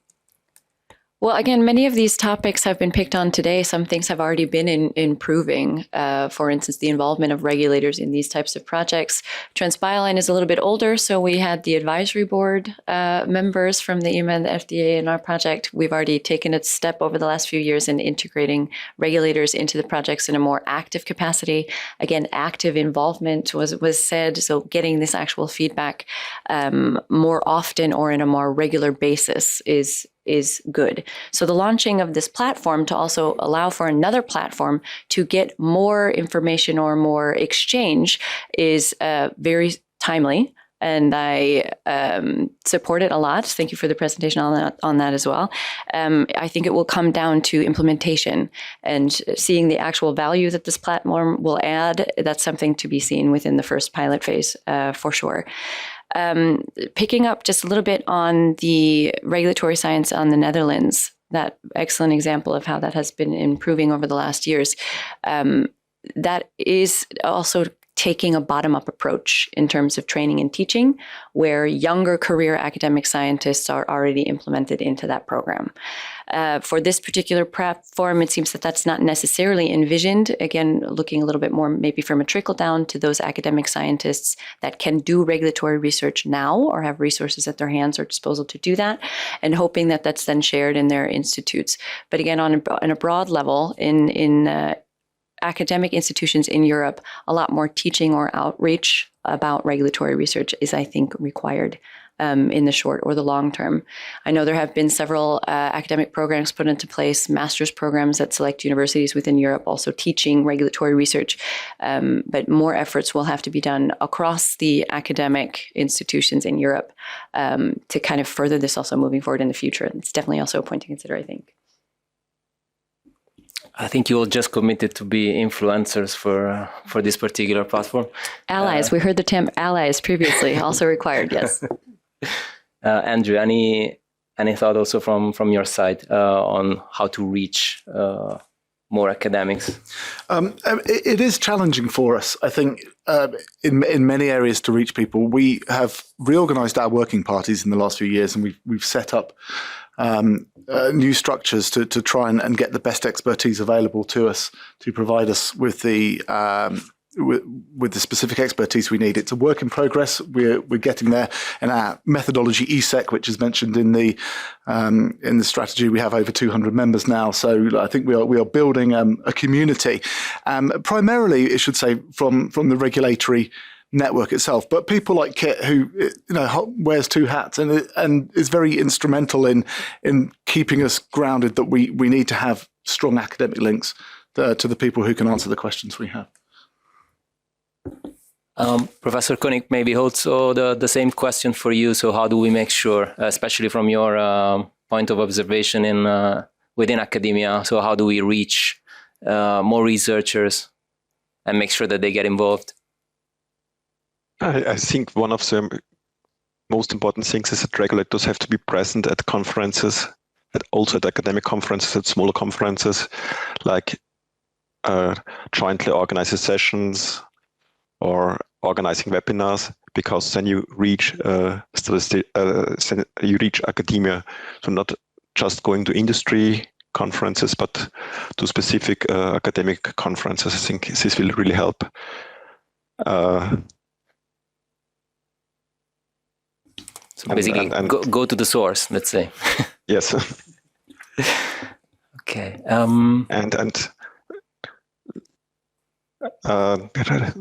Well, again, many of these topics have been picked on today. Some things have already been improving. For instance, the involvement of regulators in these types of projects. Transbioline is a little bit older, so we had the advisory board members from the EMA and the FDA in our project. We've already taken a step over the last few years in integrating regulators into the projects in a more active capacity. Again, active involvement was said, so getting this actual feedback more often or in a more regular basis is good. So the launching of this platform to also allow for another platform to get more information or more exchange is very timely. And I support it a lot. Thank you for the presentation on that as well. I think it will come down to implementation and seeing the actual value that this platform will add. That's something to be seen within the first pilot phase for sure. Picking up just a little bit on the regulatory science on the Netherlands, that excellent example of how that has been improving over the last years. That is also taking a bottom-up approach in terms of training and teaching, where younger career academic scientists are already implemented into that program. For this particular platform, it seems that that's not necessarily envisioned. Again, looking a little bit more maybe from a trickle down to those academic scientists that can do regulatory research now or have resources at their hands or disposal to do that, and hoping that that's then shared in their institutes. But again, on a broad level, in academic institutions in Europe, a lot more teaching or outreach about regulatory research is, I think, required in the short or the long term. I know there have been several academic programs put into place, master's programs at select universities within Europe also teaching regulatory research, but more efforts will have to be done across the academic institutions in Europe to kind of further this also moving forward in the future. It's definitely also a point to consider, I think. I think you all just committed to be influencers for this particular platform. Allies. We heard the term allies previously, also required, yes. Andrew, any thought also from your side on how to reach more academics? It is challenging for us, I think, in many areas to reach people. We have reorganized our working parties in the last few years, and we've set up new structures to try and get the best expertise available to us to provide us with the specific expertise we need. It's a work in progress. We're getting there, and our methodology ESEC, which is mentioned in the strategy, we have over 200 members now. So I think we are building a community, primarily, I should say, from the regulatory network itself, but people like Kit, who wears two hats and is very instrumental in keeping us grounded, that we need to have strong academic links to the people who can answer the questions we have. Professor Koenig, maybe also the same question for you. So how do we make sure, especially from your point of observation within academia, so how do we reach more researchers and make sure that they get involved? I think one of the most important things is that regulators have to be present at conferences, also at academic conferences, at smaller conferences, like jointly organized sessions or organizing webinars, because then you reach academia. So not just going to industry conferences, but to specific academic conferences. I think this will really help. So basically, go to the source, let's say. Yes. Okay.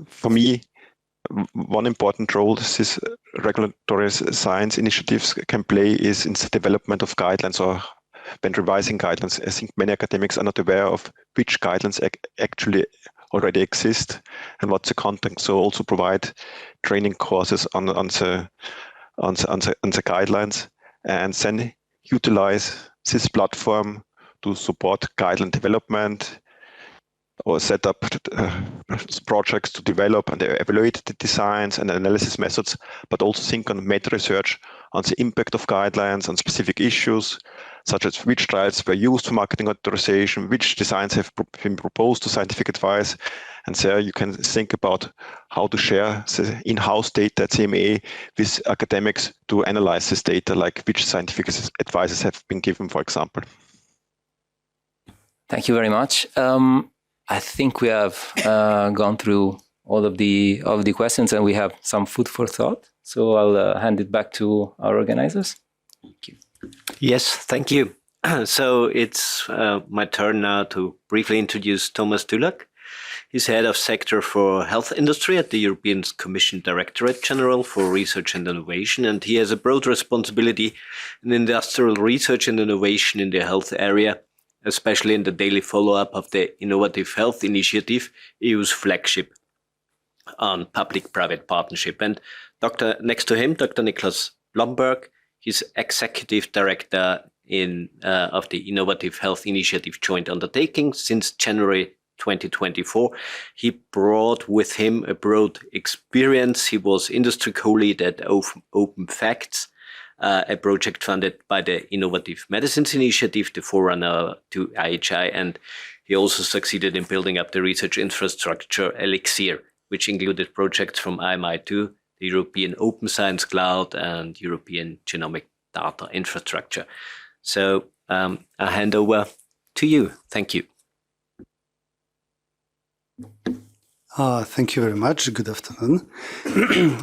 For me, one important role this regulatory science initiatives can play is in the development of guidelines, or when revising guidelines. I think many academics are not aware of which guidelines actually already exist and what's the content. So also provide training courses on the guidelines, and then utilize this platform to support guideline development, or set up projects to develop and evaluate the designs and analysis methods, but also think on meta-research on the impact of guidelines on specific issues, such as which trials were used for marketing authorization, which designs have been proposed to scientific advice. And there you can think about how to share the in-house data at CMA with academics to analyze this data, like which scientific advices have been given, for example. Thank you very much. I think we have gone through all of the questions, and we have some food for thought. So I'll hand it back to our organizers. Thank you. Yes, thank you. So it's my turn now to briefly introduce Tomasz Dylag. He's head of sector for health industry at the European Commission Directorate General for Research and Innovation, and he has a broad responsibility in industrial research and innovation in the health area, especially in the daily follow-up of the Innovative Health Initiative, EU's flagship on public-private partnership. And next to him, Dr. Niklas Blomberg, he's Executive Director of the Innovative Health Initiative Joint Undertaking since January 2024. He brought with him a broad experience. He was industry co-lead at Open Facts, a project funded by the Innovative Medicines Initiative, the forerunner to IHI, and he also succeeded in building up the research infrastructure Elixir, which included projects from IMI2, the European Open Science Cloud, and European Genomic Data Infrastructure. So I hand over to you. Thank you. Thank you very much. Good afternoon.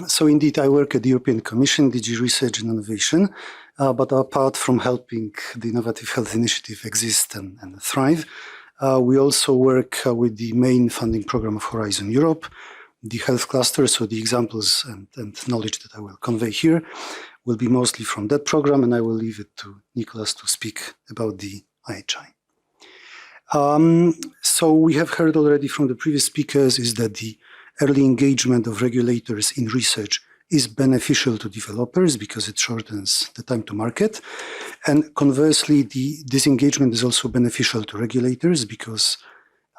So indeed, I work at the European Commission, DG Research and Innovation, but apart from helping the Innovative Health Initiative exist and thrive, we also work with the main funding program of Horizon Europe, the health cluster. So the examples and knowledge that I will convey here will be mostly from that program, and I will leave it to Niklas to speak about the IHI. So we have heard already from the previous speakers is that the early engagement of regulators in research is beneficial to developers because it shortens the time to market. And conversely, this engagement is also beneficial to regulators because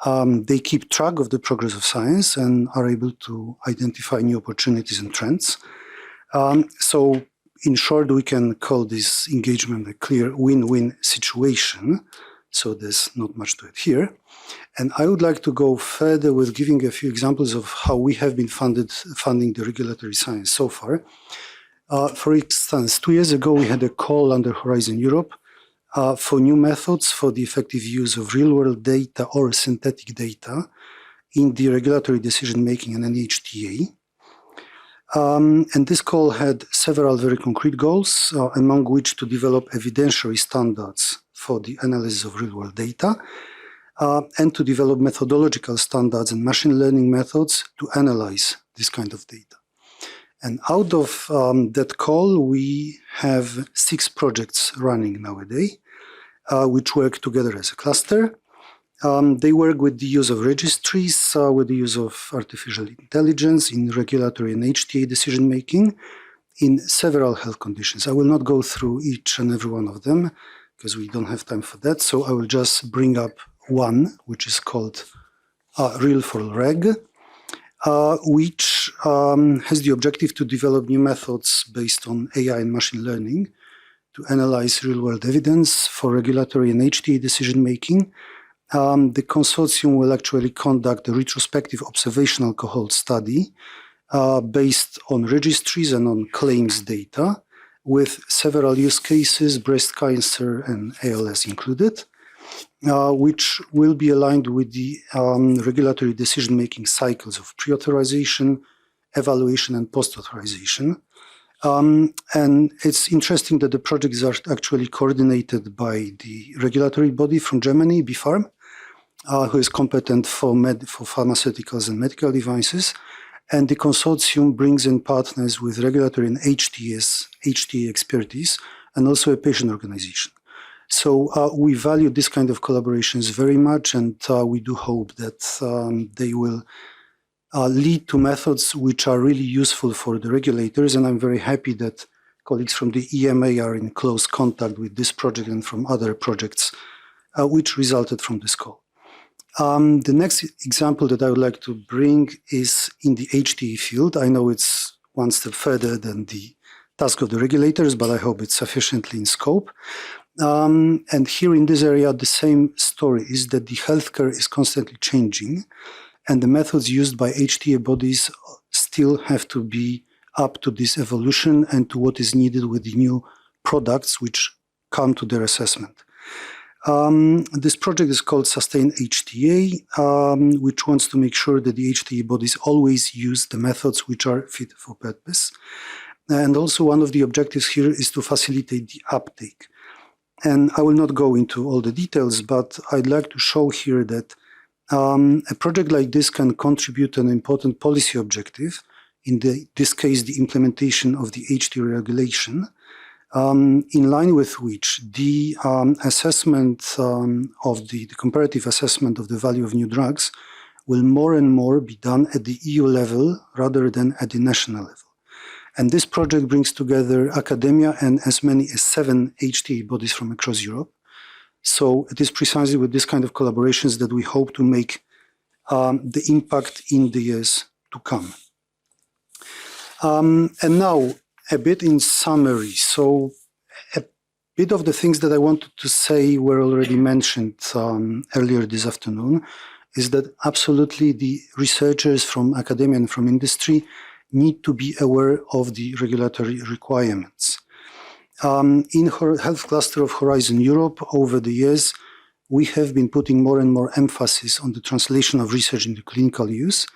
they keep track of the progress of science and are able to identify new opportunities and trends. So in short, we can call this engagement a clear win-win situation. So there's not much to it here. And I would like to go further with giving a few examples of how we have been funding the regulatory science so far. For instance, 2 years ago, we had a call under Horizon Europe for new methods for the effective use of real-world data or synthetic data in the regulatory decision-making and NHTA. And this call had several very concrete goals, among which to develop evidentiary standards for the analysis of real-world data, and to develop methodological standards and machine learning methods to analyze this kind of data. And out of that call, we have 6 projects running nowadays, which work together as a cluster. They work with the use of registries, with the use of artificial intelligence in regulatory and HTA decision-making in several health conditions. I will not go through each and every one of them because we don't have time for that. So I will just bring up one, which is called Real4Reg, which has the objective to develop new methods based on AI and machine learning to analyze real-world evidence for regulatory and HTA decision-making. The consortium will actually conduct a retrospective observational cohort study based on registries and on claims data with several use cases, breast cancer and ALS included, which will be aligned with the regulatory decision-making cycles of pre-authorization, evaluation, and post-authorization. And it's interesting that the projects are actually coordinated by the regulatory body from Germany, BfArM, who is competent for pharmaceuticals and medical devices. And the consortium brings in partners with regulatory and HTA expertise, and also a patient organization. So we value this kind of collaborations very much, and we do hope that they will lead to methods which are really useful for the regulators. And I'm very happy that colleagues from the EMA are in close contact with this project and from other projects which resulted from this call. The next example that I would like to bring is in the HTA field. I know it's one step further than the task of the regulators, but I hope it's sufficiently in scope. And here in this area, the same story is that the healthcare is constantly changing, and the methods used by HTA bodies still have to be up to this evolution and to what is needed with the new products which come to their assessment. This project is called Sustain HTA, which wants to make sure that the HTA bodies always use the methods which are fit for purpose. And also one of the objectives here is to facilitate the uptake. And I will not go into all the details, but I'd like to show here that a project like this can contribute an important policy objective, in this case, the implementation of the HTA regulation, in line with which the assessment of the comparative assessment of the value of new drugs will more and more be done at the EU level rather than at the national level. And this project brings together academia and as many as 7 HTA bodies from across Europe. So it is precisely with this kind of collaborations that we hope to make the impact in the years to come. And now, a bit in summary. So a bit of the things that I wanted to say were already mentioned earlier this afternoon, is that absolutely the researchers from academia and from industry need to be aware of the regulatory requirements. In health cluster of Horizon Europe, over the years, we have been putting more and more emphasis on the translation of research into clinical use.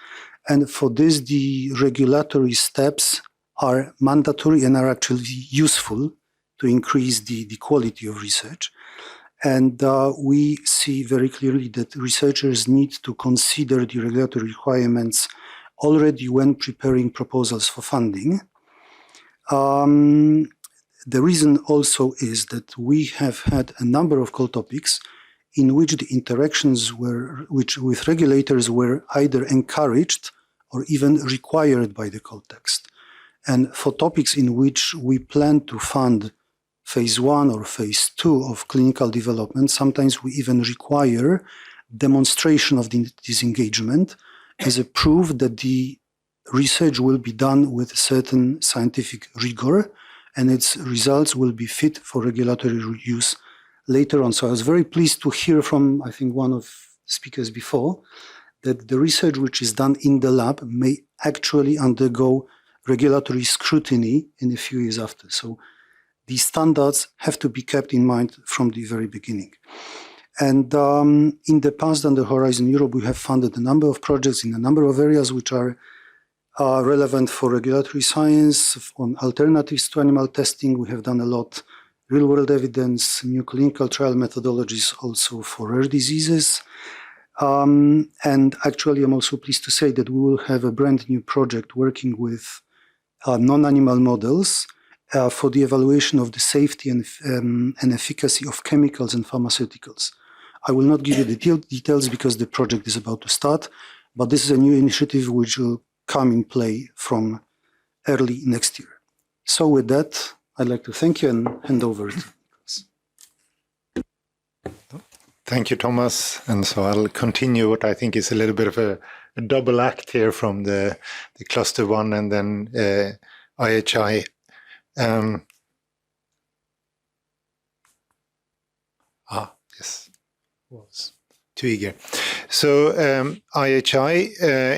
And for this, the regulatory steps are mandatory and are actually useful to increase the quality of research. And we see very clearly that researchers need to consider the regulatory requirements already when preparing proposals for funding. The reason also is that we have had a number of call topics in which the interactions with regulators were either encouraged or even required by the call text. And for topics in which we plan to fund phase 1 or phase 2 of clinical development, sometimes we even require demonstration of this engagement as a proof that the research will be done with a certain scientific rigor and its results will be fit for regulatory use later on. So I was very pleased to hear from, I think, one of the speakers before, that the research which is done in the lab may actually undergo regulatory scrutiny in a few years after. So these standards have to be kept in mind from the very beginning. And in the past, under Horizon Europe, we have funded a number of projects in a number of areas which are relevant for regulatory science. On alternatives to animal testing, we have done a lot. Real-world evidence, new clinical trial methodologies also for rare diseases. And actually, I'm also pleased to say that we will have a brand new project working with non-animal models for the evaluation of the safety and efficacy of chemicals and pharmaceuticals. I will not give you the details because the project is about to start, but this is a new initiative which will come in play from early next year. So with that, I'd like to thank you and hand over to Niklas. Thank you, Thomas. And so I'll continue what I think is a little bit of a double act here from the cluster 1 and then IHI. Yes, was too eager. So IHI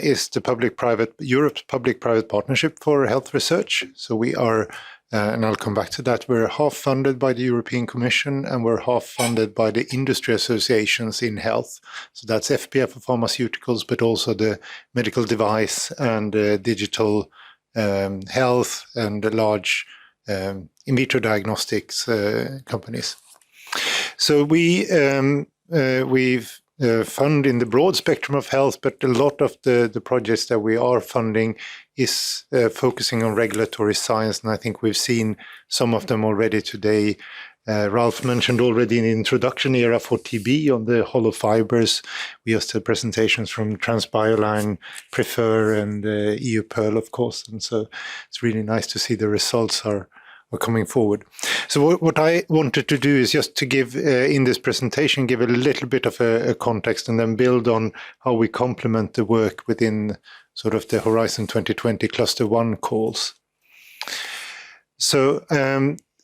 is the Europe's public-private partnership for health research. So we are, and I'll come back to that, we're half funded by the European Commission and we're half funded by the industry associations in health. So that's FPF for pharmaceuticals, but also the medical device and digital health and the large in vitro diagnostics companies. So we've fund in the broad spectrum of health, but a lot of the projects that we are funding is focusing on regulatory science, and I think we've seen some of them already today. Ralf mentioned already in the introduction era for TB on the hollow fibers. We have the presentations from Transbioline, Prefer, and EU Pearl, of course, and so it's really nice to see the results are coming forward. So what I wanted to do is just to give, in this presentation, give a little bit of a context and then build on how we complement the work within sort of the Horizon 2020 Cluster 1 calls. So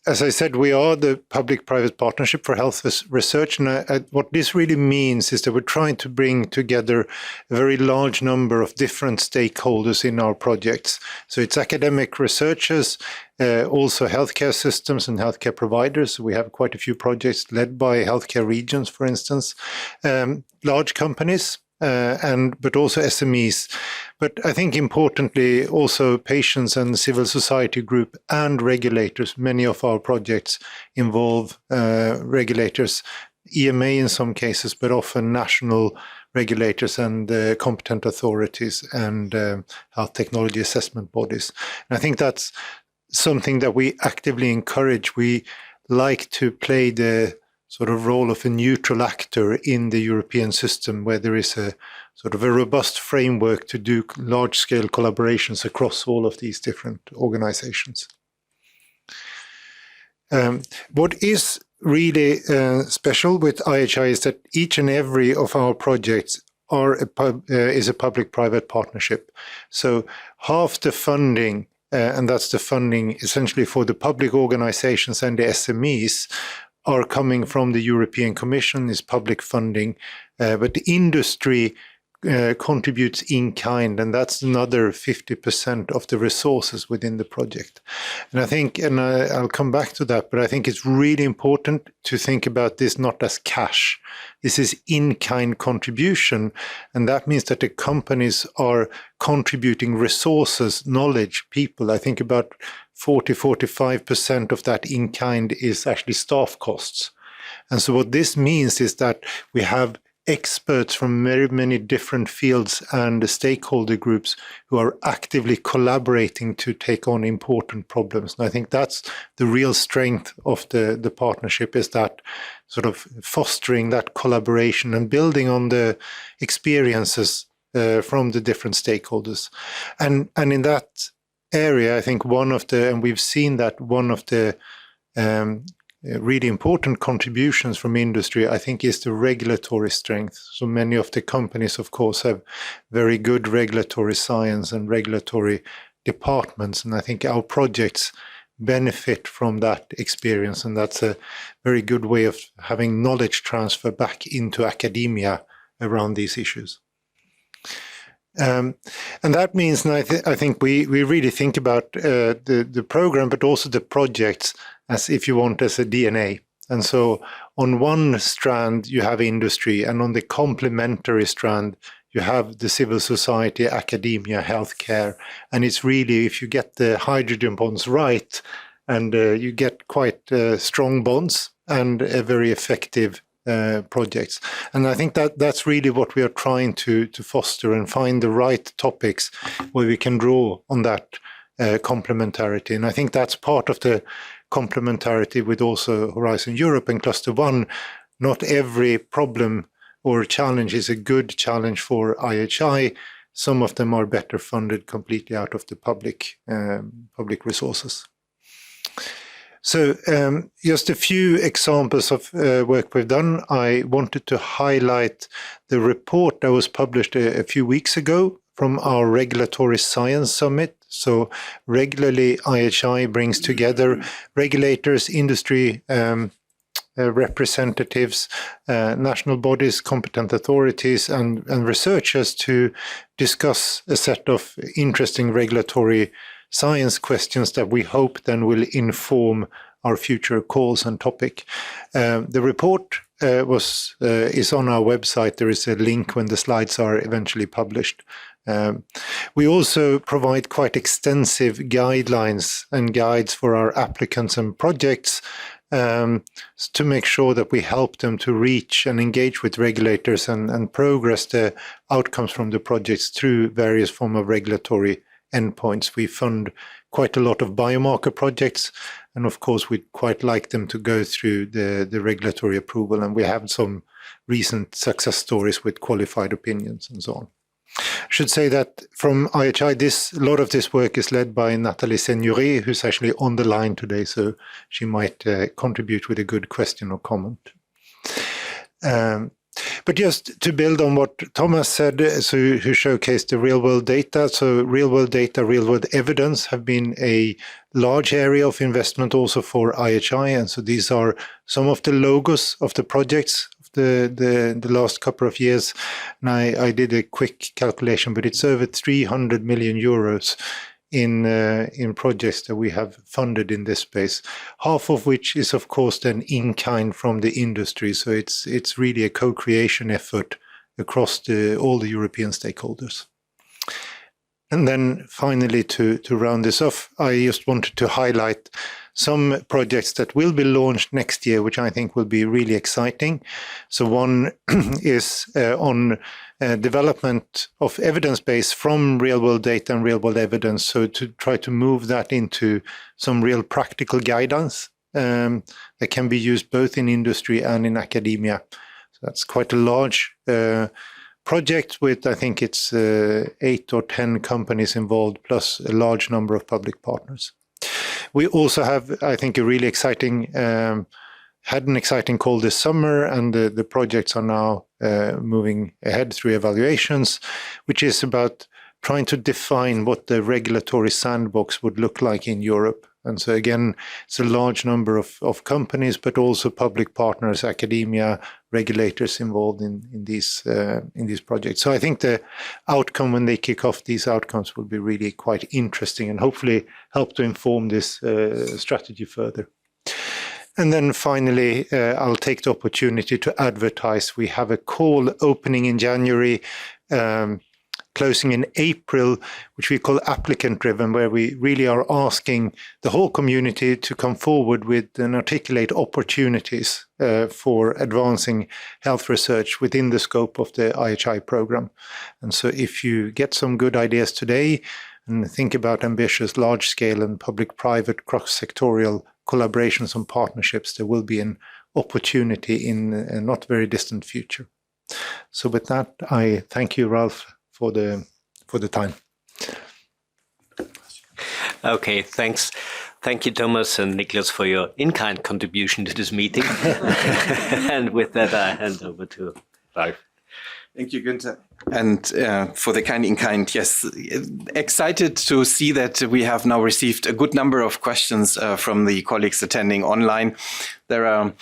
as I said, we are the public-private partnership for health research. And what this really means is that we're trying to bring together a very large number of different stakeholders in our projects. So it's academic researchers, also healthcare systems and healthcare providers. We have quite a few projects led by healthcare regions, for instance, large companies, but also SMEs. But I think importantly, also patients and civil society group and regulators. Many of our projects involve regulators, EMA in some cases, but often national regulators and competent authorities and health technology assessment bodies. And I think that's something that we actively encourage. We like to play the sort of role of a neutral actor in the European system where there is a sort of a robust framework to do large-scale collaborations across all of these different organizations. What is really special with IHI is that each and every of our projects is a public-private partnership. So half the funding, and that's the funding essentially for the public organizations and the SMEs, are coming from the European Commission, is public funding, but the industry contributes in kind, and that's another 50% of the resources within the project. And I think, and I'll come back to that, but I think it's really important to think about this not as cash. This is in-kind contribution, and that means that the companies are contributing resources, knowledge, people. I think about 40-45% of that in-kind is actually staff costs. And so what this means is that we have experts from very many different fields and stakeholder groups who are actively collaborating to take on important problems. And I think that's the real strength of the partnership, is that sort of fostering that collaboration and building on the experiences from the different stakeholders. And in that area, I think and we've seen that one of the really important contributions from industry, I think, is the regulatory strength. So many of the companies, of course, have very good regulatory science and regulatory departments. And I think our projects benefit from that experience. And that's a very good way of having knowledge transfer back into academia around these issues. And that means, and I think we really think about the program, but also the projects as, if you want, as a DNA. And so on one strand, you have industry, and on the complementary strand, you have the civil society, academia, healthcare. And it's really, if you get the hydrogen bonds right, and you get quite strong bonds and a very effective projects. And I think that's really what we are trying to foster, and find the right topics where we can draw on that complementarity. And I think that's part of the complementarity with also Horizon Europe and Cluster 1. Not every problem or challenge is a good challenge for IHI. Some of them are better funded completely out of the public resources. So just a few examples of work we've done. I wanted to highlight the report that was published a few weeks ago from our Regulatory Science Summit. So regularly IHI brings together regulators, industry representatives, national bodies, competent authorities, and researchers to discuss a set of interesting regulatory science questions that we hope then will inform our future calls and topic. The report is on our website. There is a link when the slides are eventually published. We also provide quite extensive guidelines and guides for our applicants and projects to make sure that we help them to reach and engage with regulators and progress the outcomes from the projects through various forms of regulatory endpoints. We fund quite a lot of biomarker projects, and of course we'd quite like them to go through the regulatory approval, and we have some recent success stories with qualified opinions and so on. I should say that from IHI, a lot of this work is led by Nathalie Seigneurie, who's actually on the line today, so she might contribute with a good question or comment. But just to build on what Thomas said, who showcased the real-world data. So real-world data, real-world evidence have been a large area of investment also for IHI. And so these are some of the logos of the projects of the last couple of years. And I did a quick calculation, but it's over 300 million euros in projects that we have funded in this space, half of which is of course then in kind from the industry. So it's really a co-creation effort across all the European stakeholders. And then finally, to round this off, I just wanted to highlight some projects that will be launched next year, which I think will be really exciting. So one is on development of evidence base from real-world data and real-world evidence, so to try to move that into some real practical guidance that can be used both in industry and in academia. So that's quite a large project with, I think it's 8 or 10 companies involved, plus a large number of public partners. We also have, I think, a really exciting, had an exciting call this summer, and the projects are now moving ahead through evaluations, which is about trying to define what the regulatory sandbox would look like in Europe. And so again, it's a large number of companies, but also public partners, academia, regulators involved in these projects. So I think the outcome when they kick off, these outcomes will be really quite interesting and hopefully help to inform this strategy further. And then finally, I'll take the opportunity to advertise. We have a call opening in January, closing in April, which we call applicant-driven, where we really are asking the whole community to come forward with and articulate opportunities for advancing health research within the scope of the IHI program. And so if you get some good ideas today and think about ambitious large-scale and public-private cross-sectorial collaborations and partnerships, there will be an opportunity in a not very distant future. So with that, I thank you, Ralf, for the time. Okay, thanks. Thank you, Thomas and Niklas, for your in-kind contribution to this meeting. And with that, I hand over to Ralf. Thank you, Günter. And for the kind in kind, yes, excited to see that we have now received a good number of questions from the colleagues attending online. There are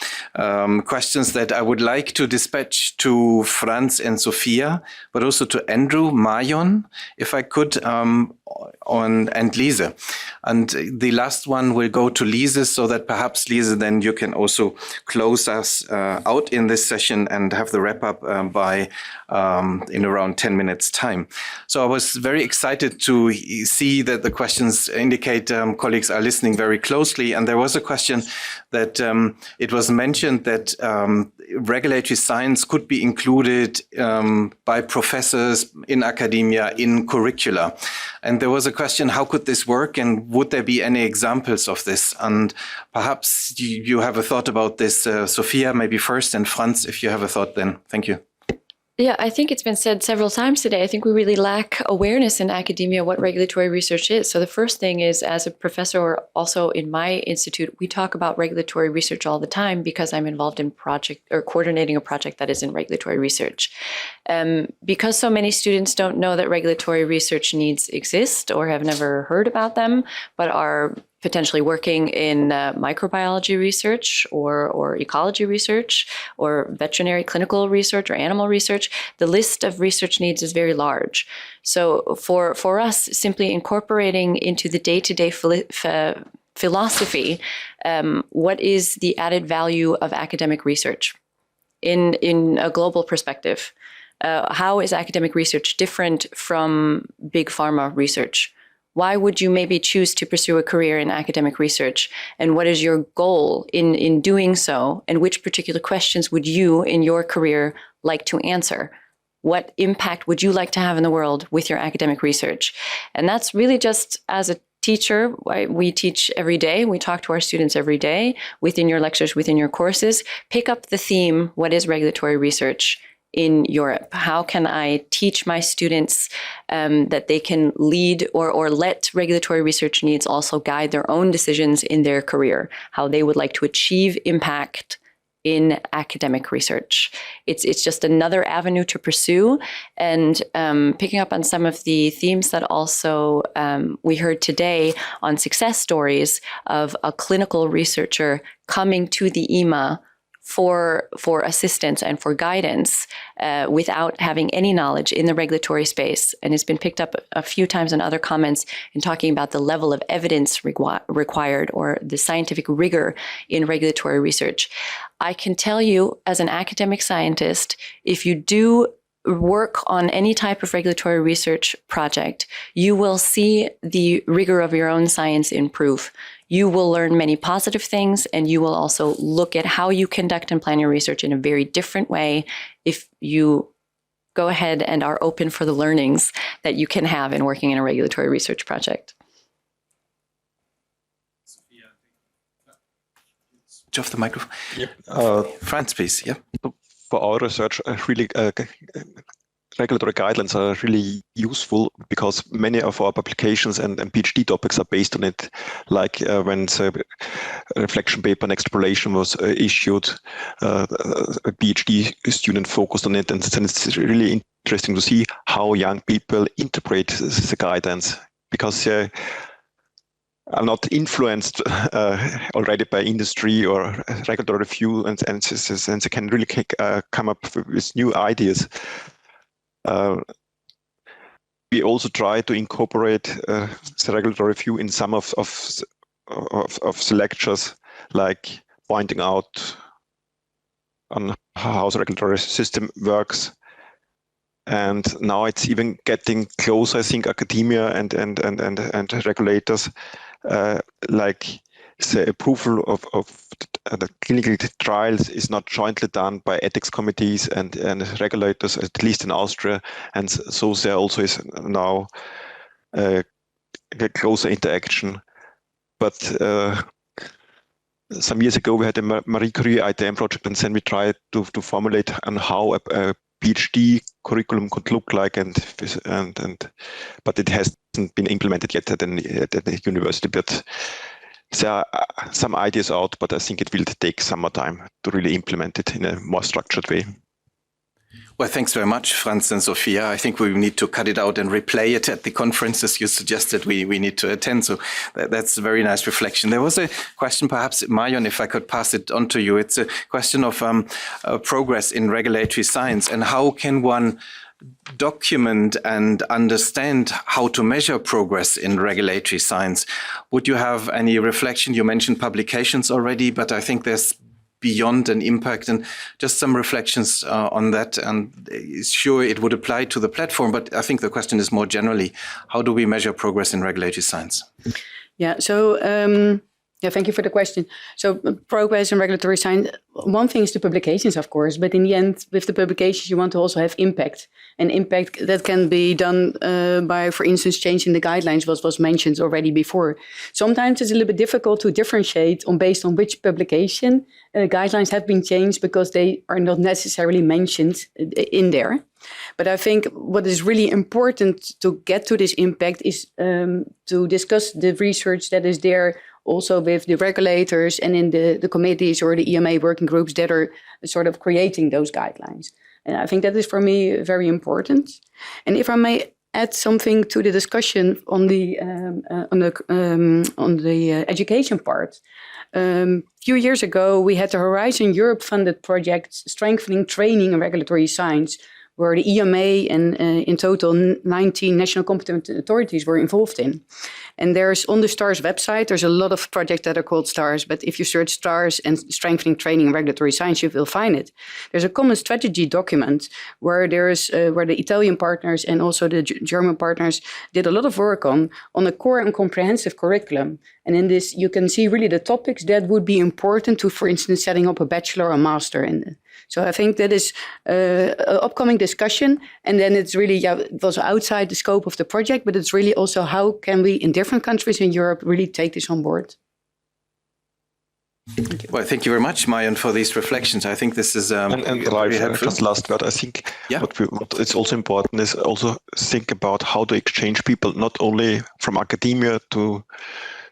questions that I would like to dispatch to Franz and Sophia, but also to Andrew, Marjon, if I could, and Liese. And the last one will go to Liese, so that perhaps, Liese, then you can also close us out in this session and have the wrap up by in around 10 minutes time. So I was very excited to see that the questions indicate colleagues are listening very closely. And there was a question that it was mentioned that regulatory science could be included by professors in academia in curricula. And there was a question, how could this work? And would there be any examples of this? And perhaps you have a thought about this, Sophia, maybe first, and Franz, if you have a thought then. Thank you. Yeah, I think it's been said several times today. I think we really lack awareness in academia what regulatory research is. So the first thing is, as a professor, or also in my institute, we talk about regulatory research all the time because I'm involved in project or coordinating a project that is in regulatory research. Because so many students don't know that regulatory research needs exist or have never heard about them, but are potentially working in microbiology research or ecology research or veterinary clinical research or animal research, the list of research needs is very large. So for us, simply incorporating into the day-to-day philosophy, what is the added value of academic research in a global perspective? How is academic research different from big pharma research? Why would you maybe choose to pursue a career in academic research? And what is your goal in doing so? And which particular questions would you in your career like to answer? What impact would you like to have in the world with your academic research? And that's really just as a teacher, we teach every day. We talk to our students every day within your lectures, within your courses. Pick up the theme, what is regulatory research in Europe? How can I teach my students that they can lead or let regulatory research needs also guide their own decisions in their career, how they would like to achieve impact in academic research? It's just another avenue to pursue. And picking up on some of the themes that also we heard today on success stories of a clinical researcher coming to the EMA for assistance and for guidance without having any knowledge in the regulatory space. And it's been picked up a few times in other comments in talking about the level of evidence required or the scientific rigor in regulatory research. I can tell you as an academic scientist, if you do work on any type of regulatory research project, you will see the rigor of your own science improve. You will learn many positive things, and you will also look at how you conduct and plan your research in a very different way if you go ahead and are open for the learnings that you can have in working in a regulatory research project. Switch off the microphone. Franz, please. Yeah. For our research, really regulatory guidelines are really useful because many of our publications and PhD topics are based on it. Like when the reflection paper and extrapolation was issued, a PhD student focused on it, and then it's really interesting to see how young people interpret the guidance, because are not influenced already by industry or regulatory review, and they can really come up with new ideas. We also try to incorporate the regulatory review in some of the lectures, like pointing out on how the regulatory system works. And now it's even getting closer, I think, academia and regulators, like the approval of the clinical trials is not jointly done by ethics committees and regulators, at least in Austria. And so there also is now a closer interaction. But some years ago, we had a Marie Curie ITM project, and then we tried to formulate on how a PhD curriculum could look like, but it hasn't been implemented yet at the university. But there are some ideas out, but I think it will take some more time to really implement it in a more structured way. Well, thanks very much, Franz and Sophia. I think we need to cut it out and replay it at the conferences you suggested we need to attend. So that's a very nice reflection. There was a question, perhaps, Marjon, if I could pass it on to you. It's a question of progress in regulatory science, and how can one document and understand how to measure progress in regulatory science. Would you have any reflection? You mentioned publications already, but I think there's beyond an impact, and just some reflections on that. And sure, it would apply to the platform, but I think the question is more generally, how do we measure progress in regulatory science? Yeah, so thank you for the question. So progress in regulatory science, one thing is the publications, of course, but in the end, with the publications, you want to also have impact. And impact that can be done by, for instance, changing the guidelines, what was mentioned already before. Sometimes it's a little bit difficult to differentiate based on which publication guidelines have been changed, because they are not necessarily mentioned in there. But I think what is really important to get to this impact is to discuss the research that is there also with the regulators and in the committees or the EMA working groups that are sort of creating those guidelines. And I think that is for me very important. And if I may add something to the discussion on the education part. A few years ago, we had the Horizon Europe funded project strengthening training in regulatory science, where the EMA and in total 19 national competent authorities were involved in. And there's on the STARS website, there's a lot of projects that are called STARS, but if you search STARS and strengthening training in regulatory science, you will find it. There's a common strategy document where where the Italian partners and also the German partners did a lot of work on a core and comprehensive curriculum. And in this, you can see really the topics that would be important to, for instance, setting up a bachelor or master in. So I think that is an upcoming discussion. And then it's really, it was outside the scope of the project, but it's really also how can we, in different countries in Europe, really take this on board. Well, thank you very much, Marjon, for these reflections. I think this is very helpful. Just last word, I think what is also important is also think about how to exchange people, not only from academia to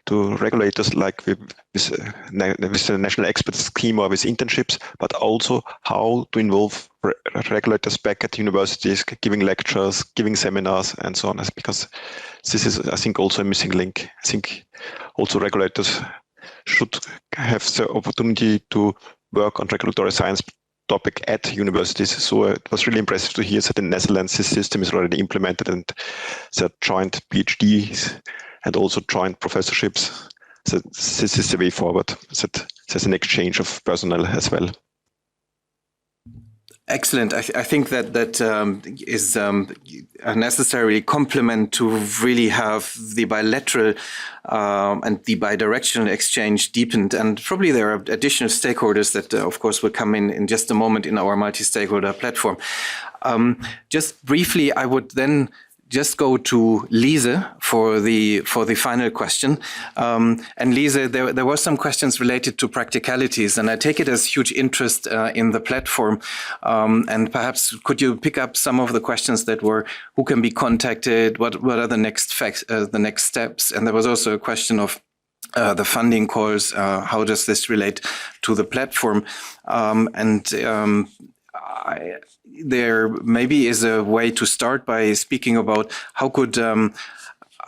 regulators, like with the national expert scheme or with internships, but also how to involve regulators back at universities, giving lectures, giving seminars, and so on. Because this is, I think, also a missing link. I think also regulators should have the opportunity to work on regulatory science topic at universities. So it was really impressive to hear that in the Netherlands this system is already implemented, and that joint PhDs and also joint professorships. So this is the way forward. That there's an exchange of personnel as well. Excellent. I think that is a necessary complement to really have the bilateral and the bidirectional exchange deepened. And probably there are additional stakeholders that, of course, will come in just a moment in our multi-stakeholder platform. Just briefly, I would then just go to Liese for the final question. And Liese, there were some questions related to practicalities, and I take it as huge interest in the platform. And perhaps could you pick up some of the questions that were, who can be contacted, what are the next steps? And there was also a question of the funding calls, how does this relate to the platform? There maybe is a way to start by speaking about how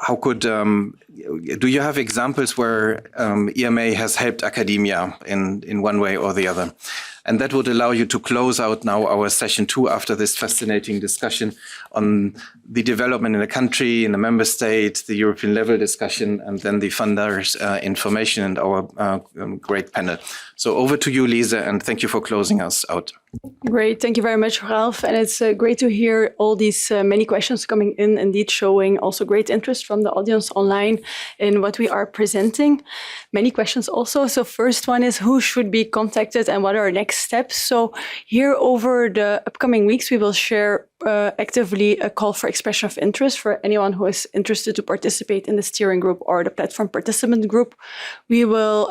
how could do you have examples where EMA has helped academia in one way or the other? And that would allow you to close out now our session 2 after this fascinating discussion on the development in the country, in the member state, the European level discussion, and then the funders' information and our great panel. So over to you, Liese, and thank you for closing us out. Great. Thank you very much, Ralf. And it's great to hear all these many questions coming in, indeed showing also great interest from the audience online in what we are presenting. Many questions also. So first one is who should be contacted and what are our next steps? So here over the upcoming weeks, we will share actively a call for expression of interest for anyone who is interested to participate in the steering group or the platform participant group. We will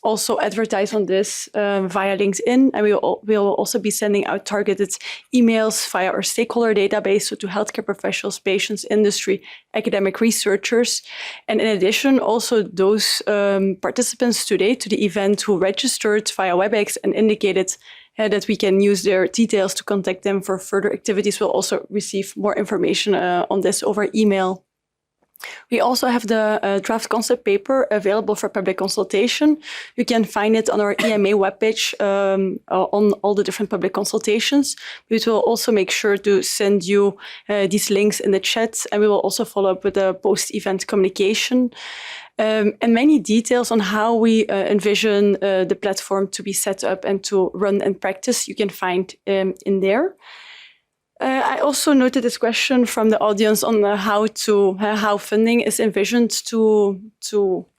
also advertise on this via LinkedIn, and we will also be sending out targeted emails via our stakeholder database, so to healthcare professionals, patients, industry, academic researchers. And in addition, also those participants today to the event who registered via WebEx and indicated that we can use their details to contact them for further activities will also receive more information on this over email. We also have the draft concept paper available for public consultation. You can find it on our EMA webpage on all the different public consultations. We will also make sure to send you these links in the chat, and we will also follow up with a post-event communication. And many details on how we envision the platform to be set up and to run and practice you can find in there. I also noted this question from the audience on how funding is envisioned to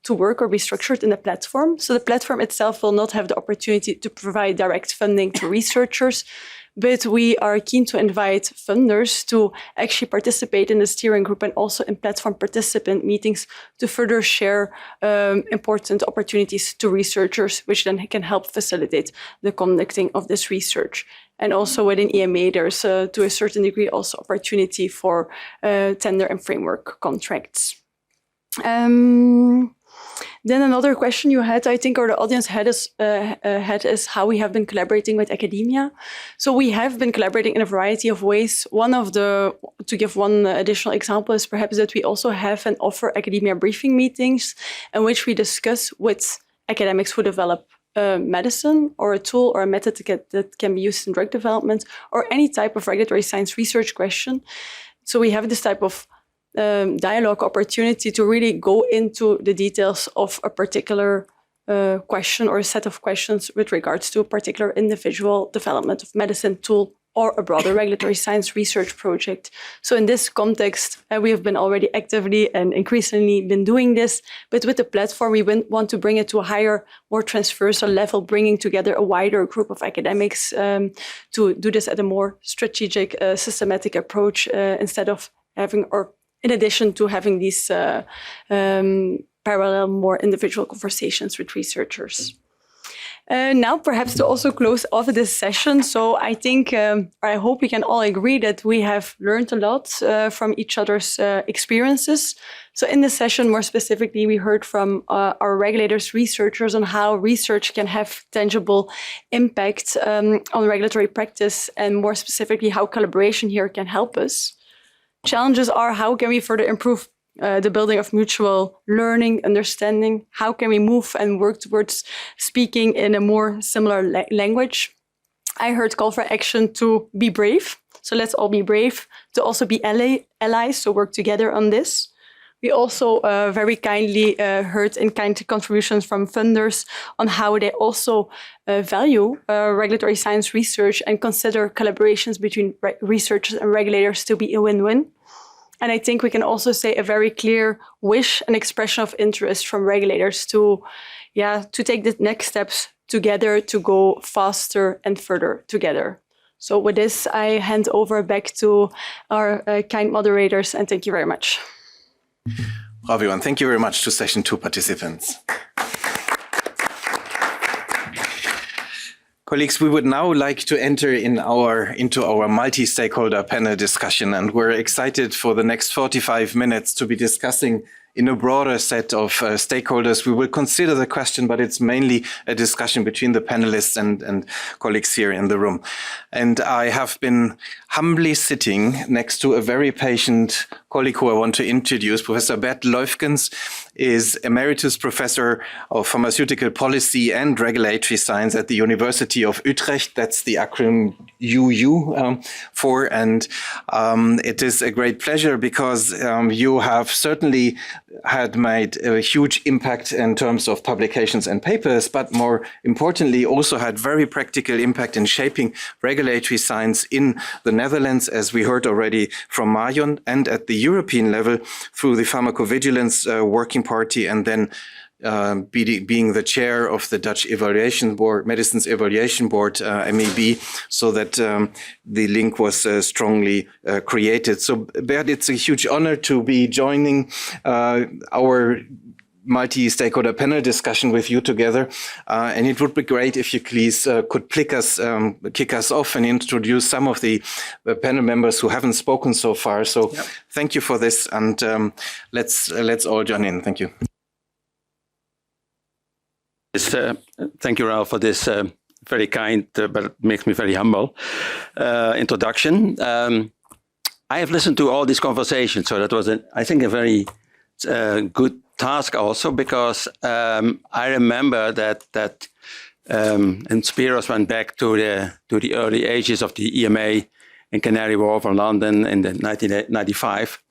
work or be structured in the platform. So the platform itself will not have the opportunity to provide direct funding to researchers, but we are keen to invite funders to actually participate in the steering group and also in platform participant meetings to further share important opportunities to researchers, which then can help facilitate the conducting of this research. And also within EMA, there's to a certain degree also opportunity for tender and framework contracts. Then another question you had, I think, or the audience had is how we have been collaborating with academia. So we have been collaborating in a variety of ways. To give one additional example, is perhaps that we also have and offer academia briefing meetings in which we discuss with academics who develop medicine or a tool or a method that can be used in drug development or any type of regulatory science research question. So we have this type of dialogue opportunity to really go into the details of a particular question or a set of questions with regards to a particular individual development of medicine tool or a broader regulatory science research project. So in this context, we have been already actively and increasingly been doing this, but with the platform, we want to bring it to a higher, more transversal level, bringing together a wider group of academics to do this at a more strategic, systematic approach instead of having, or in addition to having these parallel, more individual conversations with researchers. Now, perhaps to also close off this session. So I think, I hope we can all agree that we have learned a lot from each other's experiences. So in this session, more specifically, we heard from our regulators, researchers on how research can have tangible impact on regulatory practice, and more specifically, how collaboration here can help us. Challenges are how can we further improve the building of mutual learning, understanding? How can we move and work towards speaking in a more similar language? I heard call for action to be brave. So let's all be brave, to also be allies, so work together on this. We also very kindly heard in-kind contributions from funders on how they also value regulatory science research and consider collaborations between researchers and regulators to be a win-win. And I think we can also say a very clear wish and expression of interest from regulators to take the next steps together to go faster and further together. So with this, I hand over back to our kind moderators, and thank you very much. Everyone, thank you very much to session 2 participants. Colleagues, we would now like to enter into our multi-stakeholder panel discussion, and we're excited for the next 45 minutes to be discussing in a broader set of stakeholders. We will consider the question, but it's mainly a discussion between the panelists and colleagues here in the room. And I have been humbly sitting next to a very patient colleague who I want to introduce. Professor Bert Leufgens is Emeritus Professor of Pharmaceutical Policy and Regulatory Science at the University of Utrecht. That's the acronym UU for. And it is a great pleasure because you have certainly had made a huge impact in terms of publications and papers, but more importantly, also had very practical impact in shaping regulatory science in the Netherlands, as we heard already from Marjon, and at the European level through the Pharmacovigilance Working Party, and then being the chair of the Dutch Evaluation Board, Medicines Evaluation Board, MEB, so that the link was strongly created. So, Bert, it's a huge honor to be joining our multi-stakeholder panel discussion with you together. And it would be great if you please could kick us off and introduce some of the panel members who haven't spoken so far. So thank you for this, and let's all join in. Thank you. Thank you, Ralf, for this very kind, but it makes me very humble introduction. I have listened to all these conversations, so that was, I think, a very good task also, because I remember that and Spiros went back to the early ages of the EMA in Canary Wharf or London in the 1995.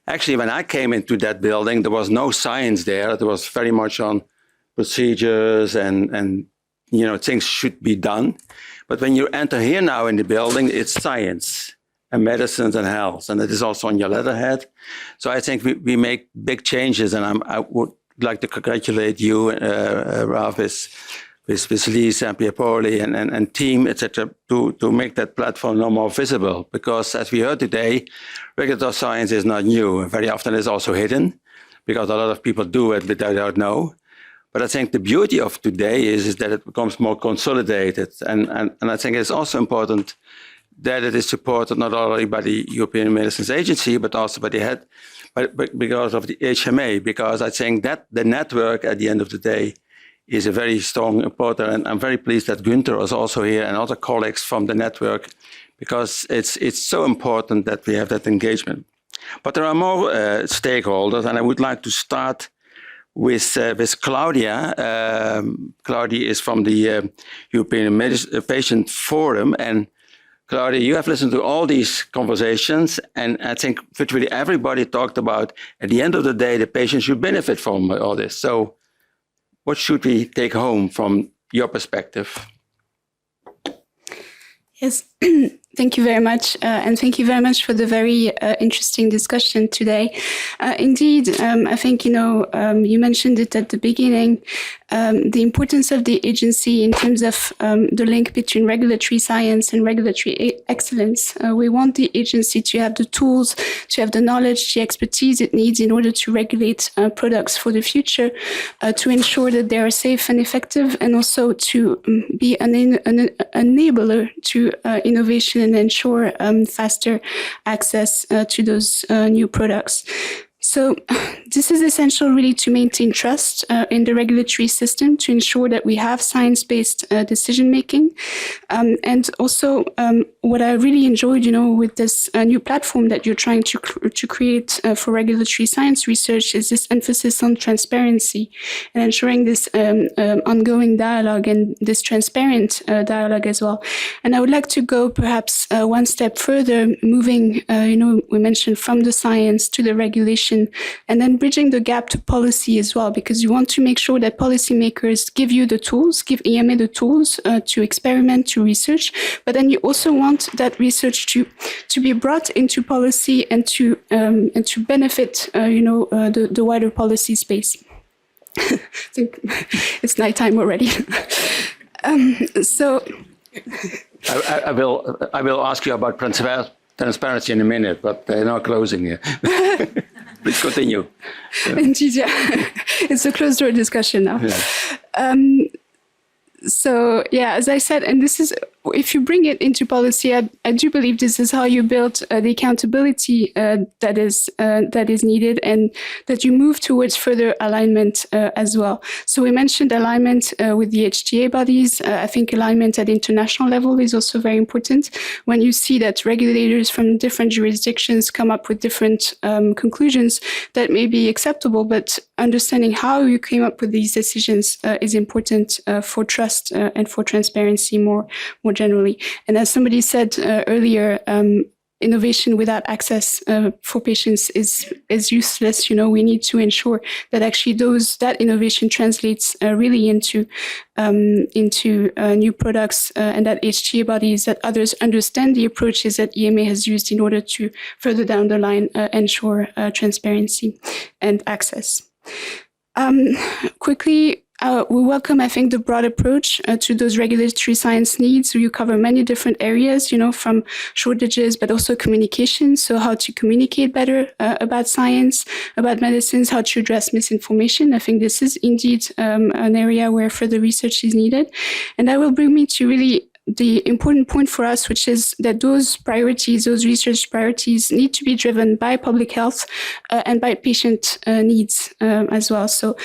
Actually, when I came into that building, there was no science there. It was very much on procedures and things should be done. But when you enter here now in the building, it's science and medicines and health, and it is also on your letterhead. So I think we make big changes, and I would like to congratulate you, Ralf, with Liese and Pierpaolo and team, etc., to make that platform no more visible. Because as we heard today, regulatory science is not new. Very often it's also hidden, because a lot of people do it but they don't know. But I think the beauty of today is that it becomes more consolidated. And I think it's also important that it is supported not only by the European Medicines Agency, but also by the head, but because of the HMA, because I think that the network at the end of the day is a very strong important. And I'm very pleased that Günter is also here and other colleagues from the network, because it's so important that we have that engagement. But there are more stakeholders, and I would like to start with Claudia. Claudia is from the European Patient Forum. And Claudia, you have listened to all these conversations, and I think virtually everybody talked about, at the end of the day, the patient should benefit from all this. So what should we take home from your perspective? Yes, thank you very much. And thank you very much for the very interesting discussion today. Indeed, I think, you mentioned it at the beginning, the importance of the agency in terms of the link between regulatory science and regulatory excellence. We want the agency to have the tools, to have the knowledge, the expertise it needs in order to regulate products for the future, to ensure that they are safe and effective, and also to be an enabler to innovation and ensure faster access to those new products. So this is essential really to maintain trust in the regulatory system, to ensure that we have science-based decision-making. And also what I really enjoyed, with this new platform that you're trying to create for regulatory science research is this emphasis on transparency and ensuring this ongoing dialogue and this transparent dialogue as well. And I would like to go perhaps one step further, moving, we mentioned from the science to the regulation, and then bridging the gap to policy as well, because you want to make sure that policymakers give you the tools, give EMA the tools to experiment, to research, but then you also want that research to be brought into policy and to benefit, the wider policy space. I think it's nighttime already. So I will ask you about transparency in a minute, but they're not closing here. Please continue. Indeed, yeah. It's a closed door discussion now. Yeah. So, as I said, and this is if you bring it into policy, I do believe this is how you build the accountability that is needed, and that you move towards further alignment as well. So we mentioned alignment with the HTA bodies. I think alignment at international level is also very important. When you see that regulators from different jurisdictions come up with different conclusions that may be acceptable, but understanding how you came up with these decisions is important for trust and for transparency more generally. And as somebody said earlier, innovation without access for patients is useless. We need to ensure that actually that innovation translates really into new products, and that HTA bodies, that others understand the approaches that EMA has used in order to further down the line ensure transparency and access. Quickly, we welcome, I think, the broad approach to those regulatory science needs. You cover many different areas, from shortages, but also communication. So how to communicate better about science, about medicines, how to address misinformation. I think this is indeed an area where further research is needed. And that will bring me to really the important point for us, which is that those priorities, those research priorities, need to be driven by public health and by patient needs as well. So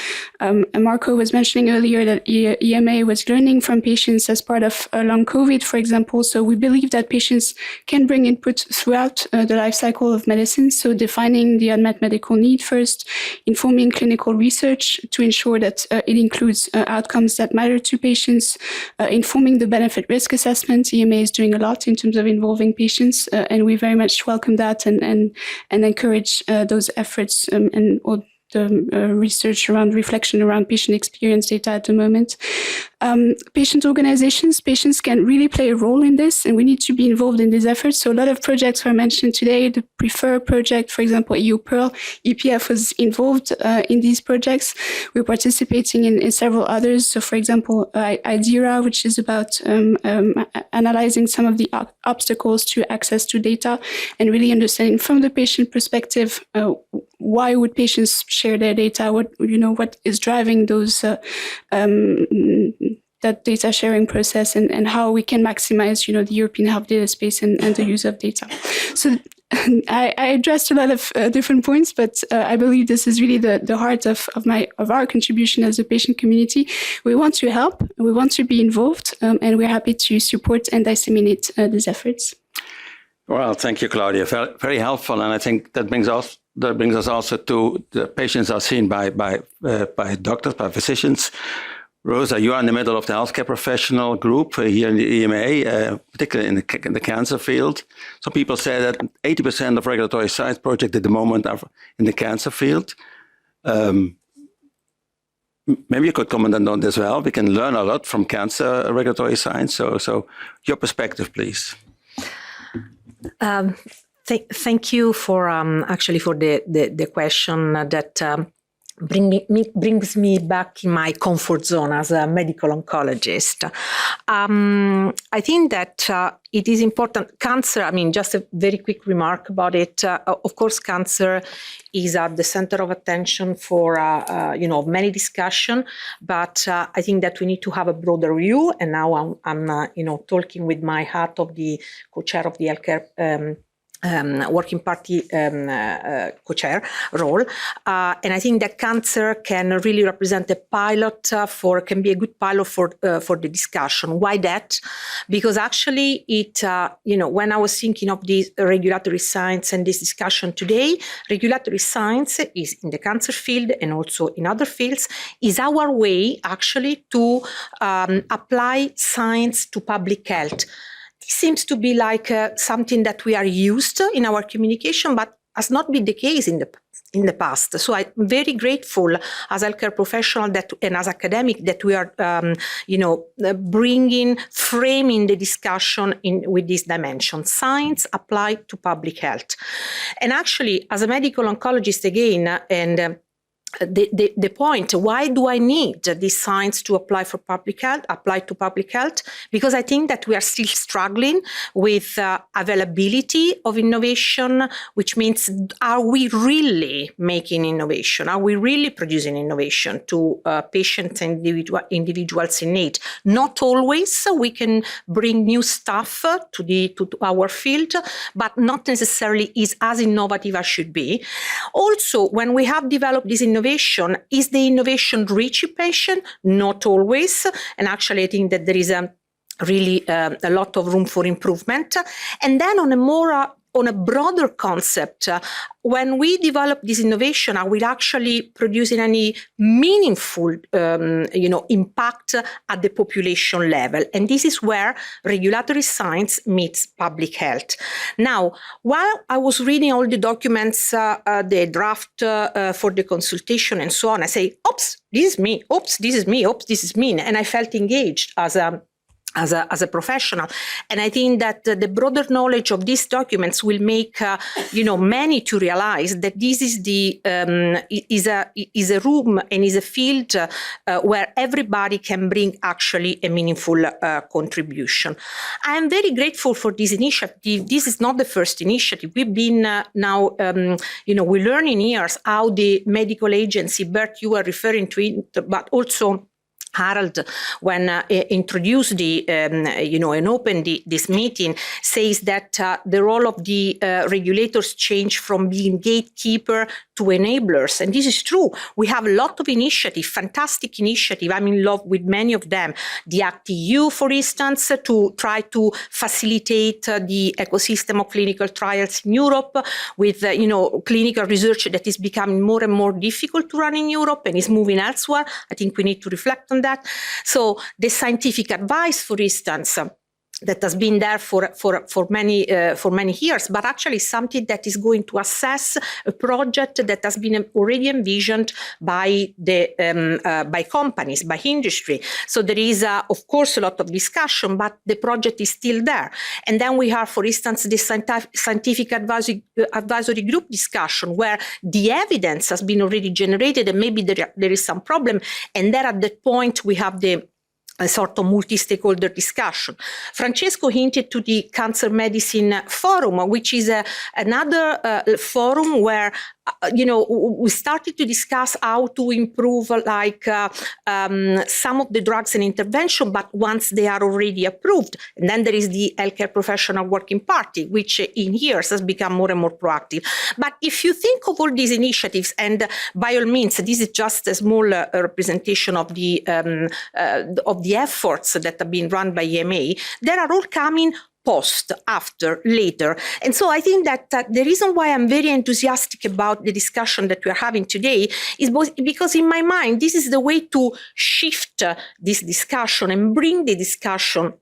Marco was mentioning earlier that EMA was learning from patients as part of long COVID, for example. So we believe that patients can bring input throughout the life cycle of medicine. So defining the unmet medical need first, informing clinical research to ensure that it includes outcomes that matter to patients, informing the benefit risk assessment. EMA is doing a lot in terms of involving patients, and we very much welcome that and encourage those efforts and all the research around reflection around patient experience data at the moment. Patient organizations, patients can really play a role in this, and we need to be involved in these efforts. So a lot of projects were mentioned today. The PREFER project, for example, EU Pearl, EPF was involved in these projects. We're participating in several others. So for example, IDERA, which is about analyzing some of the obstacles to access to data and really understanding from the patient perspective, why would patients share their data? What is driving those that data sharing process, and how we can maximize, the European health data space and the use of data. So I addressed a lot of different points, but I believe this is really the heart of our contribution as a patient community. We want to help, we want to be involved, and we're happy to support and disseminate these efforts. Well, thank you, Claudia. Very helpful, and I think that brings us also to the patients are seen by doctors, by physicians. Rosa, you are in the middle of the healthcare professional group here in the EMA, particularly in the cancer field. Some people say that 80% of regulatory science projects at the moment are in the cancer field. Maybe you could comment on this as well. We can learn a lot from cancer regulatory science. So your perspective, please. Thank you for actually for the question that brings me back in my comfort zone as a medical oncologist. I think that it is important. Cancer, just a very quick remark about it. Of course, cancer is at the center of attention for, many discussion, but I think that we need to have a broader view. And now I'm talking with my hat of the co-chair of the healthcare working party co-chair role. And I think that cancer can really represent a pilot can be a good pilot for the discussion. Why that? Because actually it, when I was thinking of the regulatory science and this discussion today, regulatory science is in the cancer field and also in other fields, is our way actually to apply science to public health. Seems to be like something that we are used to in our communication, but has not been the case in the past. So I'm very grateful as healthcare professional and as academic that we are, framing the discussion with this dimension, science applied to public health. And actually, as a medical oncologist again, and the point, why do I need this science to apply to public health? Because I think that we are still struggling with availability of innovation, which means, are we really making innovation? Are we really producing innovation to patients and individuals in need? Not always. We can bring new stuff to our field, but not necessarily is as innovative as should be. Also, when we have developed this innovation, is the innovation reaching patient? Not always. And actually, I think that there is really a lot of room for improvement. And then on a broader concept, when we develop this innovation, are we actually producing any meaningful, impact at the population level? And this is where regulatory science meets public health. Now, while I was reading all the documents, the draft for the consultation and so on, I say, oops, this is me. Oops, this is me. Oops, this is me. And I felt engaged as a professional. And I think that the broader knowledge of these documents will make, many to realize that this is is a room and is a field where everybody can bring actually a meaningful contribution. I am very grateful for this initiative. This is not the first initiative. We've been we learn in years how the medical agency, Bert, you were referring to it, but also Harald, when introduced and opened this meeting, says that the role of the regulators changed from being gatekeeper to enablers. And this is true. We have a lot of initiative, fantastic initiative. I'm in love with many of them. The Act-EU, for instance, to try to facilitate the ecosystem of clinical trials in Europe with, clinical research that is becoming more and more difficult to run in Europe and is moving elsewhere. I think we need to reflect on that. So the scientific advice, for instance, that has been there for many years, but actually something that is going to assess a project that has been already envisioned by by companies, by industry. So there is, of course, a lot of discussion, but the project is still there. And then we have, for instance, the scientific advisory group discussion, where the evidence has been already generated, and maybe there is some problem. And there, at that point, we have a sort of multi-stakeholder discussion. Francesco hinted to the Cancer Medicine Forum, which is another forum where we started to discuss how to improve some of the drugs and intervention, but once they are already approved. And then there is the Healthcare Professional Working Party, which in years has become more and more proactive. But if you think of all these initiatives, and by all means, this is just a small representation of the efforts that have been run by EMA, they are all coming post, after, later. And so I think that the reason why I'm very enthusiastic about the discussion that we're having today is because in my mind, this is the way to shift this discussion and bring the discussion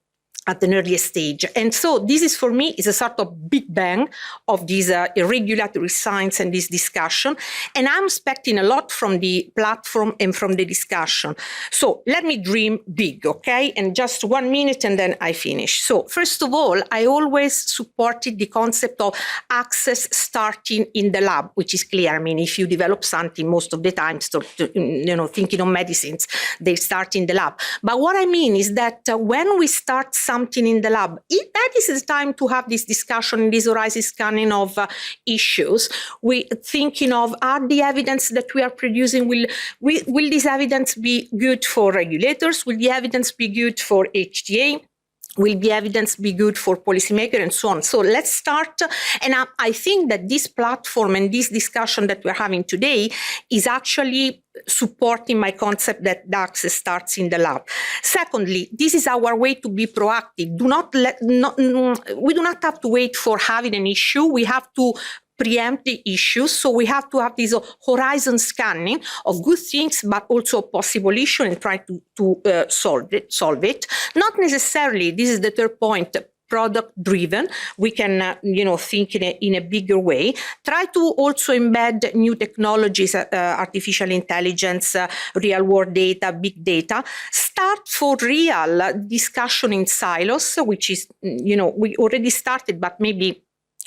at an earlier stage. And so this is, for me, is a sort of big bang of this regulatory science and this discussion. And I'm expecting a lot from the platform and from the discussion. So let me dream big, okay? And just 1 minute and then I finish. So first of all, I always supported the concept of access starting in the lab, which is clear. I mean, if you develop something, most of the time, thinking of medicines, they start in the lab. But what I mean is that when we start something in the lab, that is the time to have this discussion, this horizon scanning of issues. We thinking of, are the evidence that we are producing, will this evidence be good for regulators? Will the evidence be good for HTA? Will the evidence be good for policymakers and so on? So let's start. And I think that this platform and this discussion that we're having today is actually supporting my concept that the access starts in the lab. Secondly, this is our way to be proactive. We do not have to wait for having an issue. We have to preempt the issues. So we have to have this horizon scanning of good things, but also possible issue, and try to solve it. Not necessarily, this is the third point, product driven. We can, think in a bigger way. Try to also embed new technologies, artificial intelligence, real world data, big data. Start for real discussion in silos, which is, we already started, but maybe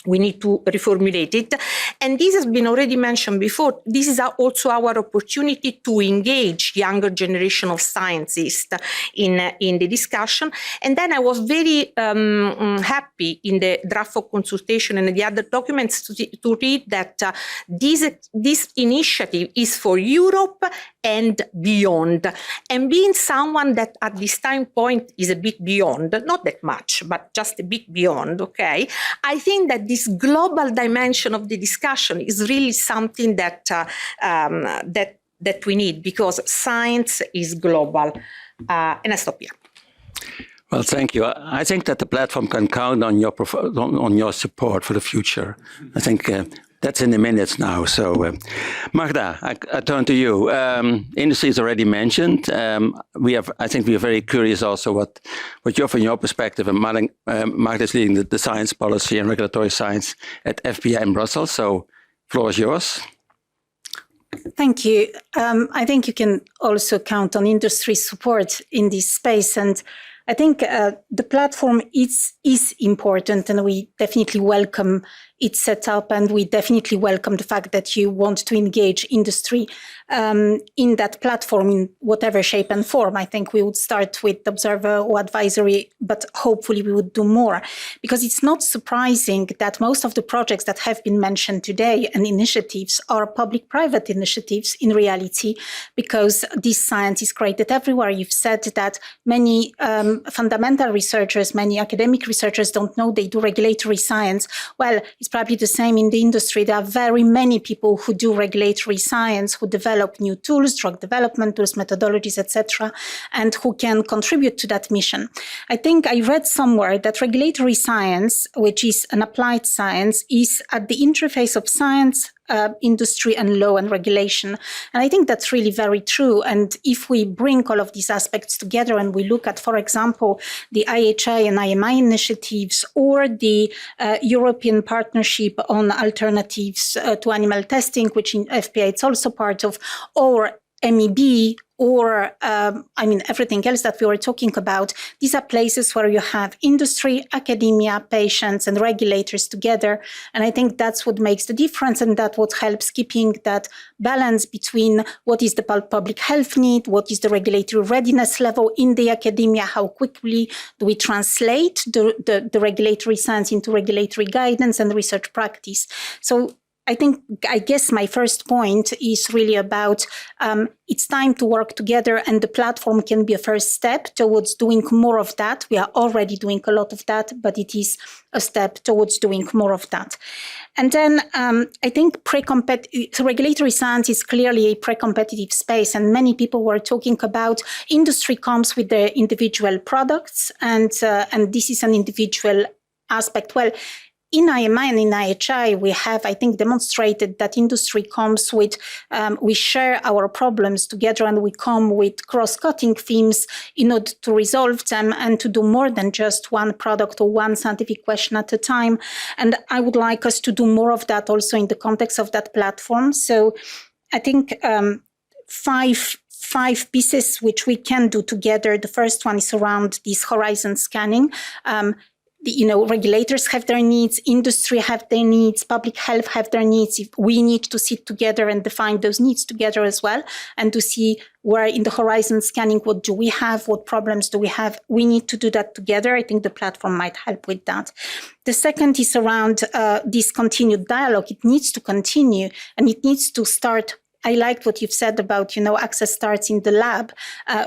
we need to reformulate it. And this has been already mentioned before. This is also our opportunity to engage younger generation of scientists in the discussion. And then I was very happy in the draft of consultation and the other documents to read that this initiative is for Europe and beyond. And being someone that at this time point is a bit beyond, not that much, but just a bit beyond, okay, I think that this global dimension of the discussion is really something that we need, because science is global. And I stop here. Well, thank you. I think that the platform can count on your support for the future. I think that's in the minutes now. So, Magda, I turn to you. Industry is already mentioned. I think we are very curious also what you're from your perspective. And Magda is leading the science policy and regulatory science at FBI in Brussels. So, floor is yours. Thank you. I think you can also count on industry support in this space. And I think the platform is important, and we definitely welcome its setup, and we definitely welcome the fact that you want to engage industry in that platform in whatever shape and form. I think we would start with observer or advisory, but hopefully we would do more, because it's not surprising that most of the projects that have been mentioned today and initiatives are public-private initiatives in reality, because this science is created everywhere. You've said that many fundamental researchers, many academic researchers don't know they do regulatory science. Well, it's probably the same in the industry. There are very many people who do regulatory science, who develop new tools, drug development tools, methodologies, etc., and who can contribute to that mission. I think I read somewhere that regulatory science, which is an applied science, is at the interface of science, industry and law and regulation. And I think that's really very true. And if we bring all of these aspects together and we look at, for example, the IHI and IMI initiatives, or the European Partnership on Alternatives to Animal Testing, which in FPA it's also part of, or MEB, or everything else that we were talking about, these are places where you have industry, academia, patients, and regulators together. And I think that's what makes the difference, and that's what helps keeping that balance between what is the public health need, what is the regulatory readiness level in the academia, how quickly do we translate the regulatory science into regulatory guidance and research practice. So I guess my first point is really about it's time to work together, and the platform can be a first step towards doing more of that. We are already doing a lot of that, but it is a step towards doing more of that. And then I think regulatory science is clearly a pre-competitive space, and many people were talking about industry comes with the individual products, and this is an individual aspect. Well, in IMI and in IHI, we have, I think, demonstrated that industry comes with, we share our problems together, and we come with cross-cutting themes in order to resolve them and to do more than just one product or one scientific question at a time. And I would like us to do more of that also in the context of that platform. So I think five pieces which we can do together. The first one is around this horizon scanning. Regulators have their needs, industry have their needs, public health have their needs. If we need to sit together and define those needs together as well, and to see where in the horizon scanning, what do we have, what problems do we have? We need to do that together. I think the platform might help with that. The second is around this continued dialogue. It needs to continue, and it needs to start. I liked what you've said about, access starts in the lab,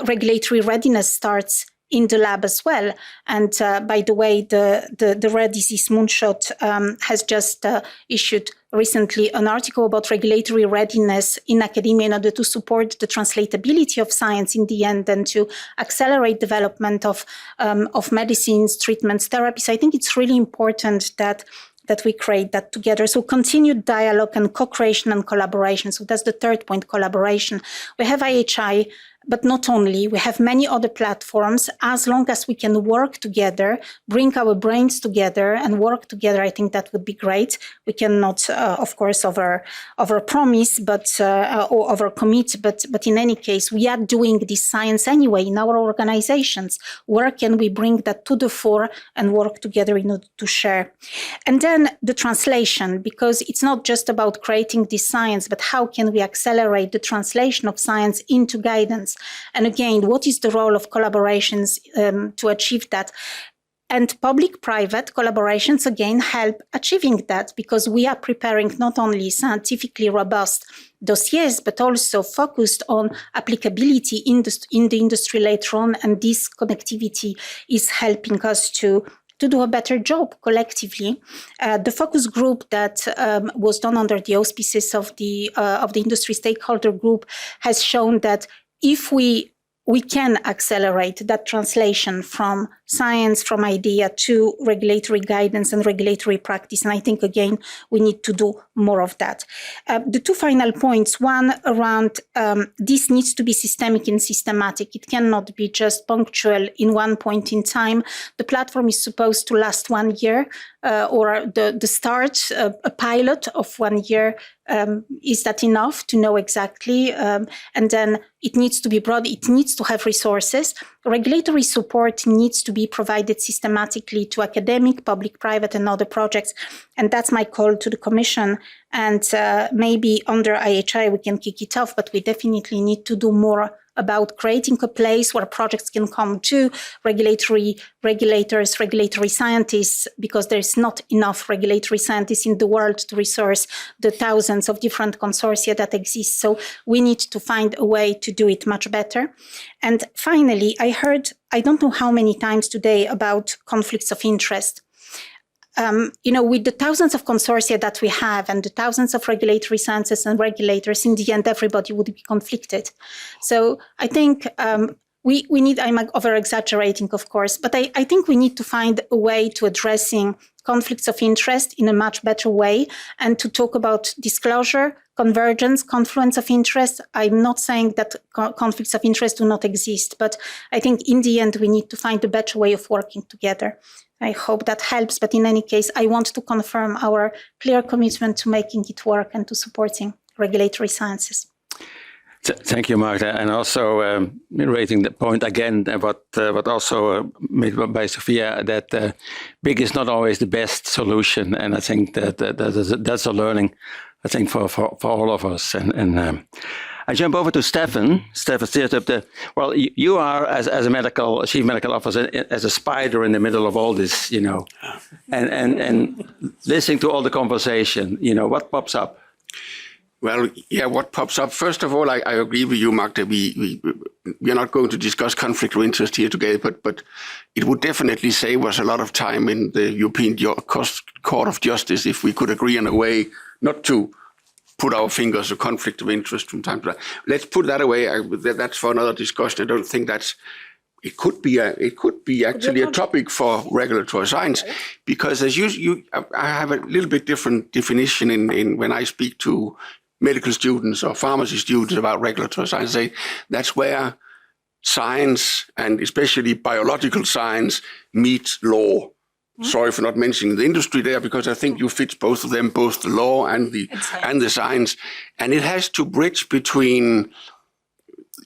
regulatory readiness starts in the lab as well. And by the way, the Rare Disease Moonshot has just issued recently an article about regulatory readiness in academia in order to support the translatability of science in the end and to accelerate development of medicines, treatments, therapies. I think it's really important that we create that together. So continued dialogue and co-creation and collaboration. So that's the third point, collaboration. We have IHI, But not only, we have many other platforms. As long as we can work together, bring our brains together and work together, I think that would be great. We cannot, of course, over promise, or over commit, but in any case, we are doing this science anyway in our organizations. Where can we bring that to the fore and work together in order to share? And then the translation, because it's not just about creating this science, but how can we accelerate the translation of science into guidance? And again, what is the role of collaborations to achieve that? And public-private collaborations, again, help achieving that, because we are preparing not only scientifically robust dossiers, but also focused on applicability in the industry later on. And this connectivity is helping us to do a better job collectively. The focus group that was done under the auspices of the industry stakeholder group has shown that if we can accelerate that translation from science, from idea to regulatory guidance and regulatory practice. And I think, again, we need to do more of that. The two final points, one around this needs to be systemic and systematic. It cannot be just punctual in one point in time. The platform is supposed to last 1 year, or the start, a pilot of 1 year. Is that enough to know exactly? And then it needs to be broad. It needs to have resources. Regulatory support needs to be provided systematically to academic, public, private, and other projects. And that's my call to the Commission. And maybe under IHI we can kick it off, but we definitely need to do more about creating a place where projects can come to regulators, regulatory scientists, because there's not enough regulatory scientists in the world to resource the thousands of different consortia that exist. So we need to find a way to do it much better. And finally, I heard, I don't know how many times today, about conflicts of interest. With the thousands of consortia that we have and the thousands of regulatory sciences and regulators, in the end, everybody would be conflicted. So I think we need, I'm over-exaggerating, of course, but I think we need to find a way to addressing conflicts of interest in a much better way and to talk about disclosure, convergence, confluence of interest. I'm not saying that conflicts of interest do not exist, but I think in the end, we need to find a better way of working together. I hope that helps, but in any case, I want to confirm our clear commitment to making it work and to supporting regulatory sciences. Thank you, Magda, and also raising the point again, what also made by Sophia, that big is not always the best solution, and I think that's a learning, I think, for all of us. And I jump over to Stefan. Stefan steers up the. Well, you are as a chief medical officer, as a spider in the middle of all this, and listening to all the conversation. What pops up? Well, yeah, what pops up? First of all, I agree with you, Magda. We are not going to discuss conflict of interest here today, but it would definitely save us a lot of time in the European Court of Justice if we could agree on a way not to put our fingers on conflict of interest from time to time. Let's put that away. That's for another discussion. I don't think that's. It could be actually a topic for regulatory science, because as I have a little bit different definition in when I speak to medical students or pharmacy students about regulatory science. That's where science, and especially biological science, meets law. Sorry for not mentioning the industry there, because I think you fit both of them, both the law and the science. And it has to bridge between,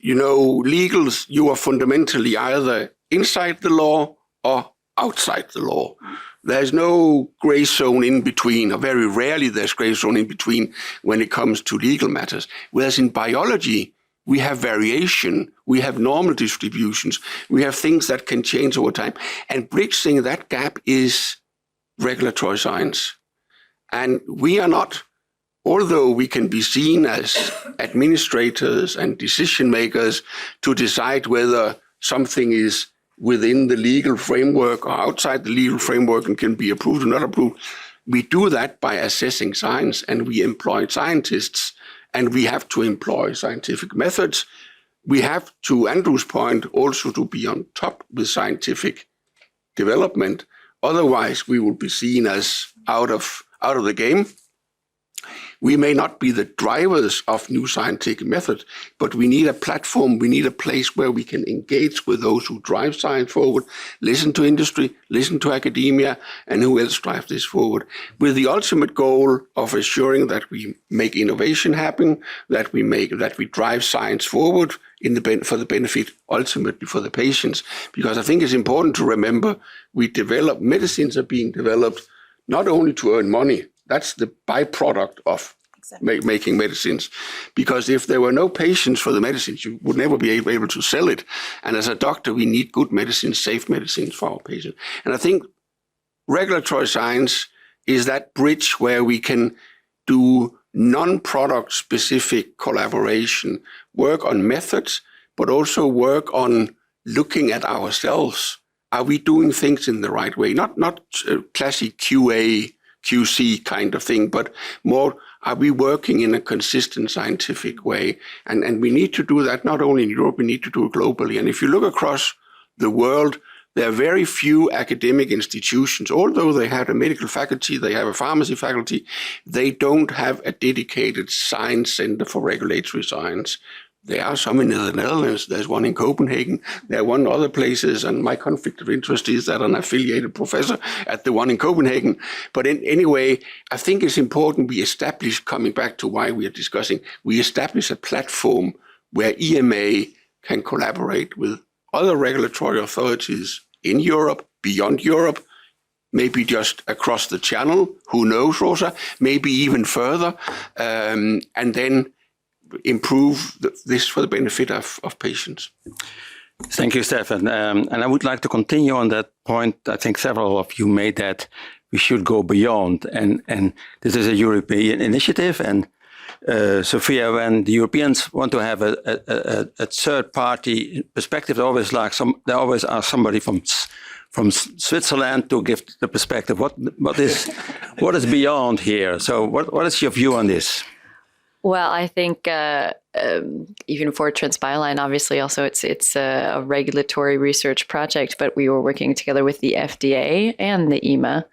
legals, you are fundamentally either inside the law or outside the law. There's no gray zone in between, or very rarely there's gray zone in between when it comes to legal matters. Whereas in biology, we have variation, we have normal distributions, we have things that can change over time. And bridging that gap is regulatory science. And we are not, although we can be seen as administrators and decision makers to decide whether something is within the legal framework or outside the legal framework and can be approved or not approved, we do that by assessing science, and we employ scientists, and we have to employ scientific methods. We have, to Andrew's point, also to be on top with scientific development. Otherwise, we will be seen as out of the game. We may not be the drivers of new scientific methods, but we need a platform, we need a place where we can engage with those who drive science forward, listen to industry, listen to academia, and who else drive this forward, with the ultimate goal of assuring that we make innovation happen, that we drive science forward for the benefit ultimately for the patients. Because I think it's important to remember medicines are being developed not only to earn money. That's the byproduct of making medicines. Because if there were no patients for the medicines, you would never be able to sell it. And as a doctor, we need good medicines, safe medicines for our patients. And I think regulatory science is that bridge where we can do non-product specific collaboration, work on methods, but also work on looking at ourselves. Are we doing things in the right way? Not classic QA, QC kind of thing, but more, are we working in a consistent scientific way? And we need to do that not only in Europe, we need to do it globally. And if you look across the world, there are very few academic institutions, although they have a medical faculty, they have a pharmacy faculty, they don't have a dedicated science center for regulatory science. There are some in the Netherlands, there's one in Copenhagen, there are one other places, and my conflict of interest is that I'm an affiliated professor at the one in Copenhagen. But anyway, I think it's important we establish, coming back to why we are discussing, we establish a platform where EMA can collaborate with other regulatory authorities in Europe, beyond Europe, maybe just across the channel, who knows, Rosa, maybe even further, and then improve this for the benefit of patients. Thank you, Stefan. And I would like to continue on that point. I think several of you made that we should go beyond. And this is a European initiative. And Sophia, when the Europeans want to have a third-party perspective, they always ask somebody from Switzerland to give the perspective. What is beyond here? So what is your view on this? Well, I think even for TransBioline, obviously also it's a regulatory research project, but we were working together with the FDA and the EMA.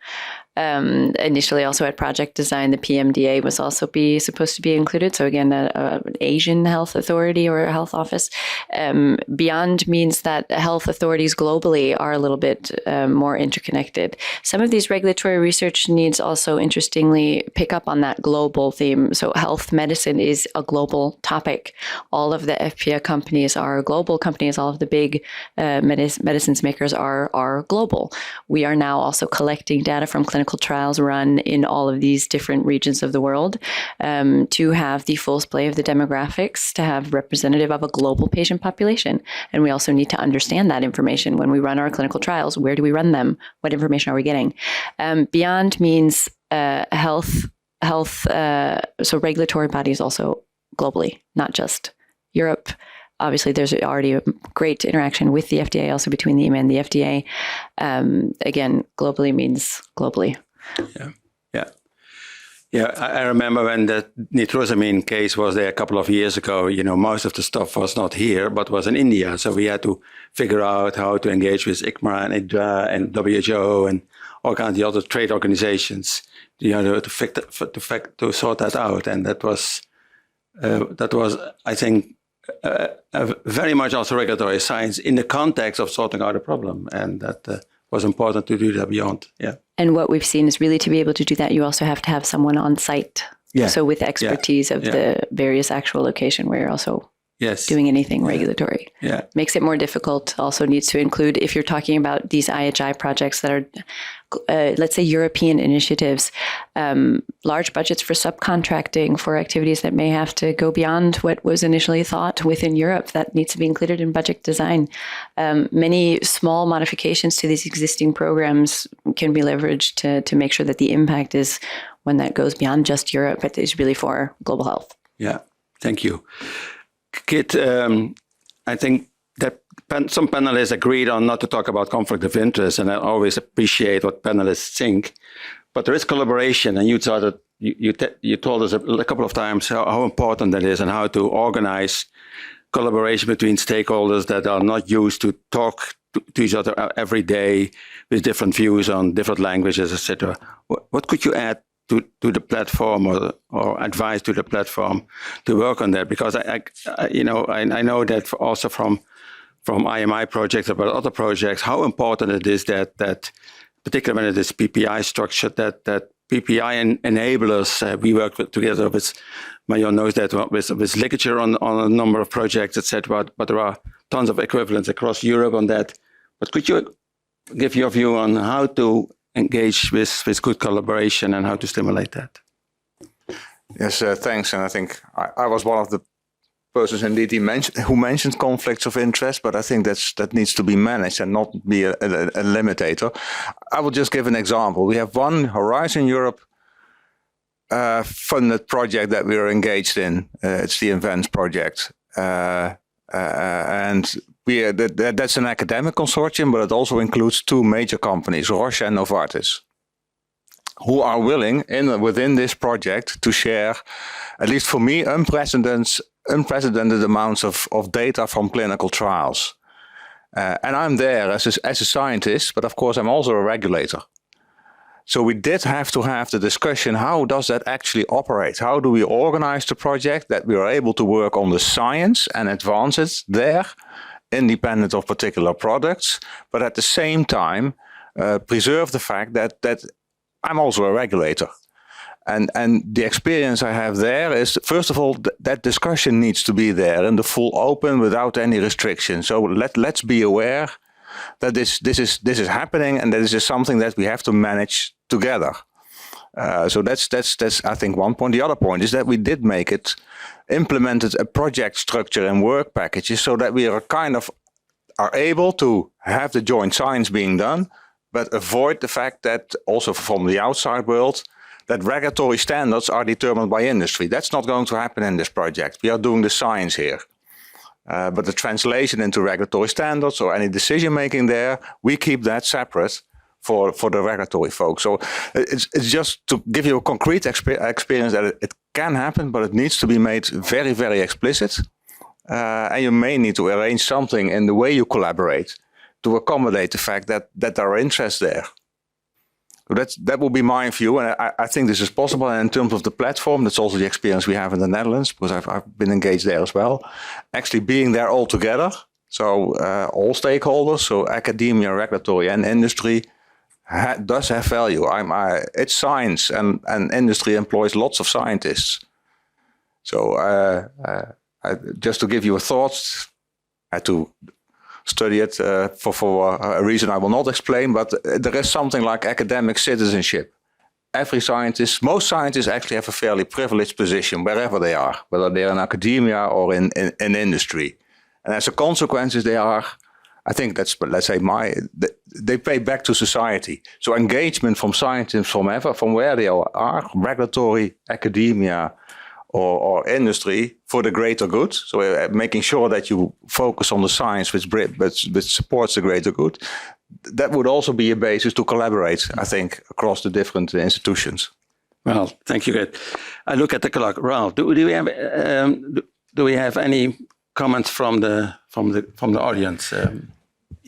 Initially also at project design, the PMDA was also supposed to be included. So again, an Asian health authority or a health office. Beyond means that health authorities globally are a little bit more interconnected. Some of these regulatory research needs also interestingly pick up on that global theme. So health medicine is a global topic. All of the FPA companies are global companies. All of the big medicines makers are global. We are now also collecting data from clinical trials run in all of these different regions of the world to have the full display of the demographics, to have representative of a global patient population. And we also need to understand that information when we run our clinical trials. Where do we run them? What information are we getting? Beyond means health, so regulatory bodies also globally, not just Europe. Obviously, there's already a great interaction with the FDA, also between the EMA and the FDA. Again, globally means globally. Yeah. I remember when the nitrosamine case was there a couple of years ago, most of the stuff was not here, but was in India. So we had to figure out how to engage with ICMR and IDRA and WHO and all kinds of the other trade organizations, to sort that out. And that was, I think, very much also regulatory science in the context of sorting out a problem. And that was important to do that beyond. Yeah. And what we've seen is really to be able to do that, you also have to have someone on site. Yeah. So with expertise of the various actual location where you're also doing anything regulatory. Yeah. Makes it more difficult. Also needs to include, if you're talking about these IHI projects that are, let's say, European initiatives, large budgets for subcontracting for activities that may have to go beyond what was initially thought within Europe, that needs to be included in budget design. Many small modifications to these existing programs can be leveraged to make sure that the impact is one that goes beyond just Europe, but is really for global health. Yeah, thank you. Kit, I think that some panelists agreed on not to talk about conflict of interest, and I always appreciate what panelists think. But there is collaboration, and you told us a couple of times how important that is and how to organize collaboration between stakeholders that are not used to talk to each other every day with different views on different languages, etc. What could you add to the platform or advice to the platform to work on that? Because I know that also from IMI projects, but other projects, how important it is that particularly when it is PPI structured, that PPI enablers, we work together with, Marjon knows that, with literature on a number of projects, etc. But there are tons of equivalents across Europe on that. But could you give your view on how to engage with good collaboration and how to stimulate that? Yes, thanks. And I think I was one of the persons indeed who mentioned conflicts of interest, but I think that needs to be managed and not be a limitator. I will just give an example. We have one Horizon Europe funded project that we are engaged in. It's the Invent project. And that's an academic consortium, but it also includes two major companies, Roes and Novartis, who are willing within this project to share, at least for me, unprecedented amounts of data from clinical trials. And I'm there as a scientist, but of course I'm also a regulator. So we did have to have the discussion, how does that actually operate? How do we organize the project that we are able to work on the science and advance it there, independent of particular products, but at the same time preserve the fact that I'm also a regulator. And the experience I have there is, first of all, that discussion needs to be there in the full open without any restriction. So let's be aware that this is happening and that this is something that we have to manage together. So that's I think one point. The other point is that we did implemented a project structure and work packages so that we are able to have the joint science being done, but avoid the fact that also from the outside world, that regulatory standards are determined by industry. That's not going to happen in this project. We are doing the science here. But the translation into regulatory standards or any decision making there, we keep that separate for the regulatory folks. So it's just to give you a concrete experience that it can happen, but it needs to be made very, very explicit. And you may need to arrange something in the way you collaborate to accommodate the fact that there are interests there. So that will be my view, and I think this is possible. And in terms of the platform, that's also the experience we have in the Netherlands, because I've been engaged there as well. Actually being there all together, so all stakeholders, so academia, regulatory, and industry, does have value. It's science, and industry employs lots of scientists. So just to give you a thought, I had to study it for a reason I will not explain, but there is something like academic citizenship. Most scientists actually have a fairly privileged position wherever they are, whether they're in academia or in industry. And as a consequence, I think they pay back to society. So engagement from scientists from where they are, regulatory, academia, or industry, for the greater good. So making sure that you focus on the science which supports the greater good. That would also be a basis to collaborate, I think, across the different institutions. Well, thank you. I look at the clock. Ralf, do we have any comments from the audience?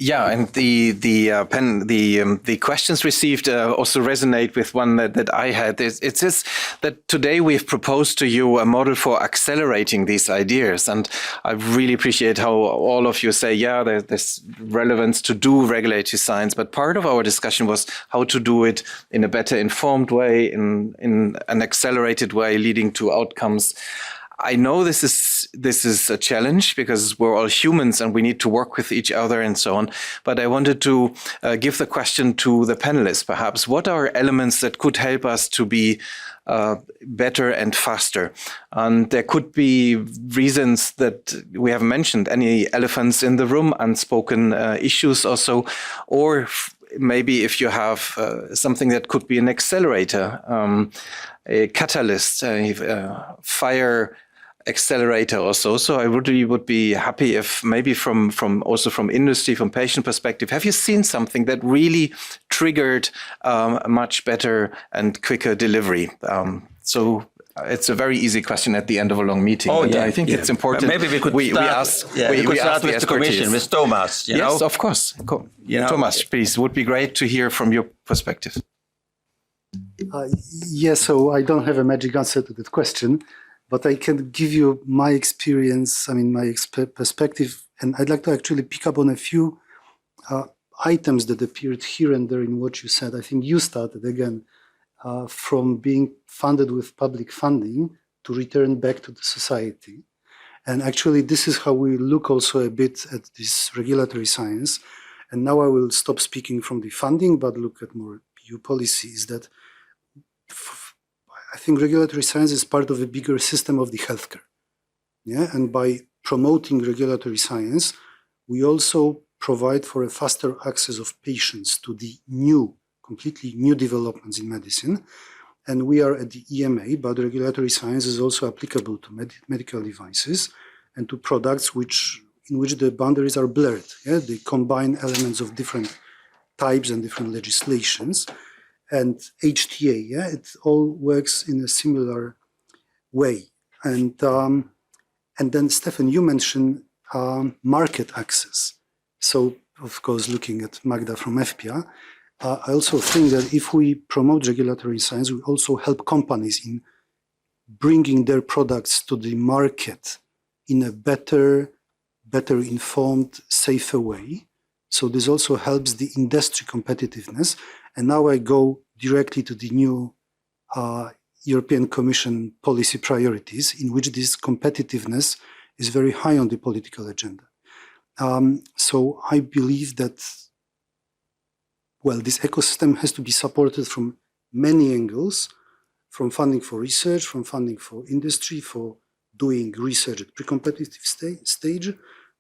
Yeah, and the questions received also resonate with one that I had. It's just that today we've proposed to you a model for accelerating these ideas, and I really appreciate how all of you say, yeah, there's relevance to do regulatory science, but part of our discussion was how to do it in a better informed way, in an accelerated way, leading to outcomes. I know this is a challenge because we're all humans and we need to work with each other and so on. But I wanted to give the question to the panelists, perhaps. What are elements that could help us to be better and faster? And there could be reasons that we haven't mentioned, any elephants in the room, unspoken issues also, or maybe if you have something that could be an accelerator, a catalyst, a fire accelerator also. So I really would be happy if maybe from industry, from patient perspective, have you seen something that really triggered a much better and quicker delivery? So it's a very easy question at the end of a long meeting. Oh, but yeah, I think it's important. Maybe we could start with the Commission, with Tomasz. Yes, of course. Cool. Tomasz, please, would be great to hear from your perspective. Yes, so I don't have a magic answer to that question, but I can give you my experience, my perspective, and I'd like to actually pick up on a few items that appeared here and there in what you said. I think you started again from being funded with public funding to return back to the society. And actually, this is how we look also a bit at this regulatory science. And now I will stop speaking from the funding, but look at more EU policy, is that I think regulatory science is part of a bigger system of the healthcare. Yeah, and by promoting regulatory science, we also provide for a faster access of patients to the completely new developments in medicine. And we are at the EMA, but regulatory science is also applicable to medical devices and to products in which the boundaries are blurred. Yeah? They combine elements of different types and different legislations. And HTA, it all works in a similar way. And then, Stefan, you mentioned market access. So, of course, looking at Magda from FPA, I also think that if we promote regulatory science, we also help companies in bringing their products to the market in a better informed, safer way. So this also helps the industry competitiveness. And now I go directly to the new European Commission policy priorities, in which this competitiveness is very high on the political agenda. So I believe that, well, this ecosystem has to be supported from many angles, from funding for research, from funding for industry, for doing research at pre-competitive stage,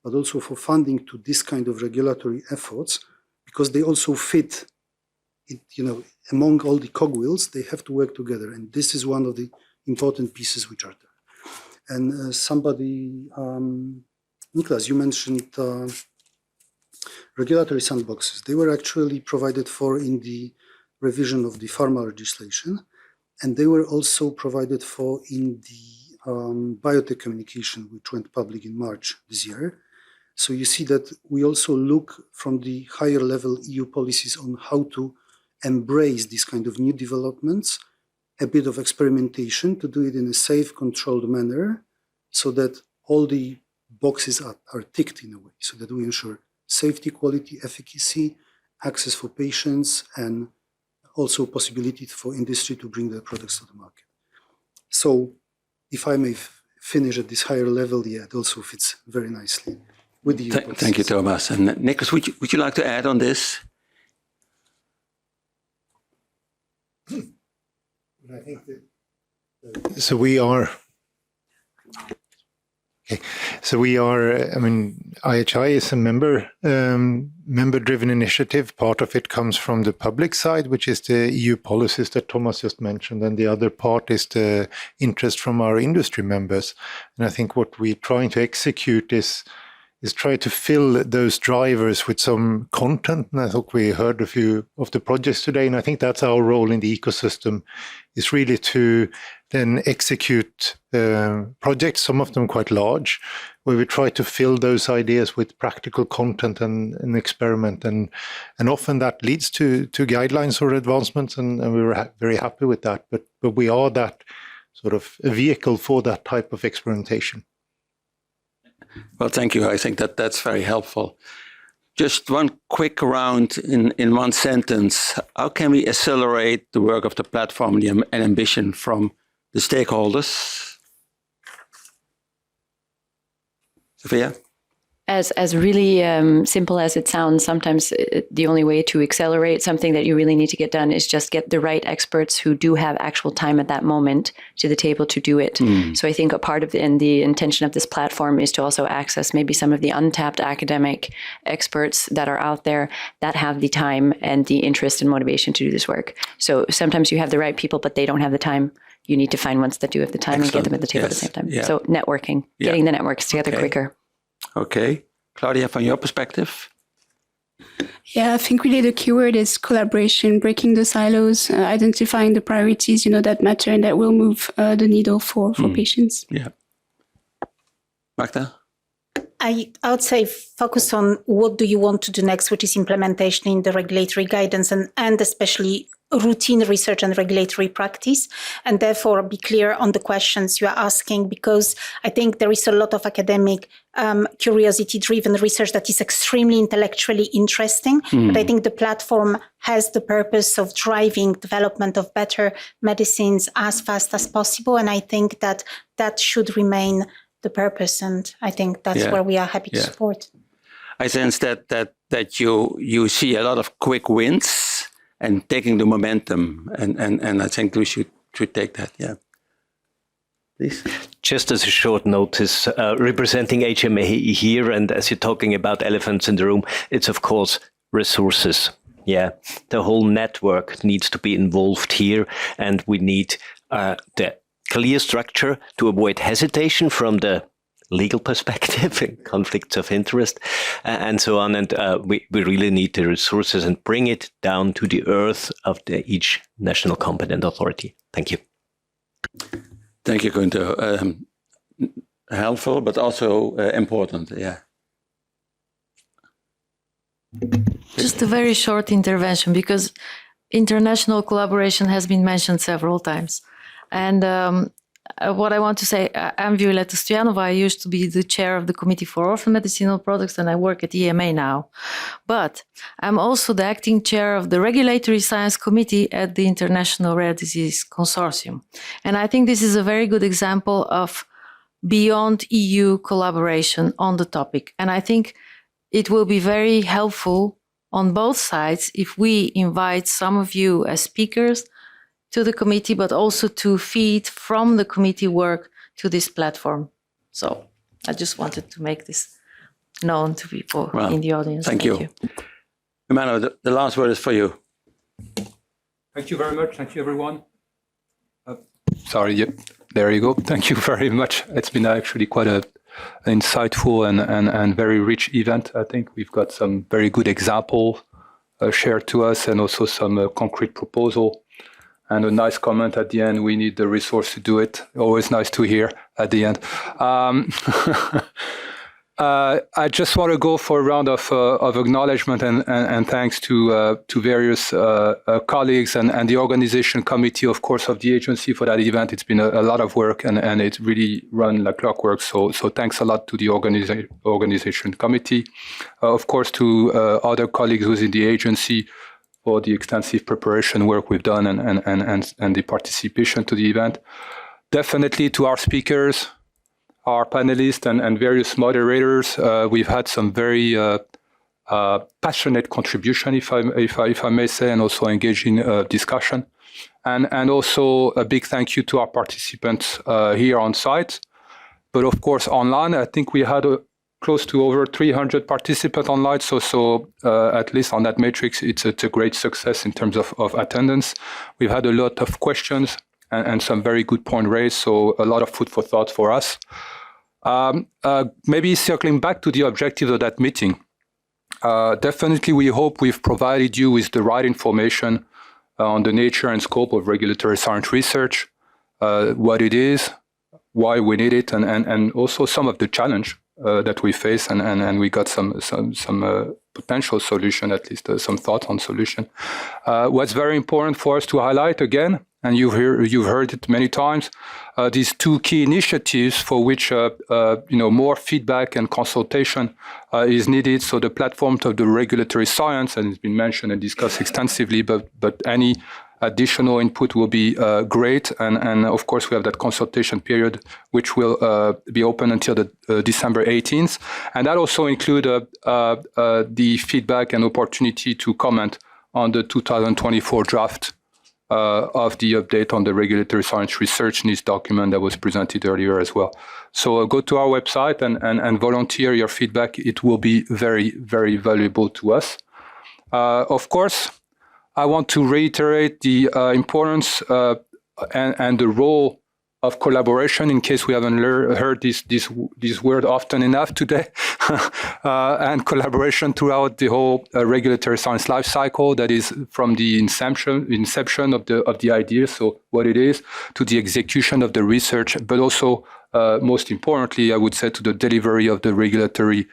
but also for funding to this kind of regulatory efforts, because they also fit, among all the cogwheels, they have to work together. And this is one of the important pieces which are there. And Niklas, you mentioned regulatory sandboxes. They were actually provided for in the revision of the pharma legislation, and they were also provided for in the biotech communication, which went public in March this year. So you see that we also look from the higher level EU policies on how to embrace these kind of new developments, a bit of experimentation to do it in a safe, controlled manner, so that all the boxes are ticked in a way, so that we ensure safety, quality, efficacy, access for patients, and also possibility for industry to bring their products to the market. So if I may finish at this higher level, it also fits very nicely with the EU policies. Thank you, Thomas. And Niklas, would you like to add on this? I think so we are. Okay. So we are, IHI is a member-driven initiative. Part of it comes from the public side, which is the EU policies that Thomas just mentioned, and the other part is the interest from our industry members. And I think what we're trying to execute is try to fill those drivers with some content. And I think we heard a few of the projects today, and I think that's our role in the ecosystem, is really to then execute projects, some of them quite large, where we try to fill those ideas with practical content and experiment. And often that leads to guidelines or advancements, and we're very happy with that. But we are that sort of a vehicle for that type of experimentation. Well, thank you. I think that's very helpful. Just one quick round in one sentence. How can we accelerate the work of the platform and ambition from the stakeholders? Sophia? As really simple as it sounds, sometimes the only way to accelerate something that you really need to get done is just get the right experts who do have actual time at that moment to the table to do it. So I think a part of the intention of this platform is to also access maybe some of the untapped academic experts that are out there that have the time and the interest and motivation to do this work. So sometimes you have the right people, but they don't have the time. You need to find ones that do have the time and get them at the table at the same time. Yeah. So networking, getting the networks together quicker. Okay. Claudia, from your perspective? Yeah, I think really the keyword is collaboration, breaking the silos, identifying the priorities, that matter and that will move the needle for patients. Yeah. Magda? I would say focus on what do you want to do next, which is implementation in the regulatory guidance and especially routine research and regulatory practice, and therefore be clear on the questions you are asking, because I think there is a lot of academic curiosity-driven research that is extremely intellectually interesting, but I think the platform has the purpose of driving development of better medicines as fast as possible, and I think that that should remain the purpose, and I think that's where we are happy to support. I sense that you see a lot of quick wins and taking the momentum, and I think we should take that. Yeah. Please. Just as a short notice, representing HMA here, and as you're talking about elephants in the room, it's of course resources. Yeah, the whole network needs to be involved here, and we need the clear structure to avoid hesitation from the legal perspective and conflicts of interest and so on. And we really need the resources and bring it down to the earth of each national competent authority. Thank you. Thank you, Günter. Helpful, but also important. Yeah. Just a very short intervention, because international collaboration has been mentioned several times. And what I want to say, I'm Violeta Stoyanova. I used to be the chair of the Committee for Orphan Medicinal Products, and I work at EMA now. But I'm also the acting chair of the Regulatory Science Committee at the International Rare Disease Consortium. And I think this is a very good example of beyond EU collaboration on the topic. And I think it will be very helpful on both sides if we invite some of you as speakers to the committee, but also to feed from the committee work to this platform. So I just wanted to make this known to people in the audience. Thank you. Emmanuel, the last word is for you. Thank you very much. Thank you, everyone. Sorry, yep, there you go. Thank you very much. It's been actually quite an insightful and very rich event. I think we've got some very good examples shared to us, and also some concrete proposal. And a nice comment at the end, we need the resource to do it. Always nice to hear at the end. I just want to go for a round of acknowledgement and thanks to various colleagues and the organization committee, of course, of the agency for that event. It's been a lot of work, and it's really run like clockwork. So thanks a lot to the organization committee. Of course, to other colleagues within the agency, for the extensive preparation work we've done and the participation to the event. Definitely to our speakers, our panelists and various moderators. We've had some very passionate contribution, if I may say, and also engaging discussion. And also a big thank you to our participants here on site. But of course, online, I think we had close to over 300 participants online. So at least on that matrix, it's a great success in terms of attendance. We've had a lot of questions and some very good point raised. So a lot of food for thought for us. Maybe circling back to the objective of that meeting. Definitely, we hope we've provided you with the right information on the nature and scope of regulatory science research, what it is, why we need it, and also some of the challenge that we face, and we got some potential solution, at least some thoughts on solution. What's very important for us to highlight again, and you've heard it many times, these two key initiatives for which more feedback and consultation is needed. So the platform of the regulatory science, and it's been mentioned and discussed extensively, but any additional input will be great. And of course, we have that consultation period, which will be open until the December 18th. And that also include the feedback and opportunity to comment on the 2024 draft of the update on the regulatory science research needs document that was presented earlier as well. So go to our website and volunteer your feedback. It will be very, very valuable to us. Of course, I want to reiterate the importance and the role of collaboration, in case we haven't heard this word often enough today, and collaboration throughout the whole regulatory science life cycle, that is from the inception of the idea, so what it is, to the execution of the research, but also, most importantly, I would say, to the delivery of the regulatory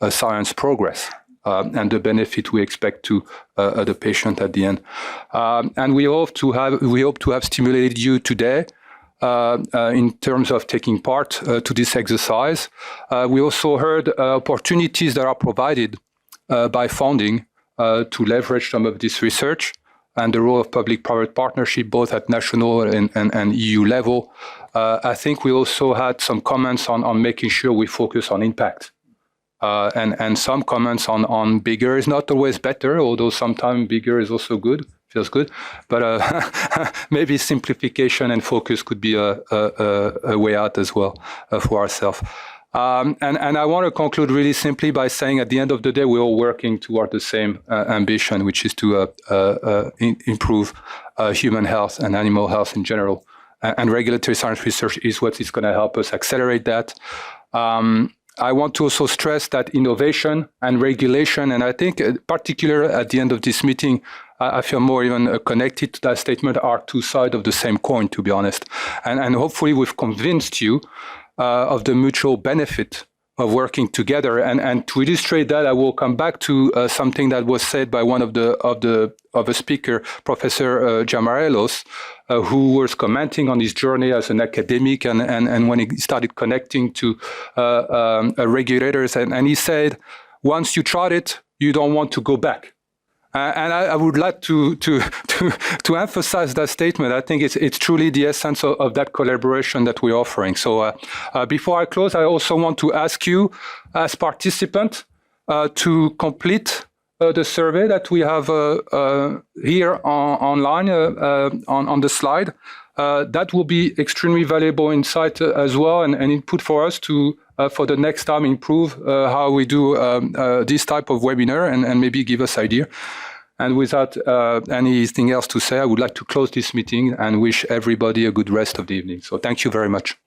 science progress. and the benefit we expect to the patient at the end. And we hope to have stimulated you today in terms of taking part to this exercise. We also heard opportunities that are provided by funding to leverage some of this research and the role of public-private partnership, both at national and EU level. I think we also had some comments on making sure we focus on impact. And some comments on bigger is not always better, although sometimes bigger is also good, feels good. But maybe simplification and focus could be a way out as well for ourselves. And I want to conclude really simply by saying at the end of the day, we're all working toward the same ambition, which is to improve human health and animal health in general. And regulatory science research is what is going to help us accelerate that. I want to also stress that innovation and regulation, and I think particularly at the end of this meeting, I feel more even connected to that statement, are two sides of the same coin, to be honest. And hopefully we've convinced you of the mutual benefit of working together. And to illustrate that, I will come back to something that was said by one of the speaker, Professor Giamarellos, who was commenting on his journey as an academic and when he started connecting to regulators. And he said, once you tried it, you don't want to go back. And I would like to emphasize that statement. I think it's truly the essence of that collaboration that we're offering. So before I close, I also want to ask you as participants to complete the survey that we have here online on the slide. That will be extremely valuable insight as well and input for us to for the next time improve how we do this type of webinar and maybe give us idea. And without anything else to say, I would like to close this meeting and wish everybody a good rest of the evening. So thank you very much.